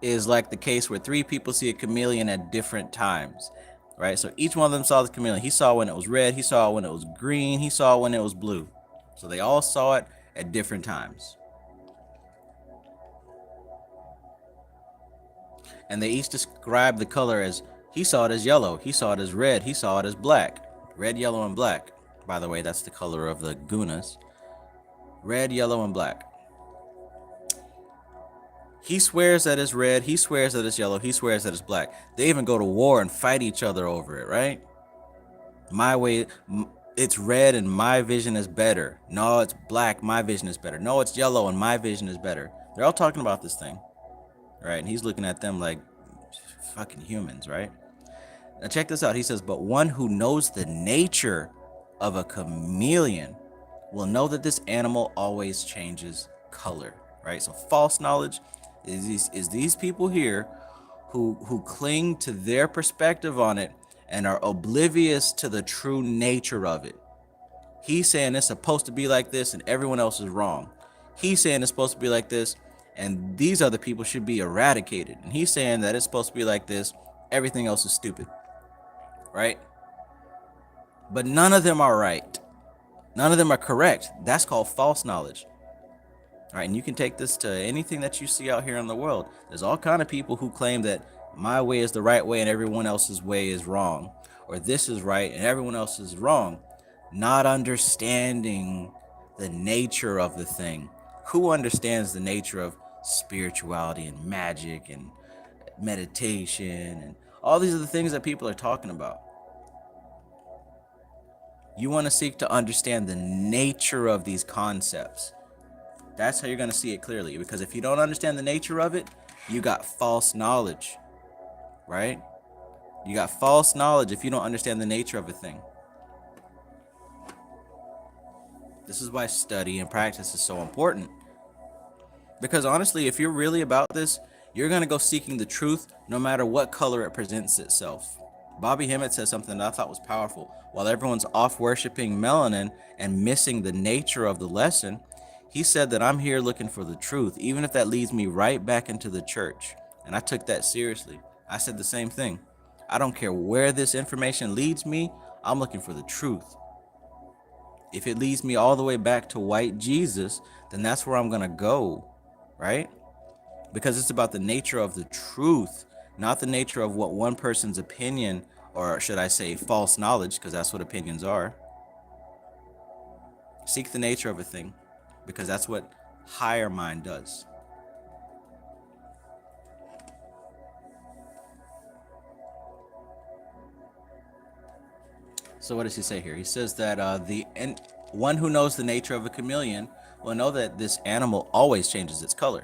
is like the case where 3 people see a chameleon at different times, right? So each one of them saw the chameleon. He saw when it was red, he saw when it was green, he saw when it was blue. So they all saw it at different times. And they each described the color as, he saw it as yellow, he saw it as red, he saw it as black. Red, yellow, and black. By the way, that's the color of the gunas. Red, yellow, and black. He swears that it's red, he swears that it's yellow, he swears that it's black. They even go to war and fight each other over it, right? My way, it's red and my vision is better. No, it's black, my vision is better. No, it's yellow and my vision is better. They're all talking about this thing, right? And he's looking at them like fucking humans, right? Now check this out. He says, but one who knows the nature of a chameleon will know that this animal always changes color, right? So false knowledge is these people here who cling to their perspective on it and are oblivious to the true nature of it. He's saying it's supposed to be like this and everyone else is wrong. He's saying it's supposed to be like this and these other people should be eradicated. And he's saying that it's supposed to be like this, everything else is stupid, right? But none of them are right. None of them are correct. That's called false knowledge. All right, and you can take this to anything that you see out here in the world. There's all kind of people who claim that my way is the right way and everyone else's way is wrong, or this is right and everyone else is wrong, not understanding the nature of the thing. Who understands the nature of spirituality and magic and meditation and all these are the things that people are talking about? You want to seek to understand the nature of these concepts. That's how you're going to see it clearly. Because if you don't understand the nature of it, you got false knowledge, right? You got false knowledge if you don't understand the nature of a thing. This is why study and practice is so important. Because honestly, if you're really about this, you're going to go seeking the truth no matter what color it presents itself. Bobby Hemmett said something that I thought was powerful. While everyone's off worshiping melanin and missing the nature of the lesson, he said that I'm here looking for the truth, even if that leads me right back into the church. And I took that seriously. I said the same thing. I don't care where this information leads me, I'm looking for the truth. If it leads me all the way back to white Jesus, then that's where I'm going to go, right? Because it's about the nature of the truth, not the nature of what one person's opinion, or should I say false knowledge, because that's what opinions are. Seek the nature of a thing, because that's what higher mind does. So what does he say here? He says that the one who knows the nature of a chameleon Well, know that this animal always changes its color.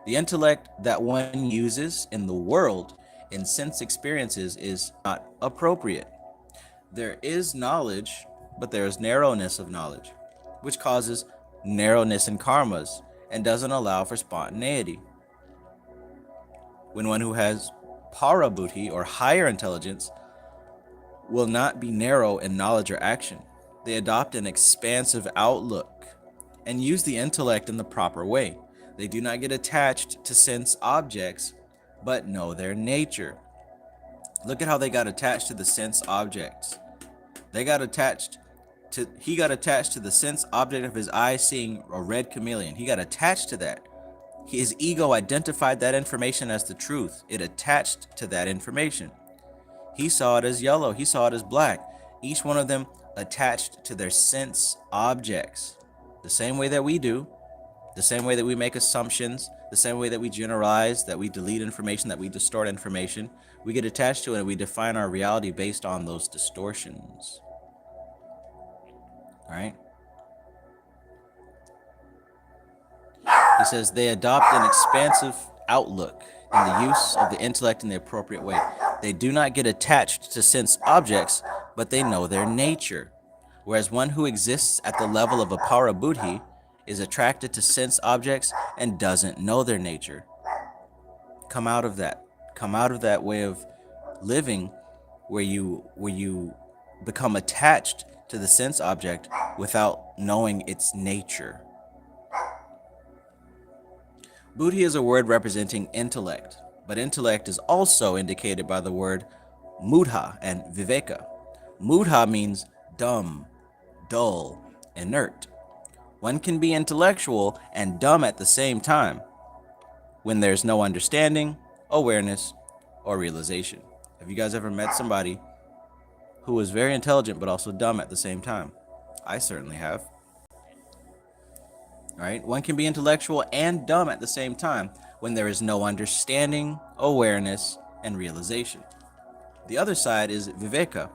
The intellect that one uses in the world in sense experiences is not appropriate. There is knowledge, but there is narrowness of knowledge, which causes narrowness in karmas and doesn't allow for spontaneity. When one who has parabuddhi or higher intelligence will not be narrow in knowledge or action. They adopt an expansive outlook and use the intellect in the proper way. They do not get attached to sense objects, but know their nature. Look at how they got attached to the sense objects. He got attached to the sense object of his eye seeing a red chameleon. He got attached to that. His ego identified that information as the truth. It attached to that information. He saw it as yellow. He saw it as black. Each one of them attached to their sense objects. The same way that we do, the same way that we make assumptions, the same way that we generalize, that we delete information, that we distort information. We get attached to it and we define our reality based on those distortions. All right? He says they adopt an expansive outlook in the use of the intellect in the appropriate way. They do not get attached to sense objects, but they know their nature. Whereas one who exists at the level of a parabuddhi is attracted to sense objects and doesn't know their nature. Come out of that. Come out of that way of living where you become attached to the sense object without knowing its nature. Buddhi is a word representing intellect, but intellect is also indicated by the word mudha and viveka. Mudha means dumb, dull, inert. One can be intellectual and dumb at the same time when there's no understanding, awareness, or realization. Have you guys ever met somebody who was very intelligent but also dumb at the same time? I certainly have. All right? One can be intellectual and dumb at the same time when there is no understanding, awareness, and realization. The other side is viveka,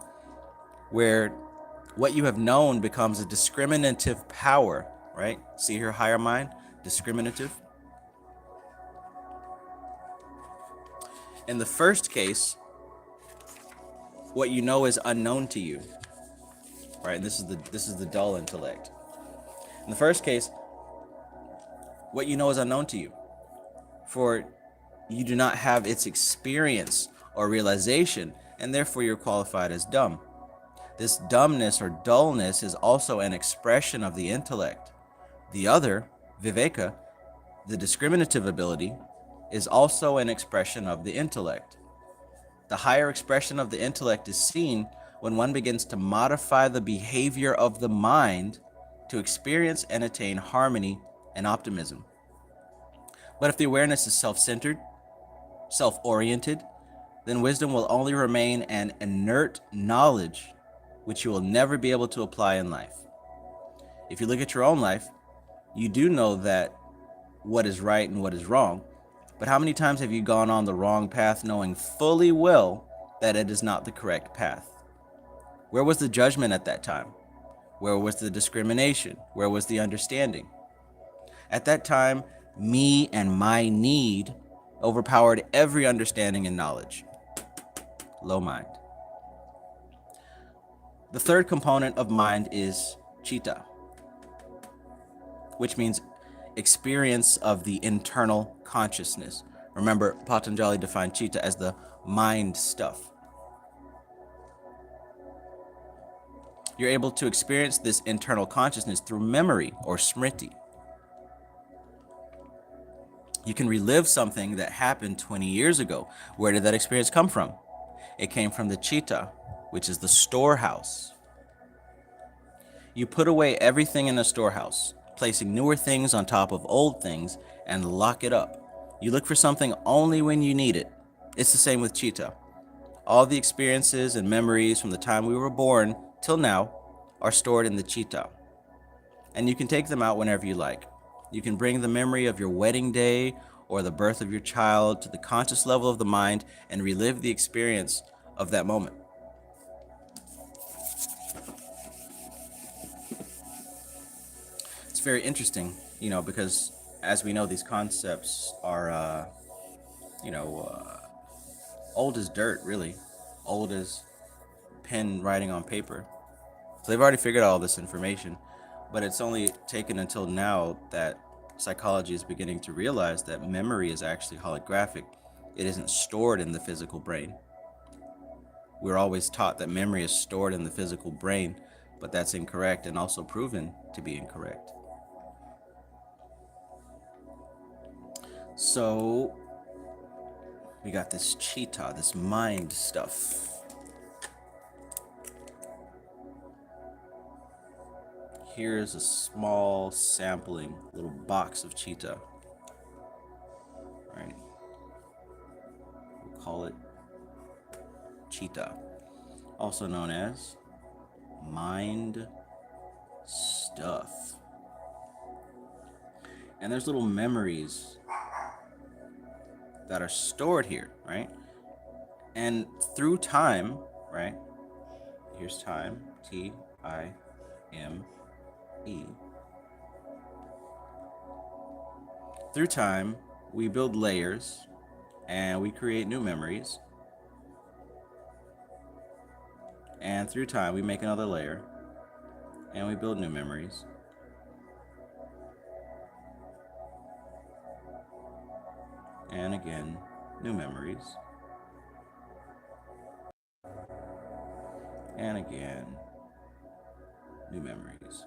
where what you have known becomes a discriminative power, right? See here, higher mind, discriminative. In the first case, what you know is unknown to you, right? This is the dull intellect. In the first case, what you know is unknown to you, for you do not have its experience or realization, and therefore you're qualified as dumb. This dumbness or dullness is also an expression of the intellect. The other, viveka, the discriminative ability, is also an expression of the intellect. The higher expression of the intellect is seen when one begins to modify the behavior of the mind to experience and attain harmony and optimism. But if the awareness is self-centered, self-oriented, then wisdom will only remain an inert knowledge which you will never be able to apply in life. If you look at your own life, you do know that what is right and what is wrong, but how many times have you gone on the wrong path knowing fully well that it is not the correct path? Where was the judgment at that time? Where was the discrimination? Where was the understanding? At that time, me and my need overpowered every understanding and knowledge. Low mind. The third component of mind is Cheetah, which means experience of the internal consciousness. Remember, Patanjali defined Cheetah as the mind stuff. You're able to experience this internal consciousness through memory or smriti. You can relive something that happened 20 years ago. Where did that experience come from? It came from the Cheetah, which is the storehouse. You put away everything in a storehouse, placing newer things on top of old things, and lock it up. You look for something only when you need it. It's the same with Cheetah. All the experiences and memories from the time we were born till now are stored in the Cheetah. And you can take them out whenever you like. You can bring the memory of your wedding day or the birth of your child to the conscious level of the mind and relive the experience of that moment. It's very interesting, because as we know, these concepts are, you know, uh, old as dirt, really, old as pen writing on paper. So they've already figured out all this information, but it's only taken until now that psychology is beginning to realize that memory is actually holographic. It isn't stored in the physical brain. We're always taught that memory is stored in the physical brain, but that's incorrect and also proven to be incorrect. So we got this Cheetah, this mind stuff. Here's a small sampling, little box of Cheetah. Right. We'll call it Cheetah, also known as mind stuff. And there's little memories that are stored here, right? And through time, right? Here's time, Time. Through time, we build layers and we create new memories. And through time, we make another layer and we build new memories. And again, new memories. And again, new memories.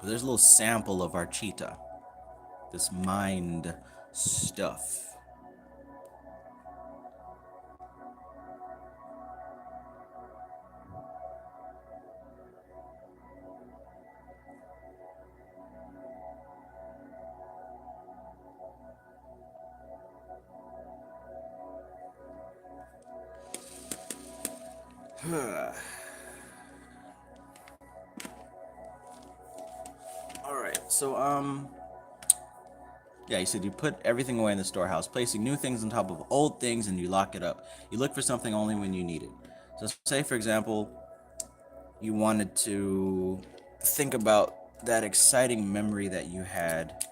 There's a little sample of our Cheetah, this mind stuff. All right, so yeah, you said you put everything away in the storehouse, placing new things on top of old things, and you lock it up. You look for something only when you need it. So say, for example, you wanted to think about that exciting memory that you had.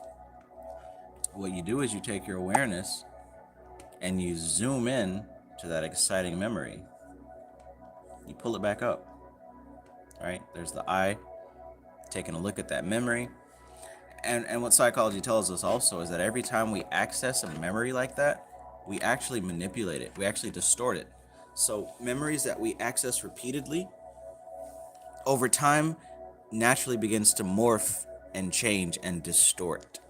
What you do is you take your awareness and you zoom in to that exciting memory. You pull it back up, right? There's the eye taking a look at that memory. And what psychology tells us also is that every time we access a memory like that, we actually manipulate it. We actually distort it. So memories that we access repeatedly, over time, naturally begins to morph and change and distort.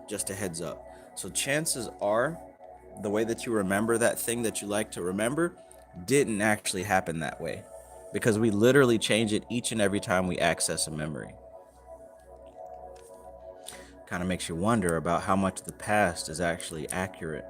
Just a heads up. So chances are, the way that you remember that thing that you like to remember didn't actually happen that way, because we literally change it each and every time we access a memory. Kind of makes you wonder about how much the past is actually accurate.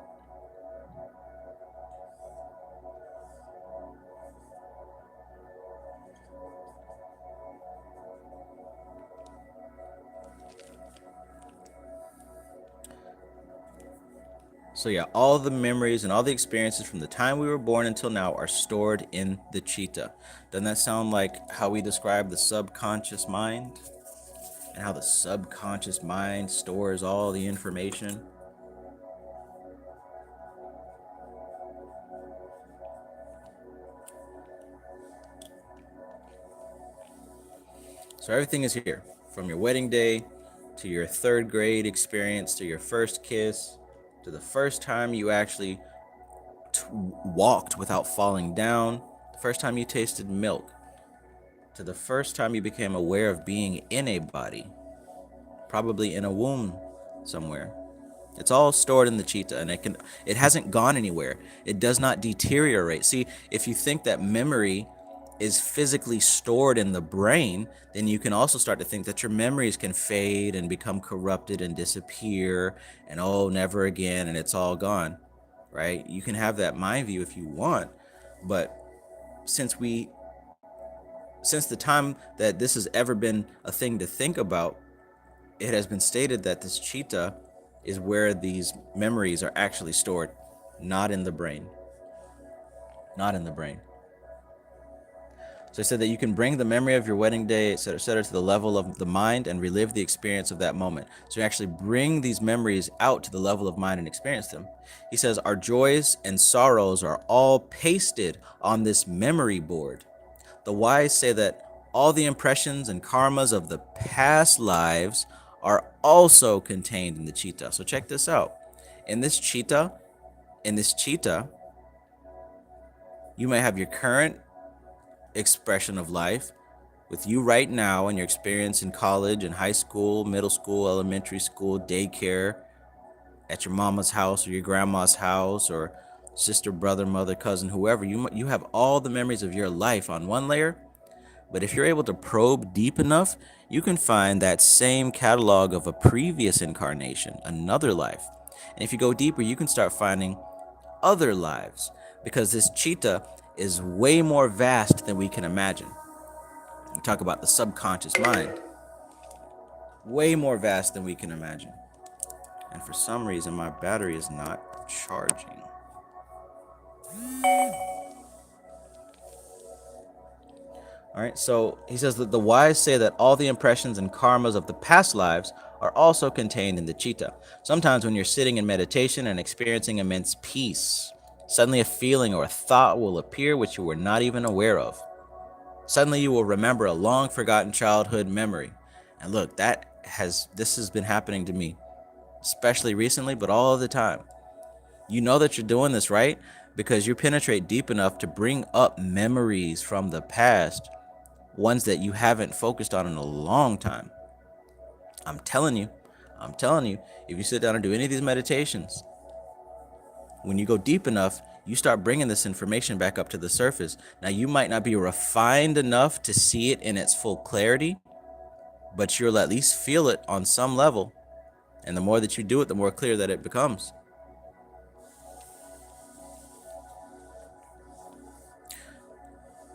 So yeah, all the memories and all the experiences from the time we were born until now are stored in the Cheetah. Doesn't that sound like how we describe the subconscious mind? And how the subconscious mind stores all the information? So everything is here, from your wedding day to your third grade experience, to your first kiss, to the first time you actually walked without falling down, the first time you tasted milk, to the first time you became aware of being in a body, probably in a womb somewhere. It's all stored in the Cheetah, and it hasn't gone anywhere. It does not deteriorate. See, if you think that memory is physically stored in the brain, then you can also start to think that your memories can fade and become corrupted and disappear, and oh, never again, and it's all gone, right? You can have that mind view if you want, but since the time that this has ever been a thing to think about, it has been stated that this Cheetah is where these memories are actually stored, not in the brain. Not in the brain. So he said that you can bring the memory of your wedding day, et cetera, to the level of the mind and relive the experience of that moment. So you actually bring these memories out to the level of mind and experience them. He says our joys and sorrows are all pasted on this memory board. The wise say that all the impressions and karmas of the past lives are also contained in the Cheetah. So check this out. In this Cheetah, you may have your current expression of life with you right now and your experience in college and high school, middle school, elementary school, daycare, at your mama's house or your grandma's house or sister, brother, mother, cousin, whoever. You have all the memories of your life on one layer. But if you're able to probe deep enough, you can find that same catalog of a previous incarnation, another life. And if you go deeper, you can start finding other lives, because this Cheetah is way more vast than we can imagine. We talk about the subconscious mind, way more vast than we can imagine. And for some reason, my battery is not charging. All right, so he says that the wise say that all the impressions and karmas of the past lives are also contained in the Cheetah. Sometimes when you're sitting in meditation and experiencing immense peace, suddenly a feeling or a thought will appear which you were not even aware of. Suddenly you will remember a long forgotten childhood memory. And look, this has been happening to me, especially recently, but all of the time. You know that you're doing this, right? Because you penetrate deep enough to bring up memories from the past, ones that you haven't focused on in a long time. I'm telling you, if you sit down and do any of these meditations, when you go deep enough, you start bringing this information back up to the surface. Now, you might not be refined enough to see it in its full clarity, but you'll at least feel it on some level. And the more that you do it, the more clear that it becomes.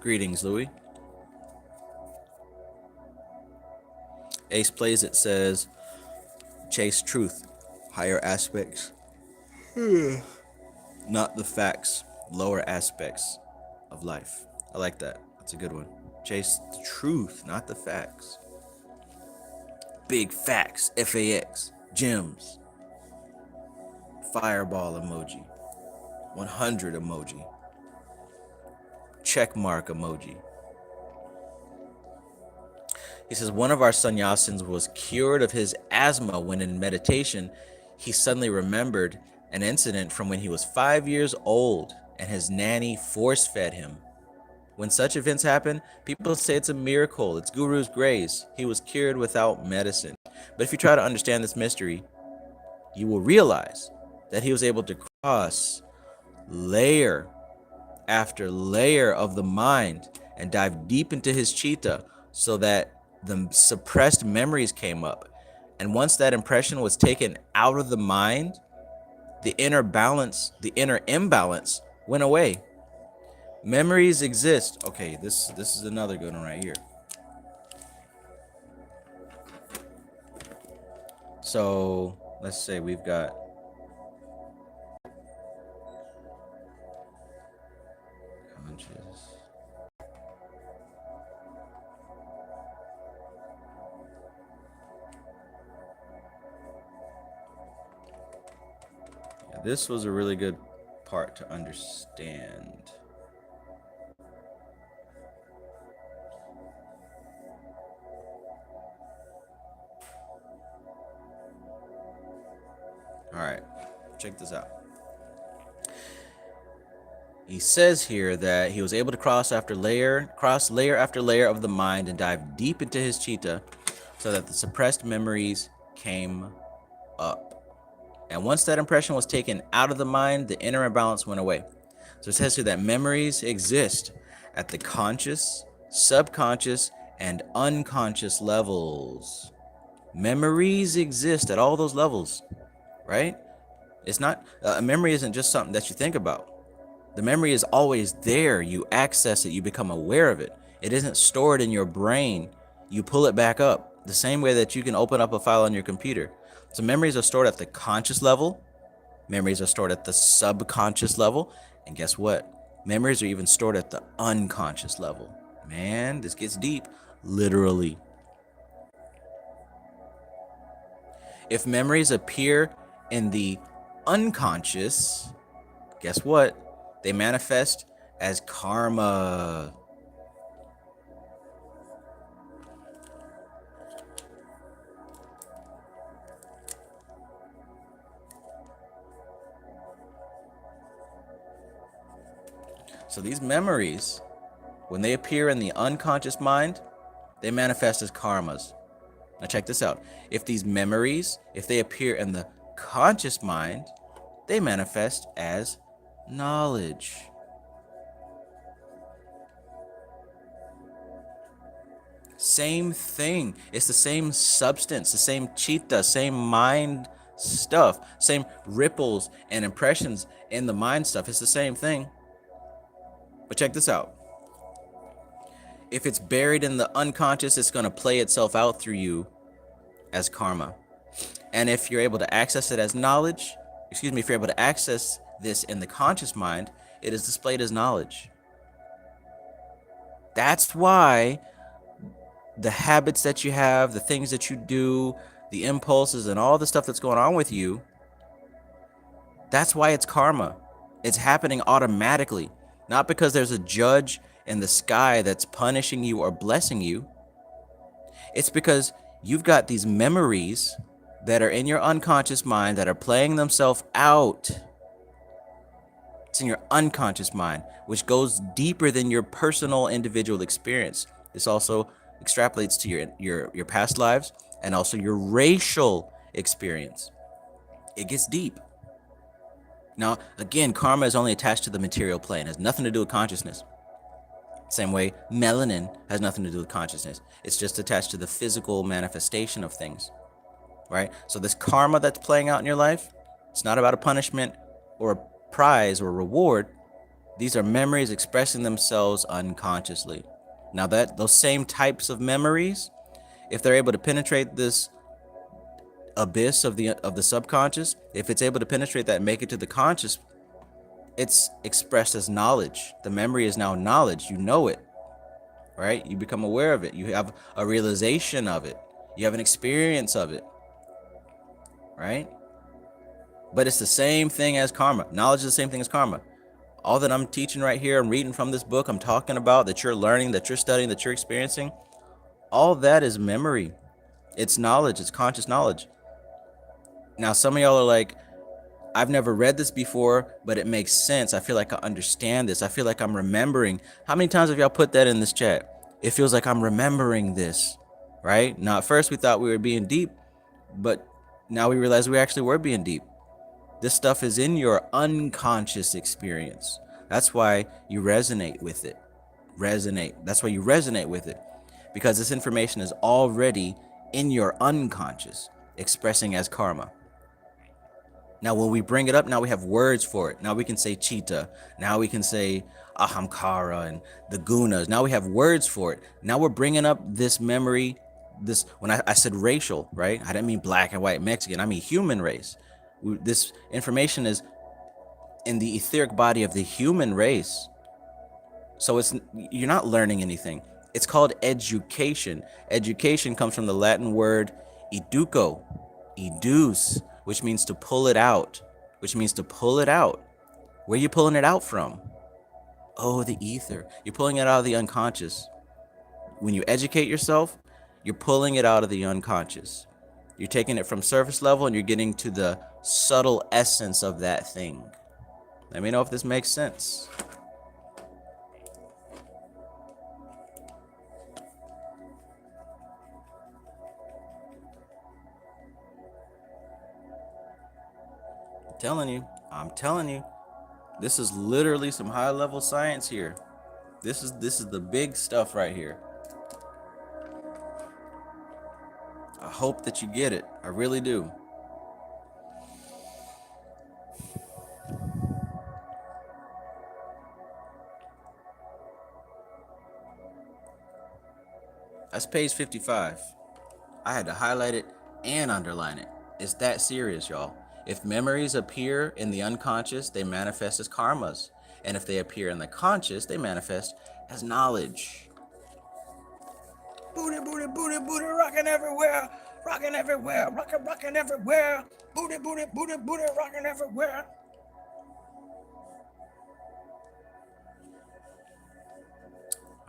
Greetings, Louis. Ace Plays It says, chase truth, higher aspects, not the facts, lower aspects of life. I like that. That's a good one. Chase the truth, not the facts. Big facts, FAX, gems, fireball emoji, 100 emoji, check mark emoji. He says one of our sannyasins was cured of his asthma when in meditation, he suddenly remembered an incident from when he was 5 years old and his nanny force-fed him. When such events happen, people say it's a miracle, it's Guru's grace. He was cured without medicine. But if you try to understand this mystery, you will realize that he was able to cross layer after layer of the mind and dive deep into his Cheetah so that the suppressed memories came up. And once that impression was taken out of the mind, the inner imbalance went away. Memories exist. Okay, this is another good one right here. So let's say we've got conscious. Yeah, this was a really good part to understand. All right, check this out. He says here that he was able to cross layer after layer of the mind and dive deep into his Cheetah so that the suppressed memories came up. And once that impression was taken out of the mind, the inner imbalance went away. So it says here that memories exist at the conscious, subconscious, and unconscious levels. Memories exist at all those levels, right? It's not, a memory isn't just something that you think about. The memory is always there. You access it, you become aware of it. It isn't stored in your brain. You pull it back up the same way that you can open up a file on your computer. So memories are stored at the conscious level. Memories are stored at the subconscious level. And guess what? Memories are even stored at the unconscious level. Man, this gets deep. Literally. If memories appear in the unconscious, guess what? They manifest as karma. So these memories, when they appear in the unconscious mind, they manifest as karmas. Now check this out. If these memories, if they appear in the conscious mind, they manifest as knowledge. Same thing. It's the same substance, the same Cheetah, same mind stuff, same ripples and impressions in the mind stuff. It's the same thing. But check this out. If it's buried in the unconscious, it's going to play itself out through you as karma. And if you're able to access it as knowledge, if you're able to access this in the conscious mind, it is displayed as knowledge. That's why the habits that you have, the things that you do, the impulses and all the stuff that's going on with you, that's why it's karma. It's happening automatically, not because there's a judge in the sky that's punishing you or blessing you. It's because you've got these memories that are in your unconscious mind that are playing themselves out. It's in your unconscious mind, which goes deeper than your personal individual experience. This also extrapolates to your past lives and also your racial experience. It gets deep. Now, again, karma is only attached to the material plane. It has nothing to do with consciousness. Same way, melanin has nothing to do with consciousness. It's just attached to the physical manifestation of things, right? So this karma that's playing out in your life, it's not about a punishment or a prize or a reward. These are memories expressing themselves unconsciously. Now that those same types of memories, if they're able to penetrate this abyss of the subconscious, if it's able to penetrate that and make it to the conscious, it's expressed as knowledge. The memory is now knowledge. You know it, right? You become aware of it. You have a realization of it. You have an experience of it, right? But it's the same thing as karma. Knowledge is the same thing as karma. All that I'm teaching right here, I'm reading from this book, I'm talking about, that you're learning, that you're studying, that you're experiencing, all that is memory. It's knowledge. It's conscious knowledge. Now, some of y'all are like, I've never read this before, but it makes sense. I feel like I understand this. I feel like I'm remembering. How many times have y'all put that in this chat? It feels like I'm remembering this, right? Now, at first we thought we were being deep, but now we realize we actually were being deep. This stuff is in your unconscious experience. That's why you resonate with it. That's why you resonate with it, because this information is already in your unconscious, expressing as karma. Now, when we bring it up, now we have words for it. Now we can say Cheetah. Now we can say Ahamkara and the gunas. Now we have words for it. Now we're bringing up this memory. This, when I said racial, right? I didn't mean black and white Mexican. I mean human race. This information is in the etheric body of the human race. So you're not learning anything. It's called education. Education comes from the Latin word educo, educe, which means to pull it out, Where are you pulling it out from? Oh, the ether. You're pulling it out of the unconscious. When you educate yourself, you're pulling it out of the unconscious. You're taking it from surface level and you're getting to the subtle essence of that thing. Let me know if this makes sense. I'm telling you, this is literally some high level science here. This is the big stuff right here. I hope that you get it. I really do. That's page 55. I had to highlight it and underline it. It's that serious, y'all. If memories appear in the unconscious, they manifest as karmas. And if they appear in the conscious, they manifest as knowledge. Booty, booty, booty, booty, rocking everywhere. Rocking everywhere. Rocking everywhere. Booty, booty, booty, booty, rocking everywhere.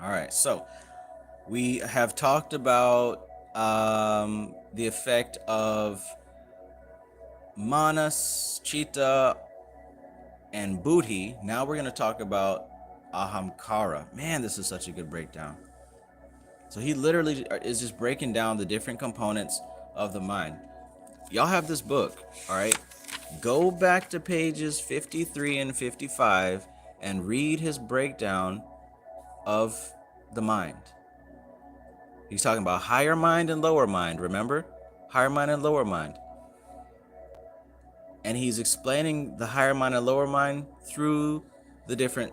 All right, so we have talked about the effect of Manas, Cheetah, and Buddhi. Now we're going to talk about Ahamkara. Man, this is such a good breakdown. So he literally is just breaking down the different components of the mind. Y'all have this book, all right? Go back to pages 53 and 55 and read his breakdown of the mind. He's talking about higher mind and lower mind, remember? Higher mind and lower mind. And he's explaining the higher mind and lower mind through the different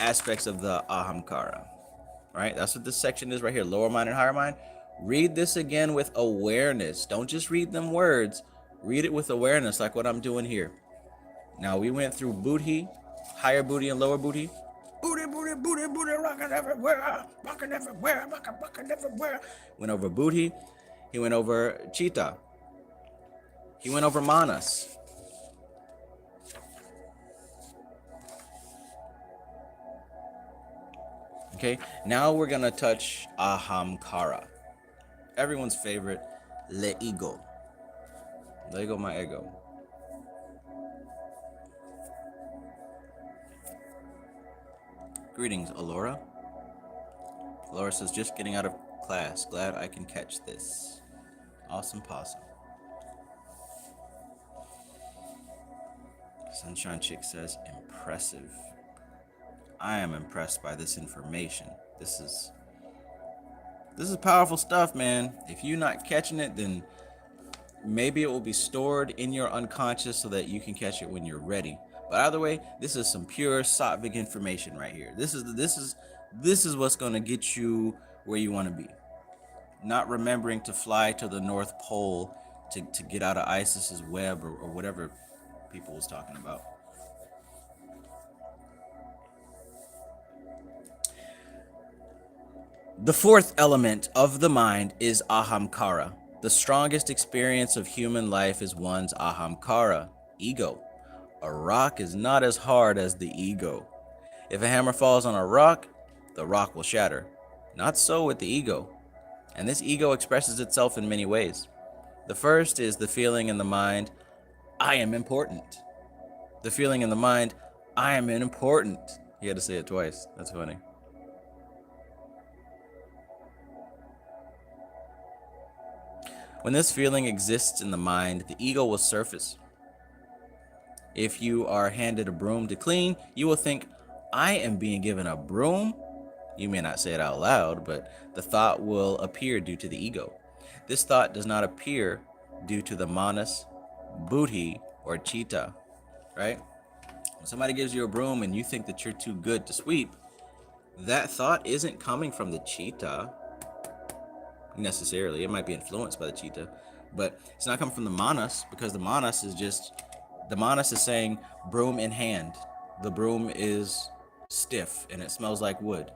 aspects of the Ahamkara. All right, that's what this section is right here, lower mind and higher mind. Read this again with awareness. Don't just read them words. Read it with awareness, like what I'm doing here. Now, we went through Buddhi, higher Buddhi and lower Buddhi. Booty, booty, booty, booty, rocking everywhere, rocking everywhere, rocking everywhere. Went over Buddhi. He went over Cheetah. He went over Manas. Okay, now we're gonna touch Ahamkara. Everyone's favorite, le ego. Le ego, my ego. Greetings, Alora. Alora says, just getting out of class. Glad I can catch this. Awesome possum. Sunshine Chick says, impressive. I am impressed by this information. This is powerful stuff, man. If you're not catching it, then maybe it will be stored in your unconscious so that you can catch it when you're ready. But either way, this is some pure sattvic information right here. This is what's gonna get you where you want to be. Not remembering to fly to the North Pole to get out of Isis's web or whatever people was talking about. The fourth element of the mind is Ahamkara. The strongest experience of human life is one's Ahamkara, ego. A rock is not as hard as the ego. If a hammer falls on a rock, the rock will shatter. Not so with the ego. And this ego expresses itself in many ways. The first is the feeling in the mind, I am important. The feeling in the mind, I am important. He had to say it twice. That's funny. When this feeling exists in the mind, the ego will surface. If you are handed a broom to clean, you will think, I am being given a broom. You may not say it out loud, but the thought will appear due to the ego. This thought does not appear due to the manas, buddhi, or cheetah, right? When somebody gives you a broom and you think that you're too good to sweep, that thought isn't coming from the cheetah necessarily. It might be influenced by the cheetah, but it's not coming from the manas, because the manas is saying broom in hand. The broom is stiff and it smells like wood,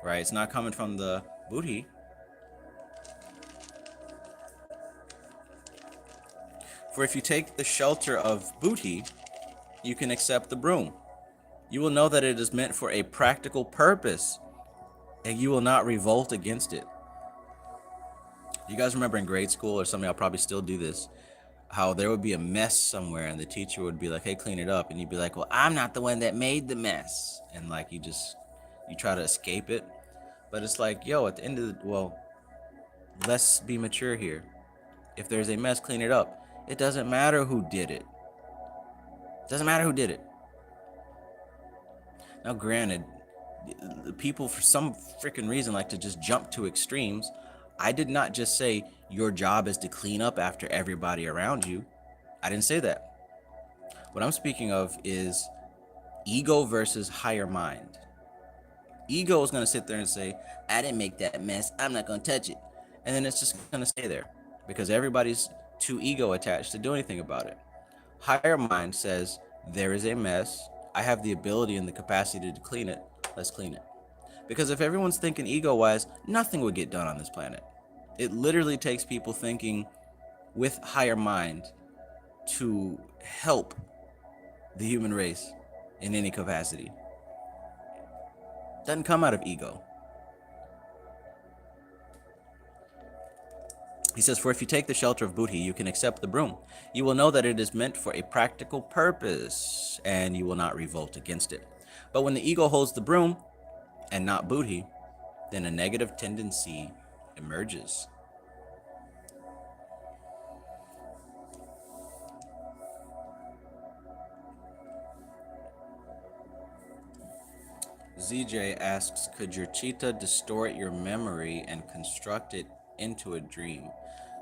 right? It's not coming from the buddhi. For if you take the shelter of buddhi, you can accept the broom. You will know that it is meant for a practical purpose, and you will not revolt against it. You guys remember in grade school, or some of y'all probably still do this, how there would be a mess somewhere and the teacher would be like, hey, clean it up. And you'd be like, well, I'm not the one that made the mess. And like, you try to escape it. But it's like, yo, at the end of let's be mature here. If there's a mess, clean it up. It doesn't matter who did it. Now, granted, people for some freaking reason like to just jump to extremes. I did not just say your job is to clean up after everybody around you. I didn't say that. What I'm speaking of is ego versus higher mind. Ego is going to sit there and say, I didn't make that mess, I'm not going to touch it. And then it's just going to stay there because everybody's too ego attached to do anything about it. Higher mind says, there is a mess. I have the ability and the capacity to clean it. Let's clean it. Because if everyone's thinking ego-wise, nothing would get done on this planet. It literally takes people thinking with higher mind to help the human race in any capacity. Doesn't come out of ego. He says, for if you take the shelter of Buddhi, you can accept the broom. You will know that it is meant for a practical purpose, and you will not revolt against it. But when the ego holds the broom, and not Buddhi, then a negative tendency emerges. ZJ asks, could your cheetah distort your memory and construct it into a dream?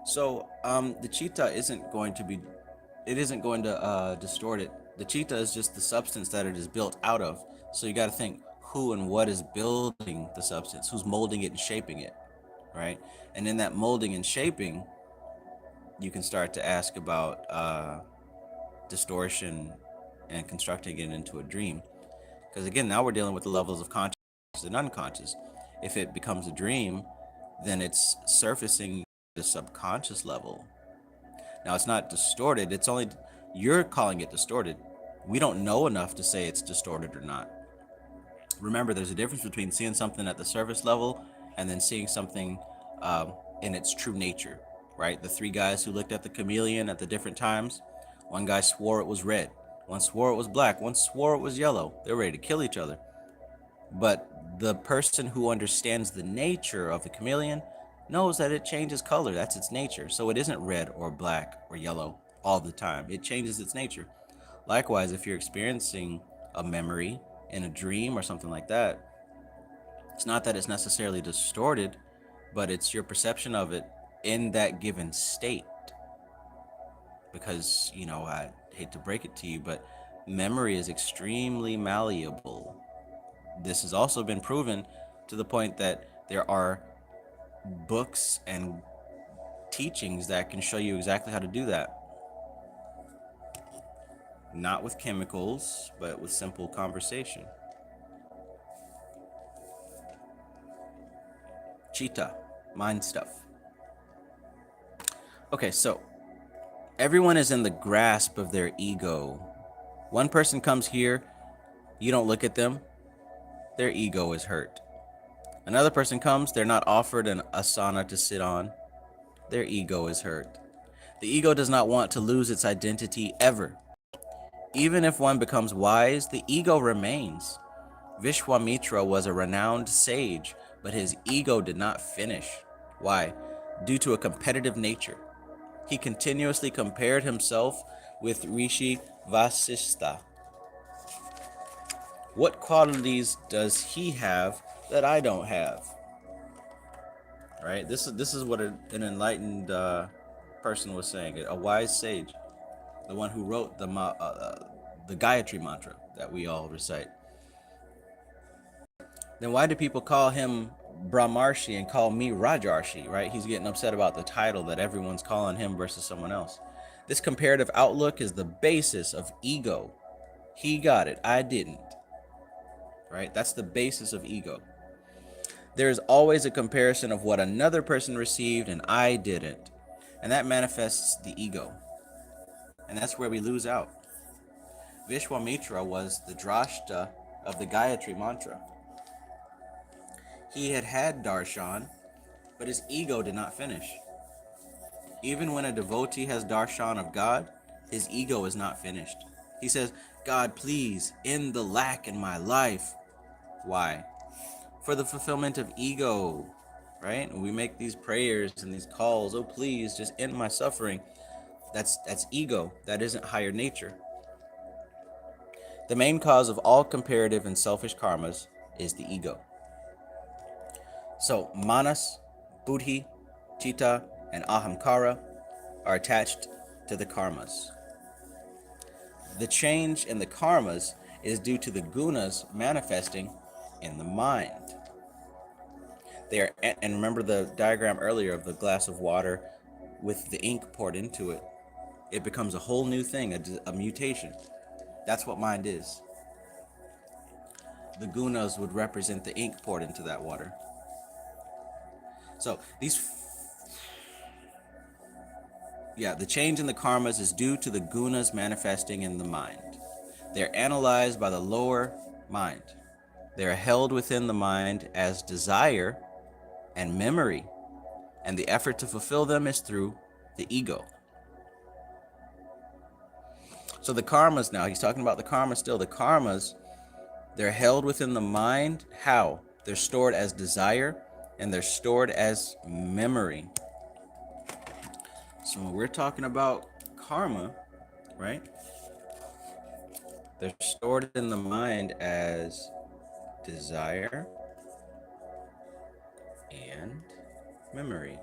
So the cheetah isn't going to distort it. The cheetah is just the substance that it is built out of. So you got to think who and what is building the substance, who's molding it and shaping it, right? And in that molding and shaping, you can start to ask about distortion and constructing it into a dream. Because again, now we're dealing with the levels of conscious and unconscious. If it becomes a dream, then it's surfacing the subconscious level. Now it's not distorted, it's only, you're calling it distorted. We don't know enough to say it's distorted or not. Remember, there's a difference between seeing something at the surface level and then seeing something in its true nature, right? The three guys who looked at the chameleon at the different times, one guy swore it was red, one swore it was black, one swore it was yellow. They're ready to kill each other. But the person who understands the nature of the chameleon knows that it changes color. That's its nature. So it isn't red or black or yellow all the time. It changes its nature. Likewise, if you're experiencing a memory in a dream or something like that, it's not that it's necessarily distorted, but it's your perception of it in that given state. Because, I hate to break it to you, but memory is extremely malleable. This has also been proven to the point that there are books and teachings that can show you exactly how to do that. Not with chemicals, but with simple conversation. Cheetah, mind stuff. Okay, so everyone is in the grasp of their ego. One person comes here, you don't look at them, their ego is hurt. Another person comes, they're not offered an asana to sit on, their ego is hurt. The ego does not want to lose its identity ever. Even if one becomes wise, the ego remains. Vishwamitra was a renowned sage, but his ego did not finish. Why? Due to a competitive nature. He continuously compared himself with Rishi Vasistha. What qualities does he have that I don't have? Right? This is what an enlightened person was saying. A wise sage, the one who wrote the Gayatri mantra that we all recite. Then why do people call him Brahmarshi and call me Rajarshi, right? He's getting upset about the title that everyone's calling him versus someone else. This comparative outlook is the basis of ego. He got it, I didn't. Right? That's the basis of ego. There is always a comparison of what another person received and I didn't. And that manifests the ego. And that's where we lose out. Vishwamitra was the drashta of the Gayatri mantra. He had darshan, but his ego did not finish. Even when a devotee has darshan of God, his ego is not finished. He says, God, please end the lack in my life. Why? For the fulfillment of ego, right? And we make these prayers and these calls, oh, please just end my suffering. That's ego. That isn't higher nature. The main cause of all comparative and selfish karmas is the ego. So manas, buddhi, chitta, and ahamkara are attached to the karmas. The change in the karmas is due to the gunas manifesting in the mind. And remember the diagram earlier of the glass of water with the ink poured into it. It becomes a whole new thing, a mutation. That's what mind is. the gunas would represent the ink poured into that water. So the change in the karmas is due to the gunas manifesting in the mind. They're analyzed by the lower mind. They are held within the mind as desire and memory, and the effort to fulfill them is through the ego. So the karmas now, he's talking about the karmas still. The karmas, they're held within the mind. How? They're stored as desire and they're stored as memory. So when we're talking about karma, right? They're stored in the mind as desire and memory.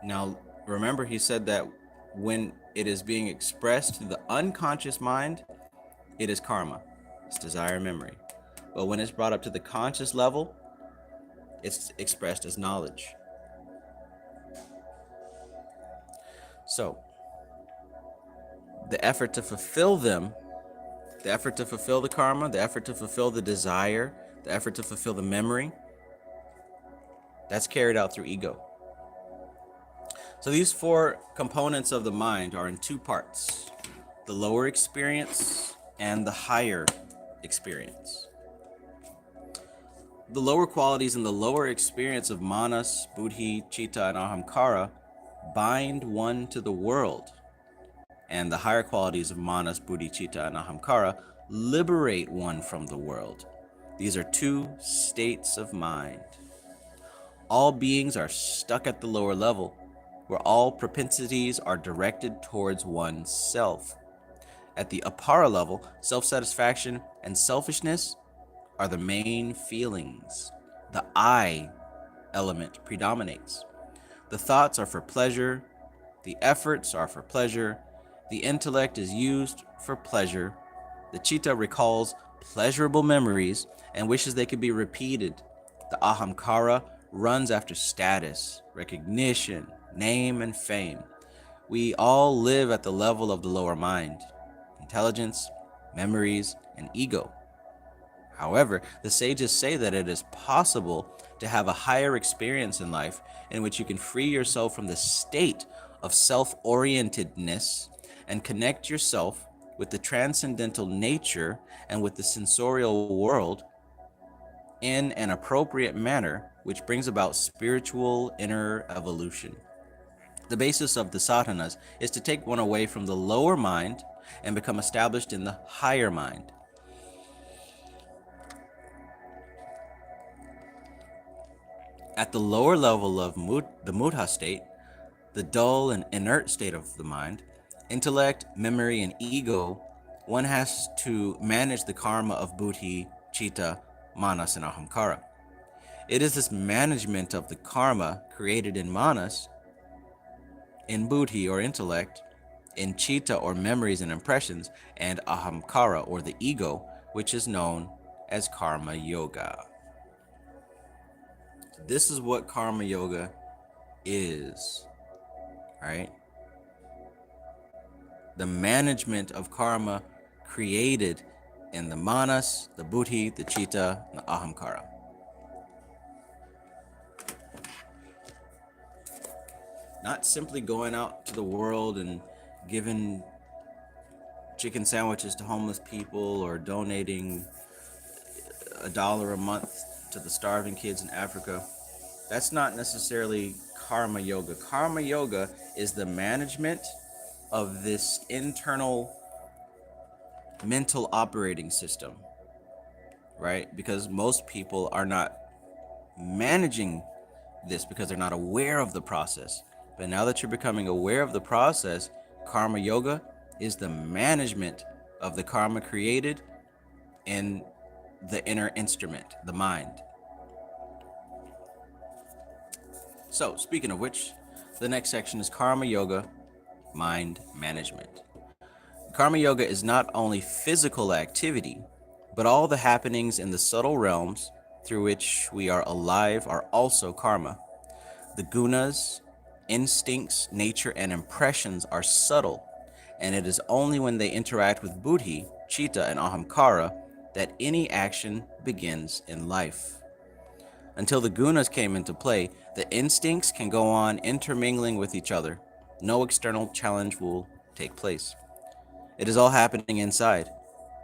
Now, remember he said that when it is being expressed to the unconscious mind, it is karma. It's desire and memory. But when it's brought up to the conscious level, it's expressed as knowledge. So, the effort to fulfill them, the effort to fulfill the karma, the effort to fulfill the desire, the effort to fulfill the memory, that's carried out through ego. So these four components of the mind are in two parts: the lower experience and the higher experience. The lower qualities in the lower experience of manas, buddhi, chitta, and ahamkara bind one to the world, and the higher qualities of manas, buddhi, chitta, and ahamkara liberate one from the world. These are two states of mind. All beings are stuck at the lower level, where all propensities are directed towards oneself. At the apara level, self-satisfaction and selfishness are the main feelings. The I element predominates. The thoughts are for pleasure, the efforts are for pleasure, the intellect is used for pleasure, the Cheetah recalls pleasurable memories and wishes they could be repeated. The ahamkara runs after status, recognition, name, and fame. We all live at the level of the lower mind, intelligence, memories, and ego. However, the sages say that it is possible to have a higher experience in life in which you can free yourself from the state of self-orientedness and connect yourself with the transcendental nature and with the sensorial world in an appropriate manner, which brings about spiritual inner evolution. The basis of the sadhanas is to take one away from the lower mind and become established in the higher mind. At the lower level of the mudha state, the dull and inert state of the mind, intellect, memory, and ego, one has to manage the karma of buddhi, chitta, manas, and ahamkara. It is this management of the karma created in manas, in buddhi or intellect, in chitta or memories and impressions, and ahamkara or the ego, which is known as karma yoga. This is what karma yoga is, right? The management of karma created in the manas, the buddhi, the chitta, and the ahamkara. Not simply going out to the world and giving chicken sandwiches to homeless people or donating $1 a month to the starving kids in Africa. That's not necessarily karma yoga. Karma yoga is the management of this internal mental operating system, right? Because most people are not managing this because they're not aware of the process. But now that you're becoming aware of the process, karma yoga is the management of the karma created in the inner instrument, the mind. So, speaking of which, the next section is karma yoga, mind management. Karma yoga is not only physical activity, but all the happenings in the subtle realms through which we are alive are also karma. The gunas, instincts, nature, and impressions are subtle, and it is only when they interact with buddhi, Cheetah, and Ahamkara that any action begins in life. Until the gunas came into play, the instincts can go on intermingling with each other. No external challenge will take place. It is all happening inside.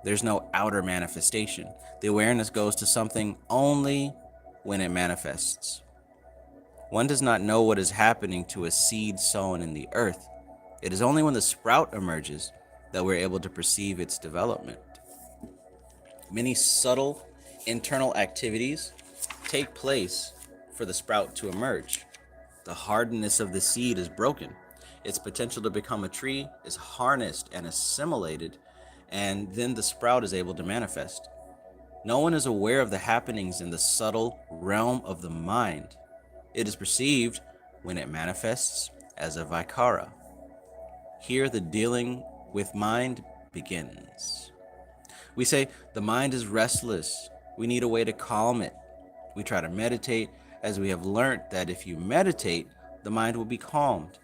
There's no outer manifestation. The awareness goes to something only when it manifests. One does not know what is happening to a seed sown in the earth. It is only when the sprout emerges that we're able to perceive its development. Many subtle internal activities take place for the sprout to emerge. The hardness of the seed is broken. Its potential to become a tree is harnessed and assimilated, and then the sprout is able to manifest. No one is aware of the happenings in the subtle realm of the mind. It is perceived when it manifests as a vikara. Here the dealing with mind begins. We say the mind is restless. We need a way to calm it. We try to meditate, as we have learnt that if you meditate, the mind will be calmed.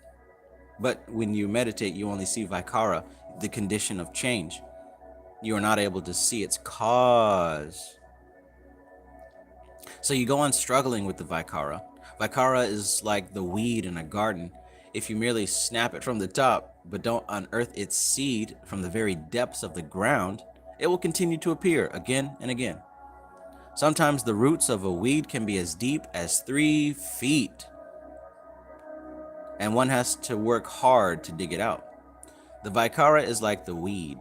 But when you meditate, you only see vikara, the condition of change. You are not able to see its cause. So you go on struggling with the vikara. Vikara is like the weed in a garden. If you merely snap it from the top, but don't unearth its seed from the very depths of the ground, it will continue to appear again and again. Sometimes the roots of a weed can be as deep as 3 feet, and one has to work hard to dig it out. The vikara is like the weed.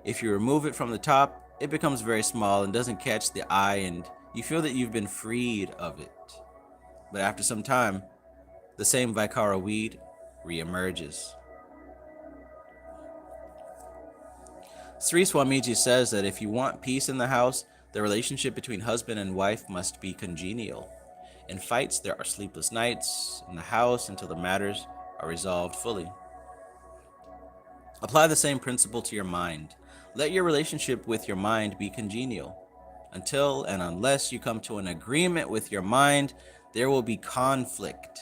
If you remove it from the top, it becomes very small and doesn't catch the eye, and you feel that you've been freed of it. But after some time, the same vikara weed reemerges. Sri Swamiji says that if you want peace in the house, the relationship between husband and wife must be congenial. In fights, there are sleepless nights in the house until the matters are resolved fully. Apply the same principle to your mind. Let your relationship with your mind be congenial. Until and unless you come to an agreement with your mind, there will be conflict.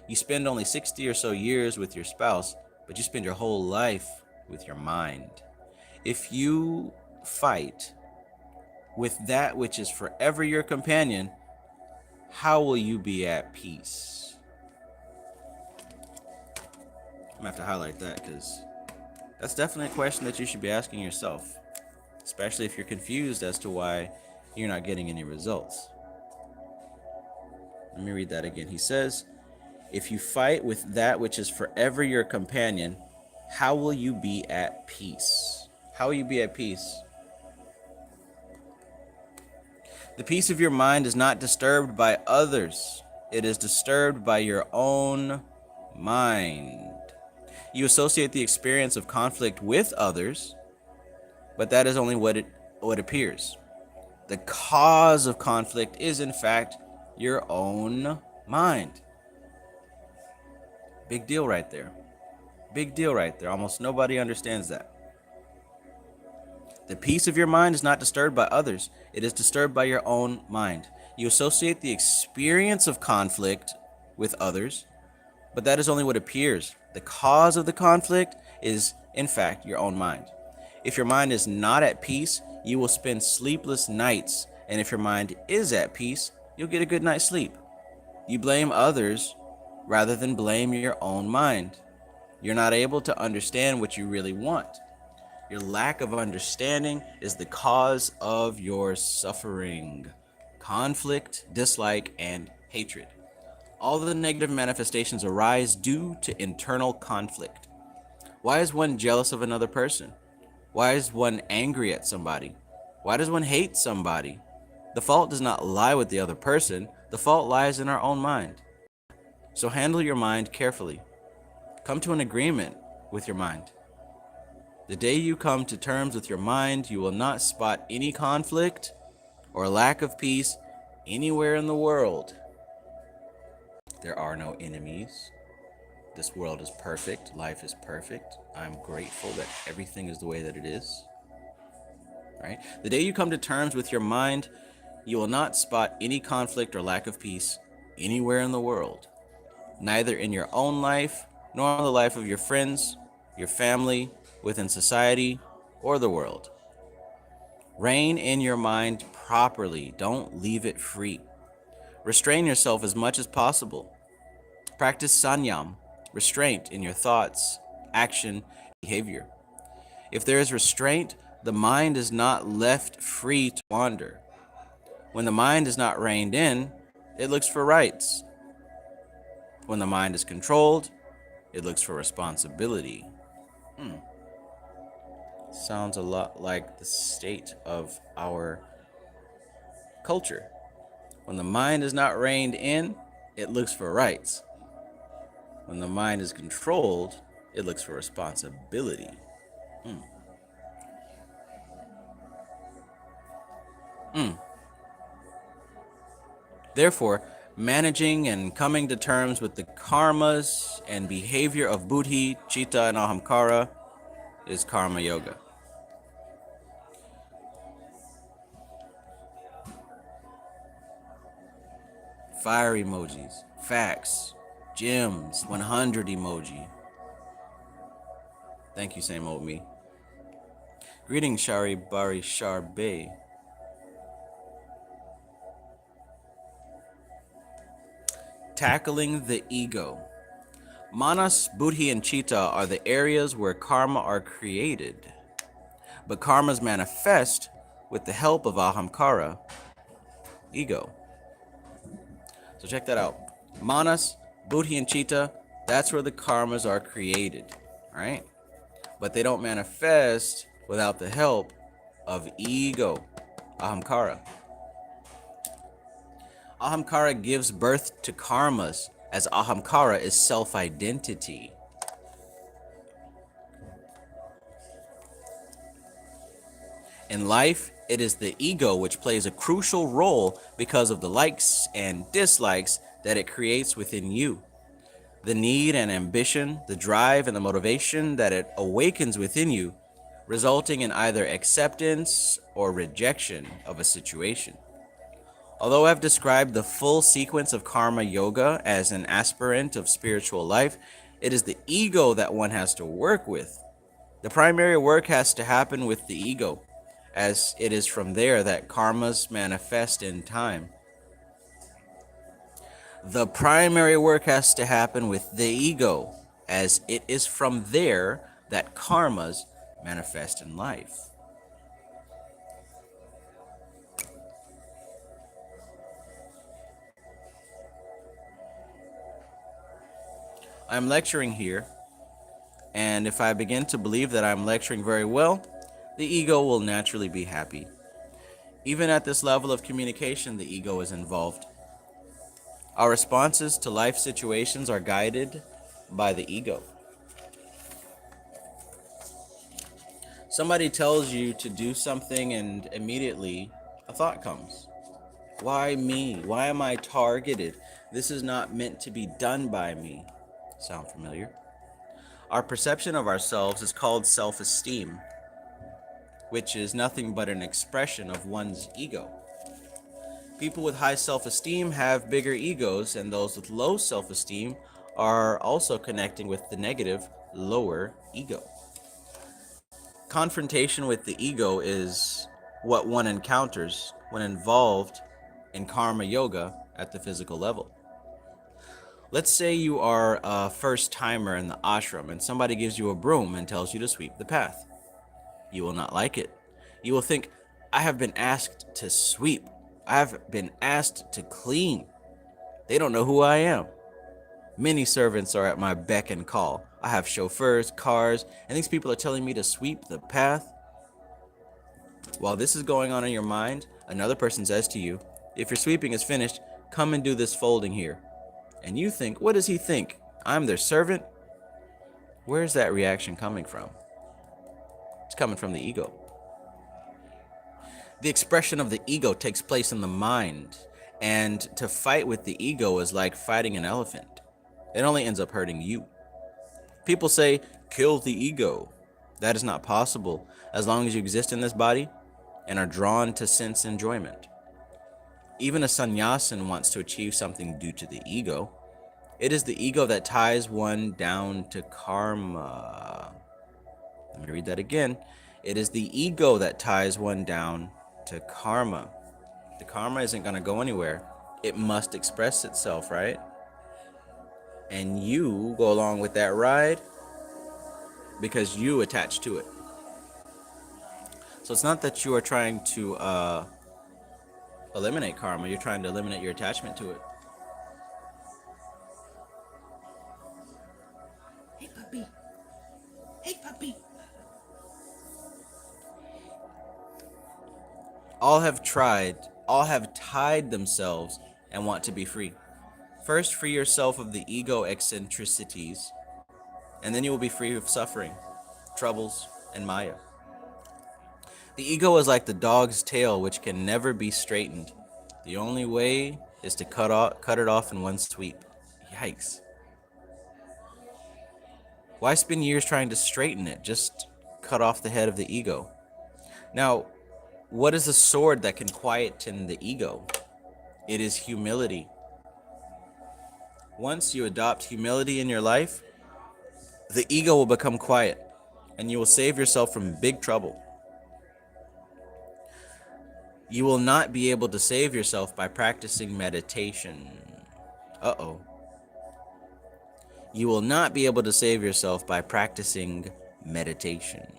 You spend only 60 or so years with your spouse, but you spend your whole life with your mind. If you fight with that which is forever your companion, how will you be at peace? I'm gonna have to highlight that because that's definitely a question that you should be asking yourself, especially if you're confused as to why you're not getting any results. Let me read that again. He says, if you fight with that which is forever your companion, how will you be at peace? How will you be at peace? The peace of your mind is not disturbed by others. It is disturbed by your own mind. You associate the experience of conflict with others, but that is only what appears. The cause of conflict is, in fact, your own mind. Big deal right there. Big deal right there. Almost nobody understands that. The peace of your mind is not disturbed by others. It is disturbed by your own mind. You associate the experience of conflict with others, but that is only what appears. The cause of the conflict is, in fact, your own mind. If your mind is not at peace, you will spend sleepless nights. And if your mind is at peace, you'll get a good night's sleep. You blame others rather than blame your own mind. You're not able to understand what you really want. Your lack of understanding is the cause of your suffering, conflict, dislike, and hatred. All the negative manifestations arise due to internal conflict. Why is one jealous of another person? Why is one angry at somebody? Why does one hate somebody? The fault does not lie with the other person. The fault lies in our own mind. So handle your mind carefully. Come to an agreement with your mind. The day you come to terms with your mind, you will not spot any conflict or lack of peace anywhere in the world. There are no enemies. This world is perfect. Life is perfect. I'm grateful that everything is the way that it is. Right? The day you come to terms with your mind, you will not spot any conflict or lack of peace anywhere in the world, neither in your own life, nor in the life of your friends, your family, within society, or the world. Rein in your mind properly. Don't leave it free. Restrain yourself as much as possible. Practice sanyam, restraint in your thoughts, action, behavior. If there is restraint, the mind is not left free to wander. When the mind is not reined in, it looks for rights. When the mind is controlled, it looks for responsibility. Sounds a lot like the state of our culture. When the mind is not reined in, it looks for rights. When the mind is controlled, it looks for responsibility. Therefore, managing and coming to terms with the karmas and behavior of buddhi, Cheetah, and Ahamkara is karma yoga. Fire emojis, facts, gems, 100 emoji. Thank you, same old me. Greetings, Shari Bari Sharbe. Tackling the ego. Manas, buddhi, and Cheetah are the areas where karma are created. But karmas manifest with the help of Ahamkara, ego. So check that out. Manas, buddhi, and Cheetah, that's where the karmas are created, right? But they don't manifest without the help of ego, Ahamkara. Ahamkara gives birth to karmas, as Ahamkara is self-identity. In life, it is the ego which plays a crucial role because of the likes and dislikes that it creates within you. The need and ambition, the drive and the motivation that it awakens within you, resulting in either acceptance or rejection of a situation. Although I've described the full sequence of karma yoga as an aspirant of spiritual life, it is the ego that one has to work with. The primary work has to happen with the ego, as it is from there that karmas manifest in time. The primary work has to happen with the ego, as it is from there that karmas manifest in life. I'm lecturing here, and if I begin to believe that I'm lecturing very well, the ego will naturally be happy. Even at this level of communication, the ego is involved. Our responses to life situations are guided by the ego. Somebody tells you to do something and immediately a thought comes. Why me? Why am I targeted? This is not meant to be done by me. Sound familiar? Our perception of ourselves is called self-esteem, which is nothing but an expression of one's ego. People with high self-esteem have bigger egos, and those with low self-esteem are also connecting with the negative, lower ego. Confrontation with the ego is what one encounters when involved in karma yoga at the physical level. Let's say you are a first timer in the ashram and somebody gives you a broom and tells you to sweep the path. You will not like it. You will think, I have been asked to sweep. I have been asked to clean. They don't know who I am. Many servants are at my beck and call. I have chauffeurs, cars, and these people are telling me to sweep the path. While this is going on in your mind, another person says to you, if your sweeping is finished, come and do this folding here. And you think, what does he think? I'm their servant? Where's that reaction coming from? It's coming from the ego. The expression of the ego takes place in the mind, and to fight with the ego is like fighting an elephant. It only ends up hurting you. People say, kill the ego. That is not possible as long as you exist in this body and are drawn to sense enjoyment. Even a sannyasin wants to achieve something due to the ego. It is the ego that ties one down to karma. Let me read that again. It is the ego that ties one down to karma. The karma isn't going to go anywhere. It must express itself, right? And you go along with that ride because you attach to it. So it's not that you are trying to eliminate karma. You're trying to eliminate your attachment to it. Hey, puppy. Hey, puppy. All have tied themselves and want to be free. First, free yourself of the ego eccentricities, and then you will be free of suffering, troubles, and Maya. The ego is like the dog's tail, which can never be straightened. The only way is to cut it off in one sweep. Yikes. Why spend years trying to straighten it? Just cut off the head of the ego. Now, what is a sword that can quieten the ego? It is humility. Once you adopt humility in your life, the ego will become quiet, and you will save yourself from big trouble. You will not be able to save yourself by practicing meditation. You will not be able to save yourself by practicing meditation.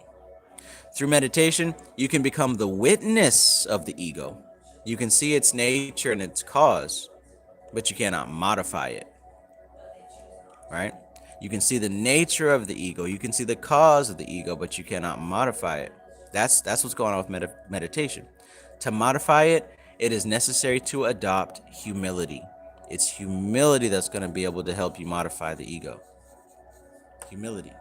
Through meditation, you can become the witness of the ego. You can see its nature and its cause, but you cannot modify it. Right? You can see the nature of the ego. You can see the cause of the ego, but you cannot modify it. That's what's going on with meditation. To modify it, it is necessary to adopt humility. It's humility that's going to be able to help you modify the ego. Humility.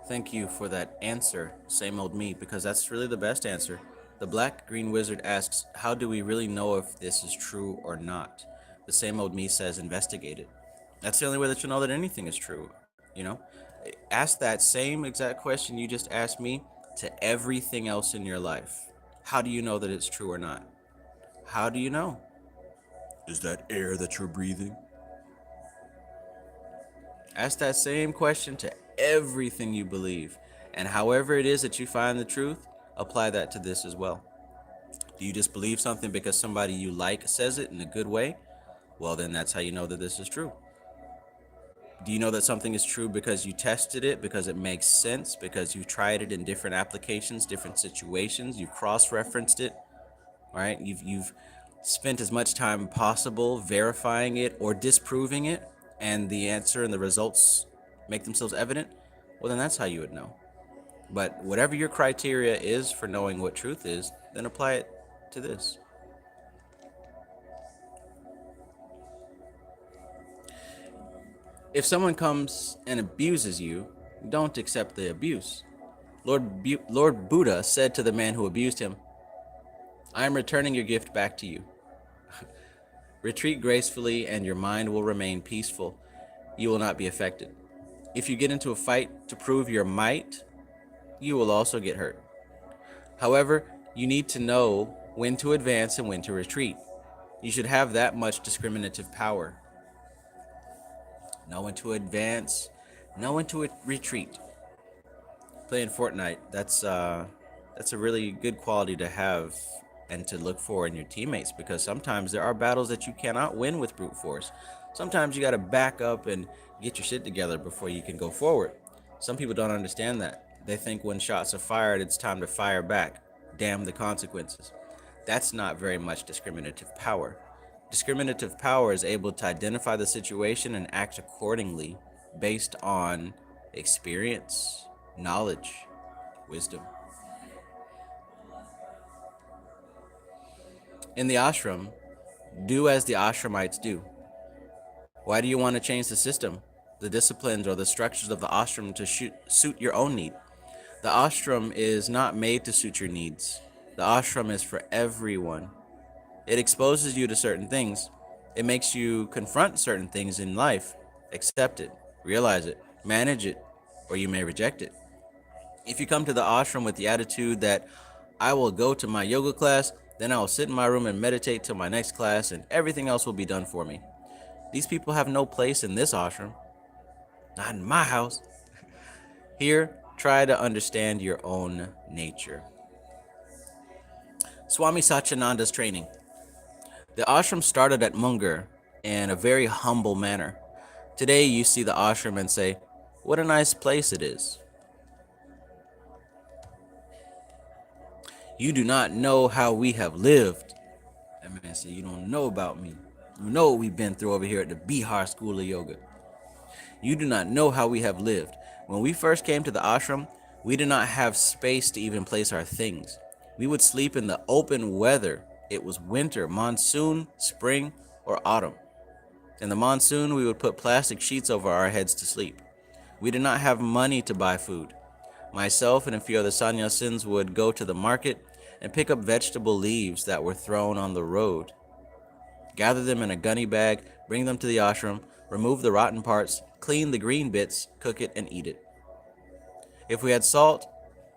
Thank you for that answer, same old me, because that's really the best answer. The Black Green Wizard asks, how do we really know if this is true or not? The same old me says, investigate it. That's the only way that you'll know that anything is true, you know? Ask that same exact question you just asked me to everything else in your life. How do you know that it's true or not? How do you know? Is that air that you're breathing? Ask that same question to everything you believe. And however it is that you find the truth, apply that to this as well. Do you just believe something because somebody you like says it in a good way? Well, then that's how you know that this is true. Do you know that something is true because you tested it, because it makes sense, because you tried it in different applications, different situations, you've cross-referenced it, right? You've spent as much time possible verifying it or disproving it, and the answer and the results make themselves evident? Well, then that's how you would know. But whatever your criteria is for knowing what truth is, then apply it to this. If someone comes and abuses you, don't accept the abuse. Lord Buddha said to the man who abused him, I am returning your gift back to you. Retreat gracefully and your mind will remain peaceful. You will not be affected. If you get into a fight to prove your might, you will also get hurt. However, you need to know when to advance and when to retreat. You should have that much discriminative power. Know when to advance, know when to retreat. Playing Fortnite, that's a really good quality to have and to look for in your teammates, because sometimes there are battles that you cannot win with brute force. Sometimes you got to back up and get your shit together before you can go forward. Some people don't understand that. They think when shots are fired, it's time to fire back. Damn the consequences. That's not very much discriminative power. Discriminative power is able to identify the situation and act accordingly based on experience, knowledge, wisdom. In the ashram, do as the ashramites do. Why do you want to change the system, the disciplines, or the structures of the ashram to suit your own need? The ashram is not made to suit your needs. The ashram is for everyone. It exposes you to certain things. It makes you confront certain things in life. Accept it, realize it, manage it, or you may reject it. If you come to the ashram with the attitude that I will go to my yoga class, then I will sit in my room and meditate till my next class, and everything else will be done for me. These people have no place in this ashram. Not in my house. Here, try to understand your own nature. Swami Satyananda's training. The ashram started at Munger in a very humble manner. Today, you see the ashram and say, what a nice place it is. You do not know how we have lived. That man said, you don't know about me. You know what we've been through over here at the Bihar School of Yoga. You do not know how we have lived. When we first came to the ashram, we did not have space to even place our things. We would sleep in the open weather. It was winter, monsoon, spring, or autumn. In the monsoon, we would put plastic sheets over our heads to sleep. We did not have money to buy food. Myself and a few other sannyasins would go to the market and pick up vegetable leaves that were thrown on the road. Gather them in a gunny bag, bring them to the ashram, remove the rotten parts, clean the green bits, cook it, and eat it. If we had salt,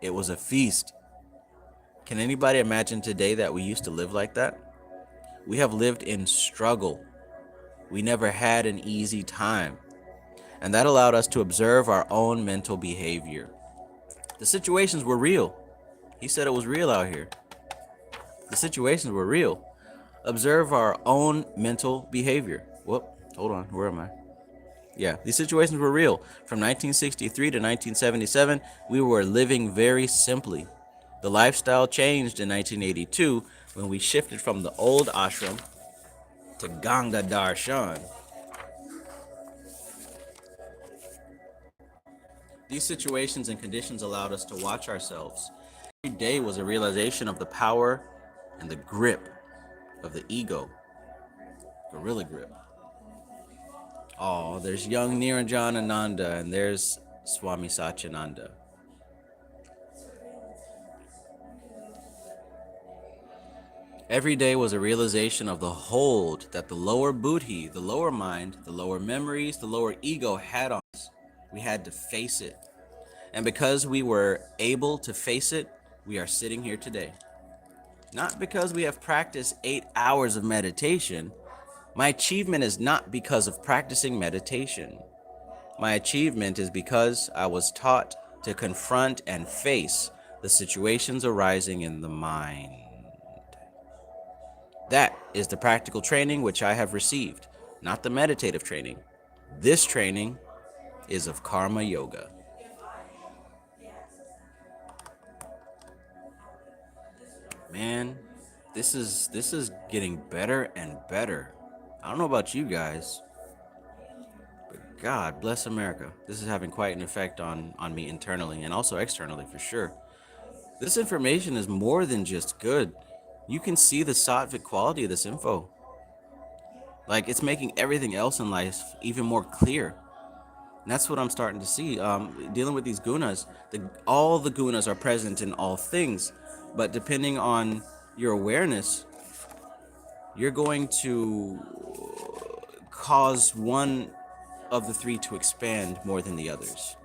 it was a feast. Can anybody imagine today that we used to live like that? We have lived in struggle. We never had an easy time. And that allowed us to observe our own mental behavior. The situations were real. He said it was real out here. The situations were real. Observe our own mental behavior. Whoop, hold on, where am I? Yeah, these situations were real. From 1963 to 1977, we were living very simply. The lifestyle changed in 1982 when we shifted from the old ashram to Ganga Darshan. These situations and conditions allowed us to watch ourselves. Every day was a realization of the power and the grip of the ego, gorilla grip. Oh, there's young Niranjan Ananda, and there's Swami Satyananda. Every day was a realization of the hold that the lower buddhi, the lower mind, the lower memories, the lower ego had on us. We had to face it. And because we were able to face it, we are sitting here today. Not because we have practiced 8 hours of meditation. My achievement is not because of practicing meditation. My achievement is because I was taught to confront and face the situations arising in the mind. That is the practical training which I have received, not the meditative training. This training is of karma yoga. Man, this is getting better and better. I don't know about you guys, but God bless America. This is having quite an effect on me internally and also externally for sure. This information is more than just good. You can see the sattvic quality of this info. Like, it's making everything else in life even more clear. And that's what I'm starting to see. Dealing with these gunas, all the gunas are present in all things, but depending on your awareness, you're going to cause one of the three to expand more than the others.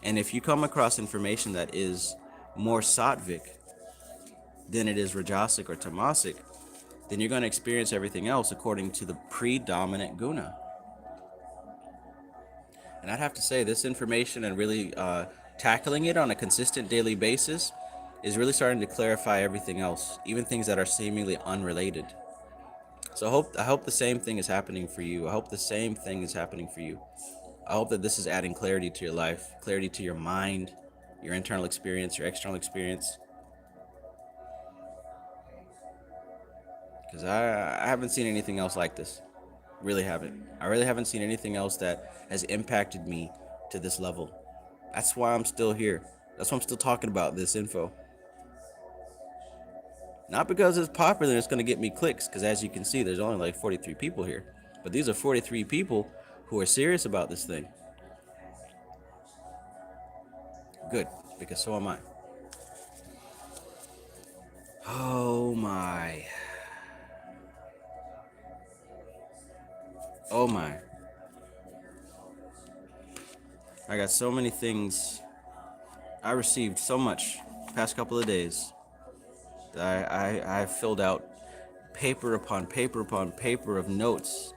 And if you come across information that is more sattvic than it is rajasic or tamasic, then you're going to experience everything else according to the predominant guna. And I'd have to say this information and really tackling it on a consistent daily basis is really starting to clarify everything else, even things that are seemingly unrelated. So I hope the same thing is happening for you. I hope the same thing is happening for you. I hope that this is adding clarity to your life, clarity to your mind, your internal experience, your external experience. Because I haven't seen anything else like this. Really haven't. I really haven't seen anything else that has impacted me to this level. That's why I'm still here. That's why I'm still talking about this info. Not because it's popular and it's going to get me clicks, because as you can see, there's only like 43 people here. But these are 43 people who are serious about this thing. Good, because so am I. Oh my. Oh my. I got so many things. I received so much past couple of days. I filled out paper upon paper upon paper of notes.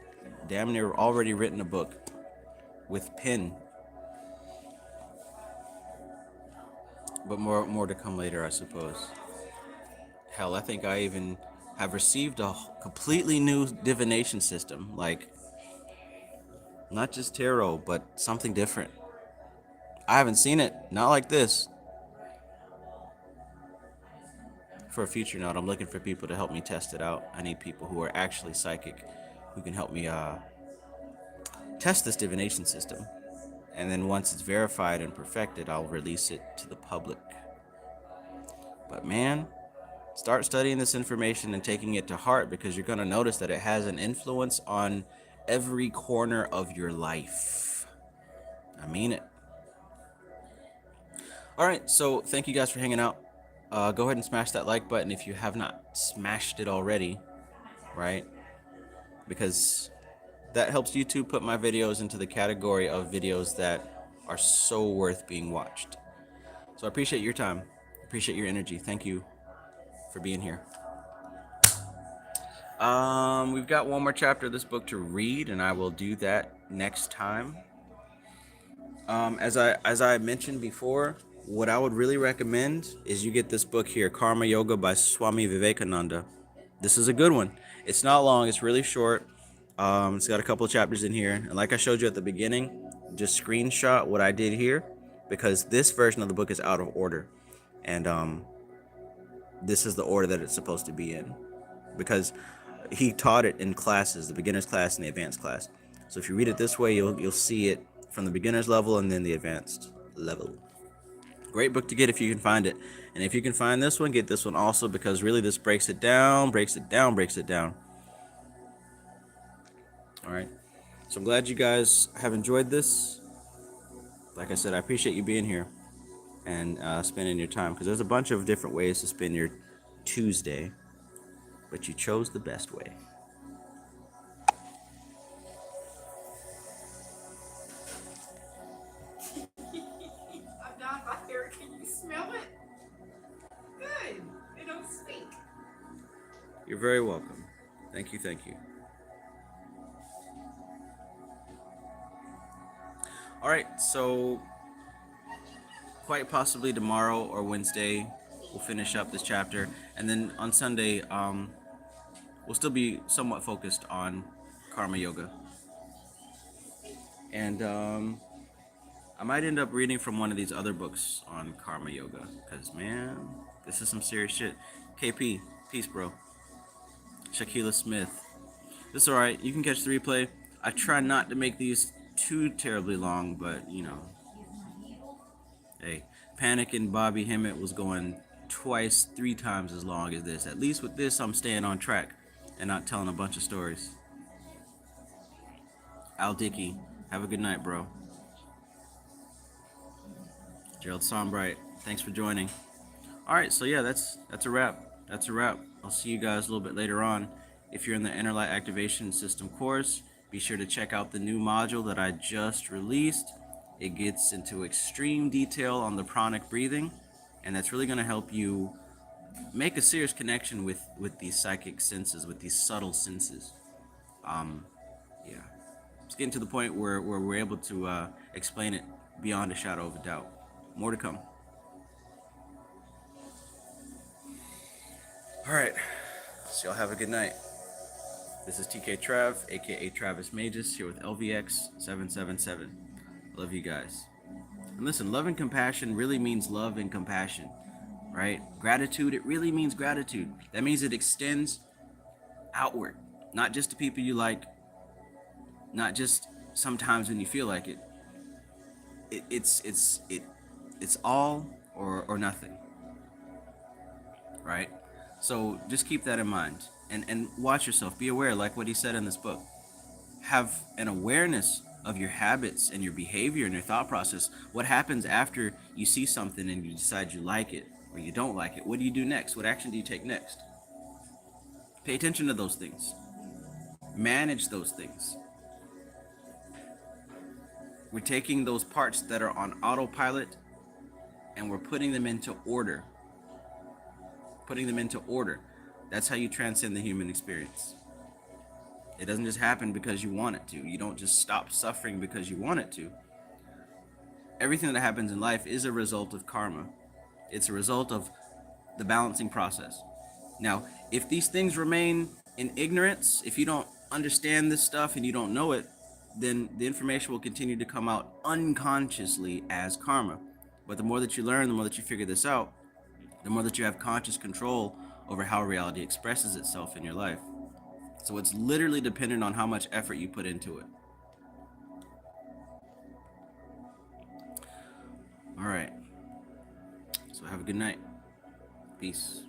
Damn near already written a book with pen. But more to come later, I suppose. Hell, I think I even have received a completely new divination system. Like, not just tarot, but something different. I haven't seen it. Not like this. For a future note, I'm looking for people to help me test it out. I need people who are actually psychic who can help me test this divination system. And then once it's verified and perfected, I'll release it to the public. But man, start studying this information and taking it to heart, because you're going to notice that it has an influence on every corner of your life. I mean it. All right, so thank you guys for hanging out. Go ahead and smash that like button if you have not smashed it already, right? Because that helps YouTube put my videos into the category of videos that are so worth being watched. So I appreciate your time. Appreciate your energy. Thank you for being here. We've got one more chapter of this book to read, and I will do that next time. As I mentioned before, what I would really recommend is you get this book here, Karma Yoga by Swami Vivekananda. This is a good one. It's not long. It's really short. It's got a couple of chapters in here, and like I showed you at the beginning, just screenshot what I did here, because this version of the book is out of order, and this is the order that it's supposed to be in, because he taught it in classes, the beginner's class and the advanced class. So if you read it this way, you'll see it from the beginner's level and then the advanced level. Great book to get if you can find it. And if you can find this one, get this one also, because really this breaks it down. All right. So I'm glad you guys have enjoyed this. Like I said, I appreciate you being here and spending your time, because there's a bunch of different ways to spend your Tuesday, but you chose the best way. I'm not by here. Can you smell it? Good. It don't stink. You're very welcome. Thank you. All right, so quite possibly tomorrow or Wednesday, we'll finish up this chapter, and then on Sunday, we'll still be somewhat focused on Karma Yoga, and I might end up reading from one of these other books on Karma Yoga, because man, this is some serious shit. KP, peace, bro. Shaquila Smith. This is alright. You can catch the replay. I try not to make these too terribly long, but you know. Hey, Panic and Bobby Hemmett was going twice, 3 times as long as this. At least with this, I'm staying on track and not telling a bunch of stories. Al Dickey, have a good night, bro. Gerald Sombright, thanks for joining. Alright, so yeah, that's a wrap. I'll see you guys a little bit later on. If you're in the Inner Light Activation System course, be sure to check out the new module that I just released. It gets into extreme detail on the pranic breathing, and that's really going to help you make a serious connection with these psychic senses, with these subtle senses. Yeah, it's getting to the point where we're able to explain it beyond a shadow of a doubt. More to come. All right, so y'all have a good night. This is TK Trav, aka Travis Magus, here with LVX777. Love you guys. And listen, love and compassion really means love and compassion, right? Gratitude, it really means gratitude. That means it extends outward, not just to people you like, not just sometimes when you feel like it. It's all or nothing, right? So just keep that in mind, and watch yourself. Be aware, like what he said in this book. Have an awareness of your habits and your behavior and your thought process. What happens after you see something and you decide you like it? or you don't like it, what do you do next? What action do you take next? Pay attention to those things. Manage those things. We're taking those parts that are on autopilot and we're putting them into order. Putting them into order. That's how you transcend the human experience. It doesn't just happen because you want it to. You don't just stop suffering because you want it to. Everything that happens in life is a result of karma. It's a result of the balancing process. Now, if these things remain in ignorance, if you don't understand this stuff and you don't know it, then the information will continue to come out unconsciously as karma. But the more that you learn, the more that you figure this out, the more that you have conscious control over how reality expresses itself in your life. So it's literally dependent on how much effort you put into it. All right. So have a good night. Peace.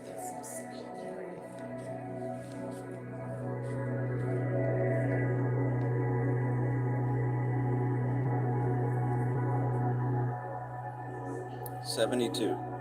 That's some sweet drink. $72.